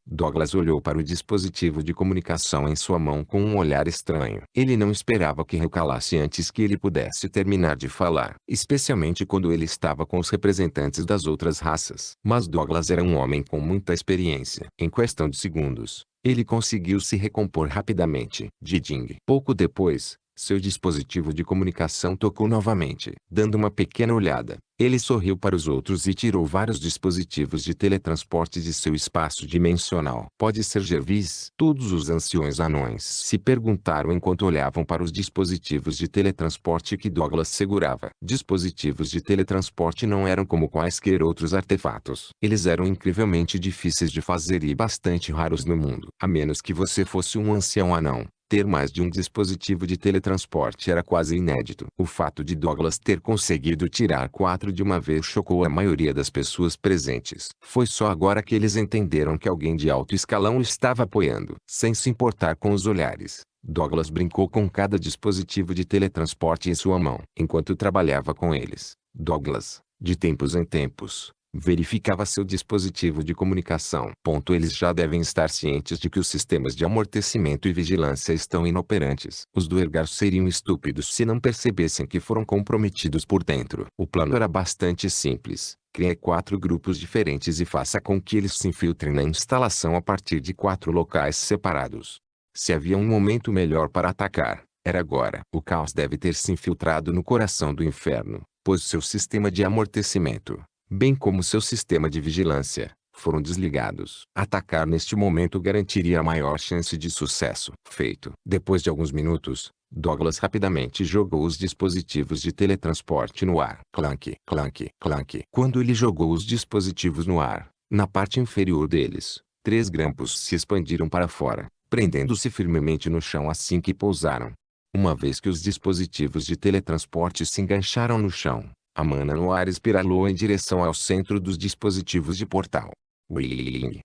Douglas olhou para o dispositivo de comunicação em sua mão com um olhar estranho. Ele não esperava que Ren calasse antes que ele pudesse terminar de falar, especialmente quando ele estava com os representantes das outras raças. Mas Douglas era um homem com muita experiência. Em questão de segundos, ele conseguiu se recompor rapidamente. Ding. Pouco depois, seu dispositivo de comunicação tocou novamente. Dando uma pequena olhada, ele sorriu para os outros e tirou vários dispositivos de teletransporte de seu espaço dimensional. Pode ser Jervis? Todos os anciões anões se perguntaram enquanto olhavam para os dispositivos de teletransporte que Douglas segurava. Dispositivos de teletransporte não eram como quaisquer outros artefatos. Eles eram incrivelmente difíceis de fazer e bastante raros no mundo. A menos que você fosse um ancião anão, ter mais de um dispositivo de teletransporte era quase inédito. O fato de Douglas ter conseguido tirar 4 de uma vez chocou a maioria das pessoas presentes. Foi só agora que eles entenderam que alguém de alto escalão estava apoiando. Sem se importar com os olhares, Douglas brincou com cada dispositivo de teletransporte em sua mão. Enquanto trabalhava com eles, Douglas, de tempos em tempos, verificava seu dispositivo de comunicação. Eles já devem estar cientes de que os sistemas de amortecimento e vigilância estão inoperantes. Os Duergar seriam estúpidos se não percebessem que foram comprometidos por dentro. O plano era bastante simples. Crie 4 grupos diferentes e faça com que eles se infiltrem na instalação a partir de 4 locais separados. Se havia um momento melhor para atacar, era agora. O caos deve ter se infiltrado no coração do inferno, pois seu sistema de amortecimento, bem como seu sistema de vigilância, foram desligados. Atacar neste momento garantiria a maior chance de sucesso. Feito. Depois de alguns minutos, Douglas rapidamente jogou os dispositivos de teletransporte no ar. Clank, clank, clank. Quando ele jogou os dispositivos no ar, na parte inferior deles, 3 grampos se expandiram para fora, prendendo-se firmemente no chão assim que pousaram. Uma vez que os dispositivos de teletransporte se engancharam no chão, a mana no ar espiralou em direção ao centro dos dispositivos de portal.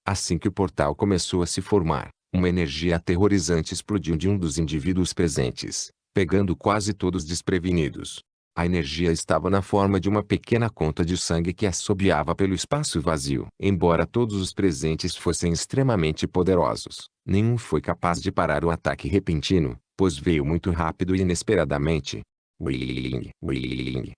Assim que o portal começou a se formar, uma energia aterrorizante explodiu de um dos indivíduos presentes, pegando quase todos desprevenidos. A energia estava na forma de uma pequena conta de sangue que assobiava pelo espaço vazio. Embora todos os presentes fossem extremamente poderosos, nenhum foi capaz de parar o ataque repentino, pois veio muito rápido e inesperadamente.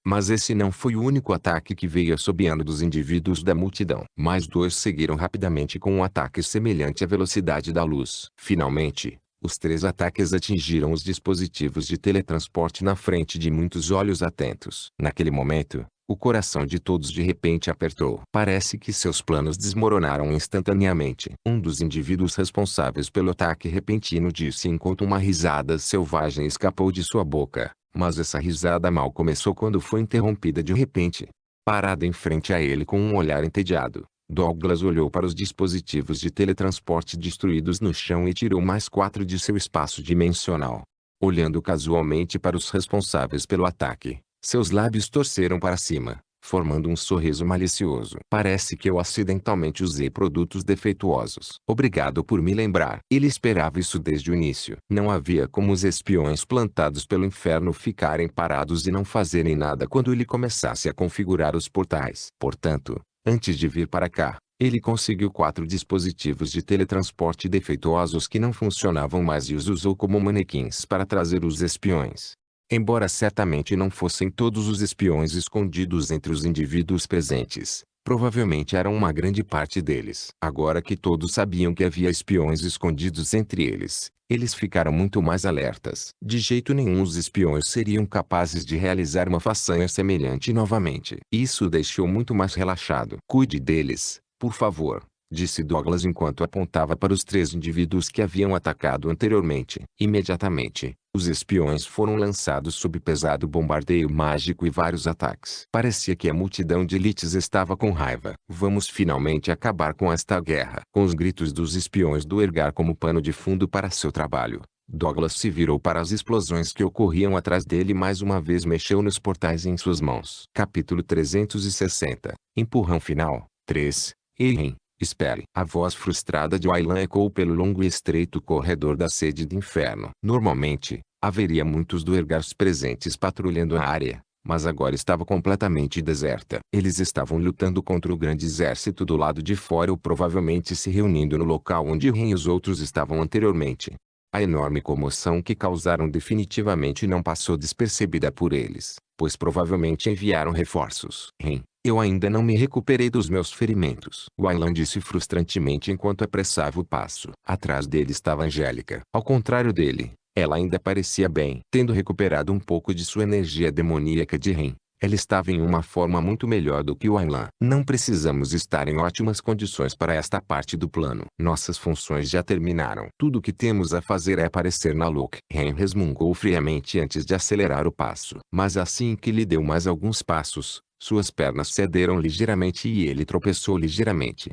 Mas esse não foi o único ataque que veio assobiando dos indivíduos da multidão. Mais 2 seguiram rapidamente com um ataque semelhante à velocidade da luz. Finalmente, os 3 ataques atingiram os dispositivos de teletransporte na frente de muitos olhos atentos. Naquele momento, o coração de todos de repente apertou. Parece que seus planos desmoronaram instantaneamente. Um dos indivíduos responsáveis pelo ataque repentino disse enquanto uma risada selvagem escapou de sua boca. Mas essa risada mal começou quando foi interrompida de repente. Parado em frente a ele com um olhar entediado, Douglas olhou para os dispositivos de teletransporte destruídos no chão e tirou mais 4 de seu espaço dimensional. Olhando casualmente para os responsáveis pelo ataque, seus lábios torceram para cima, formando um sorriso malicioso. Parece que eu acidentalmente usei produtos defeituosos. Obrigado por me lembrar. Ele esperava isso desde o início. Não havia como os espiões plantados pelo inferno ficarem parados e não fazerem nada quando ele começasse a configurar os portais. Portanto, antes de vir para cá, Ele conseguiu 4 dispositivos de teletransporte defeituosos que não funcionavam mais e os usou como manequins para trazer os espiões. Embora certamente não fossem todos os espiões escondidos entre os indivíduos presentes, provavelmente eram uma grande parte deles. Agora que todos sabiam que havia espiões escondidos entre eles, eles ficaram muito mais alertas. De jeito nenhum os espiões seriam capazes de realizar uma façanha semelhante novamente. Isso o deixou muito mais relaxado. Cuide deles, por favor, disse Douglas enquanto apontava para os 3 indivíduos que haviam atacado anteriormente. Imediatamente, os espiões foram lançados sob pesado bombardeio mágico e vários ataques. Parecia que a multidão de elites estava com raiva. Vamos finalmente acabar com esta guerra. Com os gritos dos espiões do Ergar como pano de fundo para seu trabalho, Douglas se virou para as explosões que ocorriam atrás dele e mais uma vez mexeu nos portais em suas mãos. Capítulo 360. Empurrão final. 3. Errem. Espere. A voz frustrada de Wayland ecoou pelo longo e estreito corredor da sede do inferno. Normalmente, haveria muitos Duergars presentes patrulhando a área, mas agora estava completamente deserta. Eles estavam lutando contra o grande exército do lado de fora ou provavelmente se reunindo no local onde Ren e os outros estavam anteriormente. A enorme comoção que causaram definitivamente não passou despercebida por eles, pois provavelmente enviaram reforços. Ren, eu ainda não me recuperei dos meus ferimentos. Wayland disse frustrantemente enquanto apressava o passo. Atrás dele estava Angélica. Ao contrário dele, ela ainda parecia bem. Tendo recuperado um pouco de sua energia demoníaca de Ren, ela estava em uma forma muito melhor do que Wayland. Não precisamos estar em ótimas condições para esta parte do plano. Nossas funções já terminaram. Tudo o que temos a fazer é aparecer na Luke. Ren resmungou friamente antes de acelerar o passo. Mas assim que lhe deu mais alguns passos, suas pernas cederam ligeiramente e ele tropeçou ligeiramente.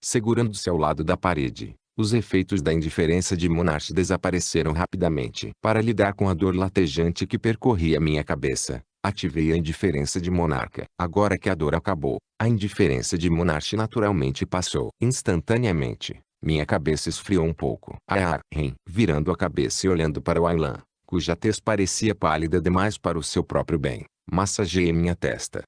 Segurando-se ao lado da parede, os efeitos da indiferença de Monarch desapareceram rapidamente. Para lidar com a dor latejante que percorria minha cabeça, ativei a indiferença de Monarca. Agora que a dor acabou, a indiferença de Monarch naturalmente passou. Instantaneamente, minha cabeça esfriou um pouco. Ren, virando a cabeça e olhando para Wayland, cuja tez parecia pálida demais para o seu próprio bem, massageei minha testa.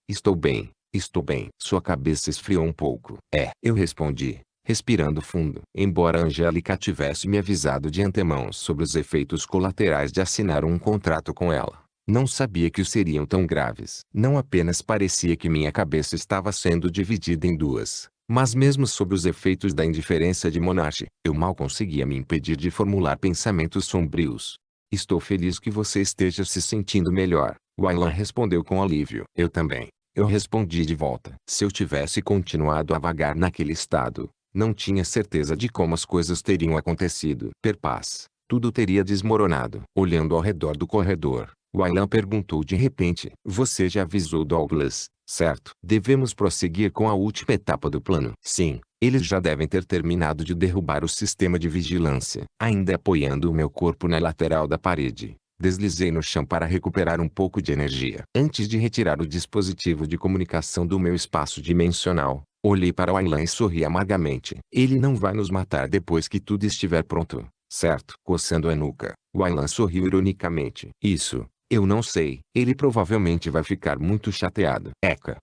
Estou bem, estou bem. Sua cabeça esfriou um pouco. Eu respondi, respirando fundo. Embora Angélica tivesse me avisado de antemão sobre os efeitos colaterais de assinar um contrato com ela, não sabia que os seriam tão graves. Não apenas parecia que minha cabeça estava sendo dividida em duas, mas mesmo sob os efeitos da indiferença de Monarch, eu mal conseguia me impedir de formular pensamentos sombrios. Estou feliz que você esteja se sentindo melhor, Wayland respondeu com alívio. Eu também, eu respondi de volta. Se eu tivesse continuado a vagar naquele estado, não tinha certeza de como as coisas teriam acontecido. Perpaz, tudo teria desmoronado. Olhando ao redor do corredor, Wayland perguntou de repente. Você já avisou Douglas, certo? Devemos prosseguir com a última etapa do plano. Sim, eles já devem ter terminado de derrubar o sistema de vigilância. Ainda apoiando o meu corpo na lateral da parede, deslizei no chão para recuperar um pouco de energia. Antes de retirar o dispositivo de comunicação do meu espaço dimensional, olhei para Wayland e sorri amargamente. Ele não vai nos matar depois que tudo estiver pronto, certo? Coçando a nuca, Wayland sorriu ironicamente. Isso, eu não sei. Ele provavelmente vai ficar muito chateado.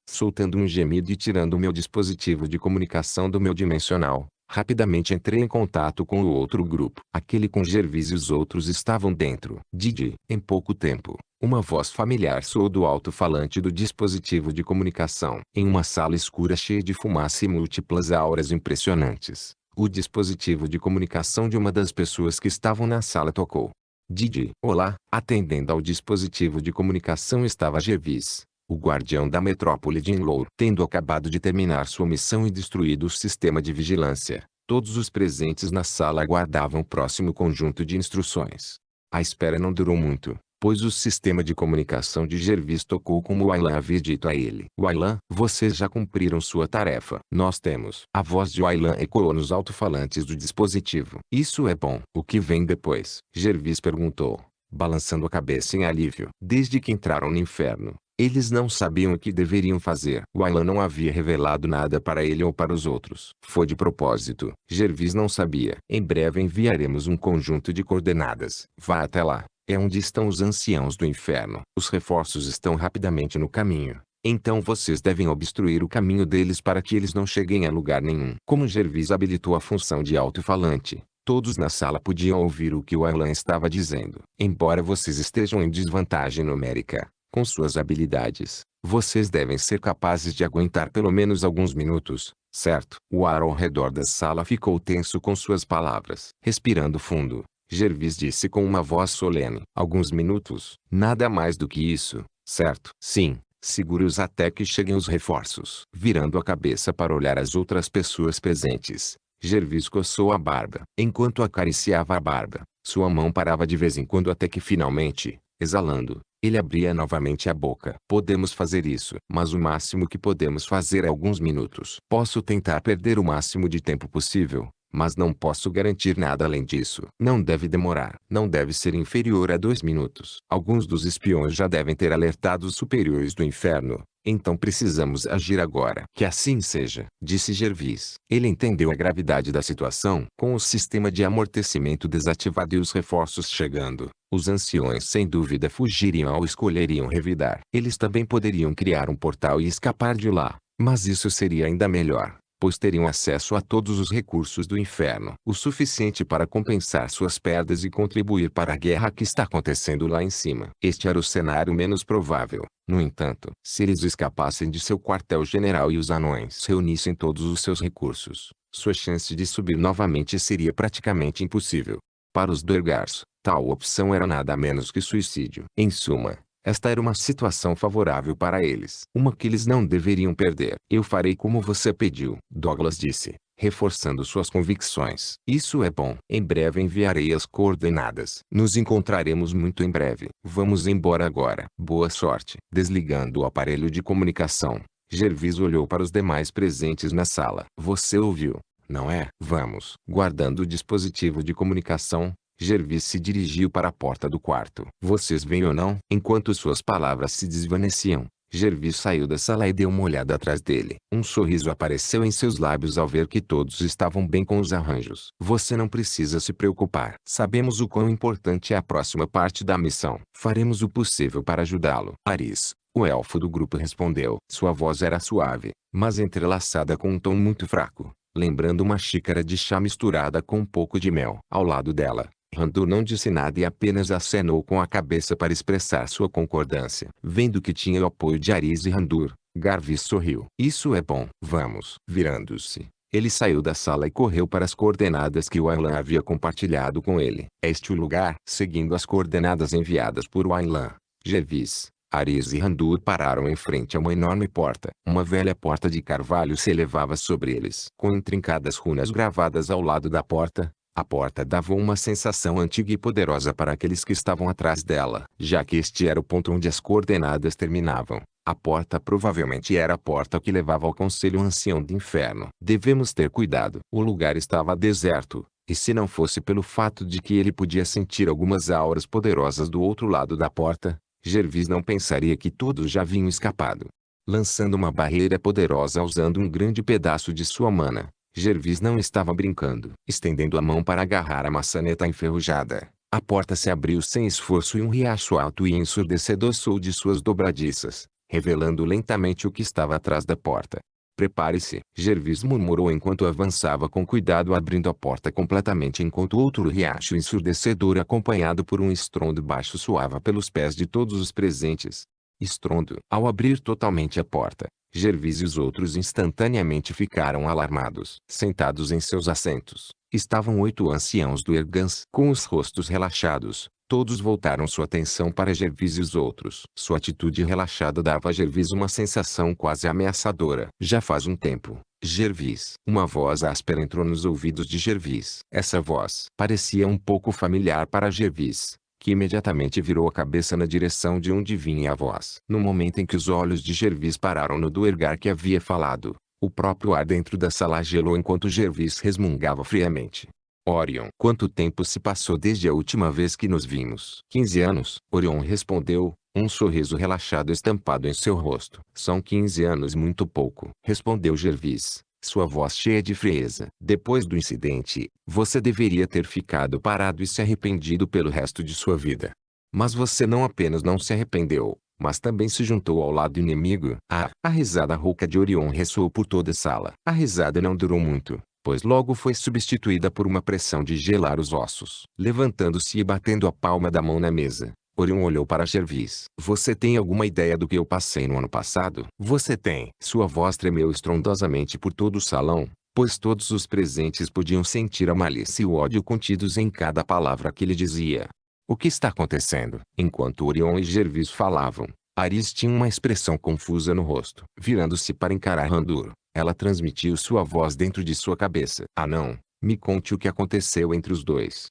Soltando um gemido e tirando o meu dispositivo de comunicação do meu dimensional, rapidamente entrei em contato com o outro grupo. Aquele com Jervis e os outros estavam dentro. Didi. Em pouco tempo, uma voz familiar soou do alto-falante do dispositivo de comunicação. Em uma sala escura cheia de fumaça e múltiplas auras impressionantes, o dispositivo de comunicação de uma das pessoas que estavam na sala tocou. Didi. Olá. Atendendo ao dispositivo de comunicação estava Jervis, o guardião da metrópole de Inlour. Tendo acabado de terminar sua missão e destruído o sistema de vigilância, todos os presentes na sala aguardavam o próximo conjunto de instruções. A espera não durou muito, pois o sistema de comunicação de Jervis tocou como Wayland havia dito a ele. Wayland, vocês já cumpriram sua tarefa. Nós temos. A voz de Wayland ecoou nos alto-falantes do dispositivo. Isso é bom. O que vem depois? Jervis perguntou, balançando a cabeça em alívio. Desde que entraram no inferno, eles não sabiam o que deveriam fazer. Wayland não havia revelado nada para ele ou para os outros. Foi de propósito. Jervis não sabia. Em breve enviaremos um conjunto de coordenadas. Vá até lá. É onde estão os anciãos do inferno. Os reforços estão rapidamente no caminho. Então vocês devem obstruir o caminho deles para que eles não cheguem a lugar nenhum. Como Gervis habilitou a função de alto-falante, todos na sala podiam ouvir o que o Alan estava dizendo. Embora vocês estejam em desvantagem numérica, com suas habilidades, vocês devem ser capazes de aguentar pelo menos alguns minutos, certo? O ar ao redor da sala ficou tenso com suas palavras. Respirando fundo, Gervis disse com uma voz solene. Alguns minutos, nada mais do que isso, certo? Sim. Segure-os até que cheguem os reforços. Virando a cabeça para olhar as outras pessoas presentes, Gervis coçou a barba. Enquanto acariciava a barba, sua mão parava de vez em quando até que finalmente, exalando, ele abria novamente a boca. Podemos fazer isso, mas o máximo que podemos fazer é alguns minutos. Posso tentar perder o máximo de tempo possível, mas não posso garantir nada além disso. Não deve demorar. Não deve ser inferior a 2 minutos. Alguns dos espiões já devem ter alertado os superiores do inferno. Então precisamos agir agora. Que assim seja, disse Gervis. Ele entendeu a gravidade da situação. Com o sistema de amortecimento desativado e os reforços chegando, os anciões sem dúvida fugiriam ou escolheriam revidar. Eles também poderiam criar um portal e escapar de lá. Mas isso seria ainda melhor, pois teriam acesso a todos os recursos do inferno, o suficiente para compensar suas perdas e contribuir para a guerra que está acontecendo lá em cima. Este era o cenário menos provável. No entanto, se eles escapassem de seu quartel-general e os anões reunissem todos os seus recursos, sua chance de subir novamente seria praticamente impossível. Para os Duergars, tal opção era nada menos que suicídio. Em suma, esta era uma situação favorável para eles. Uma que eles não deveriam perder. Eu farei como você pediu, Douglas disse, reforçando suas convicções. Isso é bom. Em breve enviarei as coordenadas. Nos encontraremos muito em breve. Vamos embora agora. Boa sorte. Desligando o aparelho de comunicação, Gervis olhou para os demais presentes na sala. Você ouviu, não é? Vamos. Guardando o dispositivo de comunicação, Gervis se dirigiu para a porta do quarto. Vocês veem ou não? Enquanto suas palavras se desvaneciam, Gervis saiu da sala e deu uma olhada atrás dele. Um sorriso apareceu em seus lábios ao ver que todos estavam bem com os arranjos. Você não precisa se preocupar. Sabemos o quão importante é a próxima parte da missão. Faremos o possível para ajudá-lo. Aris, o elfo do grupo respondeu. Sua voz era suave, mas entrelaçada com um tom muito fraco, lembrando uma xícara de chá misturada com um pouco de mel. Ao lado dela, Randur não disse nada e apenas acenou com a cabeça para expressar sua concordância. Vendo que tinha o apoio de Aris e Randur, Garvis sorriu. Isso é bom. Vamos. Virando-se, ele saiu da sala e correu para as coordenadas que Wayland havia compartilhado com ele. Este o lugar? Seguindo as coordenadas enviadas por Wayland, Gervis, Aris e Randur pararam em frente a uma enorme porta. Uma velha porta de carvalho se elevava sobre eles. Com intrincadas runas gravadas ao lado da porta, a porta dava uma sensação antiga e poderosa para aqueles que estavam atrás dela. Já que este era o ponto onde as coordenadas terminavam, a porta provavelmente era a porta que levava ao Conselho Ancião do Inferno. Devemos ter cuidado. O lugar estava deserto, e se não fosse pelo fato de que ele podia sentir algumas auras poderosas do outro lado da porta, Gervis não pensaria que todos já haviam escapado. Lançando uma barreira poderosa usando um grande pedaço de sua mana, Gervis não estava brincando. Estendendo a mão para agarrar a maçaneta enferrujada, a porta se abriu sem esforço e um riacho alto e ensurdecedor soou de suas dobradiças, revelando lentamente o que estava atrás da porta. Prepare-se, Gervis murmurou enquanto avançava com cuidado abrindo a porta completamente enquanto outro riacho ensurdecedor acompanhado por um estrondo baixo soava pelos pés de todos os presentes. Estrondo. Ao abrir totalmente a porta, Gervis e os outros instantaneamente ficaram alarmados. Sentados em seus assentos, estavam 8 anciãos do Ergans. Com os rostos relaxados, todos voltaram sua atenção para Gervis e os outros. Sua atitude relaxada dava a Gervis uma sensação quase ameaçadora. Já faz um tempo, Gervis. Uma voz áspera entrou nos ouvidos de Gervis. Essa voz parecia um pouco familiar para Gervis, que imediatamente virou a cabeça na direção de onde vinha a voz. No momento em que os olhos de Gervis pararam no Duergar que havia falado, o próprio ar dentro da sala gelou enquanto Gervis resmungava friamente. Orion. Quanto tempo se passou desde a última vez que nos vimos? 15 anos, Orion respondeu, um sorriso relaxado estampado em seu rosto. São 15 anos muito pouco, respondeu Gervis, sua voz cheia de frieza. Depois do incidente, você deveria ter ficado parado e se arrependido pelo resto de sua vida. Mas você não apenas não se arrependeu, mas também se juntou ao lado inimigo. A risada rouca de Orion ressoou por toda a sala. A risada não durou muito, pois logo foi substituída por uma pressão de gelar os ossos. Levantando-se e batendo a palma da mão na mesa, Orion olhou para Gervis. Você tem alguma ideia do que eu passei no ano passado? Você tem. Sua voz tremeu estrondosamente por todo o salão, pois todos os presentes podiam sentir a malícia e o ódio contidos em cada palavra que ele dizia. O que está acontecendo? Enquanto Orion e Gervis falavam, Aris tinha uma expressão confusa no rosto. Virando-se para encarar Randur, ela transmitiu sua voz dentro de sua cabeça. Ah não, me conte o que aconteceu entre os dois.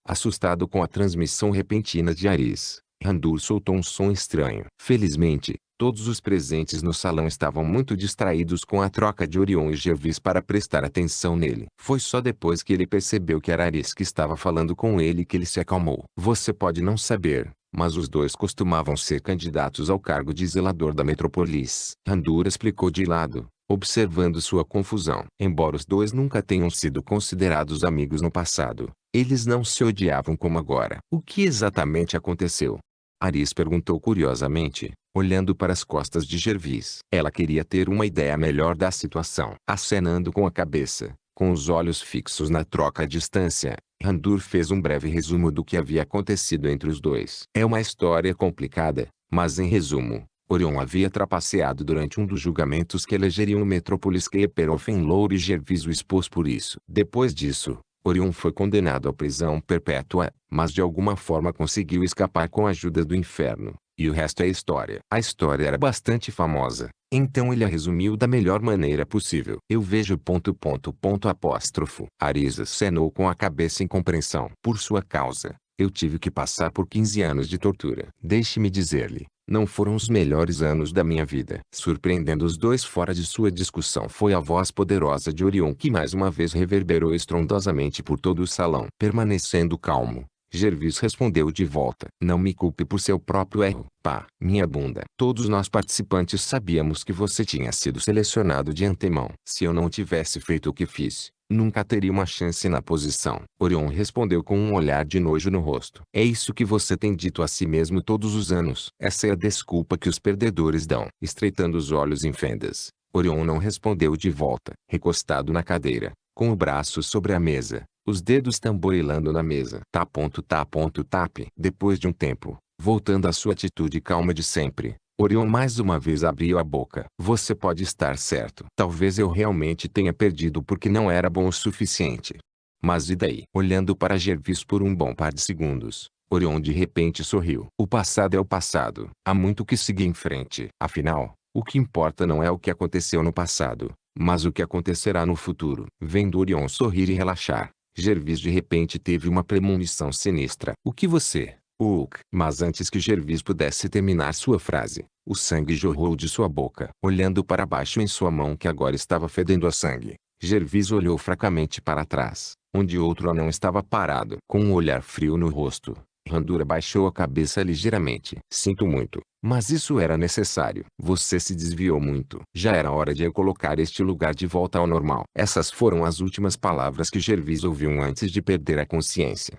Assustado com a transmissão repentina de Aris, Randur soltou um som estranho. Felizmente, todos os presentes no salão estavam muito distraídos com a troca de Orion e Gervis para prestar atenção nele. Foi só depois que ele percebeu que era Aris que estava falando com ele que ele se acalmou. Você pode não saber, mas os dois costumavam ser candidatos ao cargo de zelador da Metrópolis. Randur explicou de lado, observando sua confusão. Embora os dois nunca tenham sido considerados amigos no passado, eles não se odiavam como agora. O que exatamente aconteceu? Aris perguntou curiosamente, olhando para as costas de Gervis. Ela queria ter uma ideia melhor da situação. Acenando com a cabeça, com os olhos fixos na troca à distância, Randur fez um breve resumo do que havia acontecido entre os dois. É uma história complicada, mas em resumo, Orion havia trapaceado durante um dos julgamentos que elegeriam o Metrópolis Keeper-Offenlour e Gervis o expôs por isso. Depois disso, Orion foi condenado à prisão perpétua, mas de alguma forma conseguiu escapar com a ajuda do inferno, e o resto é história. A história era bastante famosa, então ele a resumiu da melhor maneira possível. Eu vejo... Aris acenou com a cabeça em compreensão. Por sua causa, eu tive que passar por 15 anos de tortura. Deixe-me dizer-lhe, não foram os melhores anos da minha vida. Surpreendendo os dois fora de sua discussão foi a voz poderosa de Orion que mais uma vez reverberou estrondosamente por todo o salão. Permanecendo calmo, Gervis respondeu de volta. Não me culpe por seu próprio erro. Pá, minha bunda. Todos nós participantes sabíamos que você tinha sido selecionado de antemão. Se eu não tivesse feito o que fiz, nunca teria uma chance na posição. Orion respondeu com um olhar de nojo no rosto. É isso que você tem dito a si mesmo todos os anos. Essa é a desculpa que os perdedores dão. Estreitando os olhos em fendas, Orion não respondeu de volta. Recostado na cadeira, com o braço sobre a mesa, os dedos tamborilando na mesa. Tap. Depois de um tempo, voltando à sua atitude calma de sempre, Orion mais uma vez abriu a boca. Você pode estar certo. Talvez eu realmente tenha perdido porque não era bom o suficiente. Mas e daí? Olhando para Gervis por um bom par de segundos, Orion de repente sorriu. O passado é o passado. Há muito que seguir em frente. Afinal, o que importa não é o que aconteceu no passado, mas o que acontecerá no futuro. Vendo Orion sorrir e relaxar, Gervis de repente teve uma premonição sinistra. O que você... Mas antes que Gervis pudesse terminar sua frase, o sangue jorrou de sua boca. Olhando para baixo em sua mão que agora estava fedendo a sangue, Gervis olhou fracamente para trás, onde outro anão estava parado. Com um olhar frio no rosto, Randur baixou a cabeça ligeiramente. Sinto muito, mas isso era necessário. Você se desviou muito. Já era hora de eu colocar este lugar de volta ao normal. Essas foram as últimas palavras que Gervis ouviu antes de perder a consciência.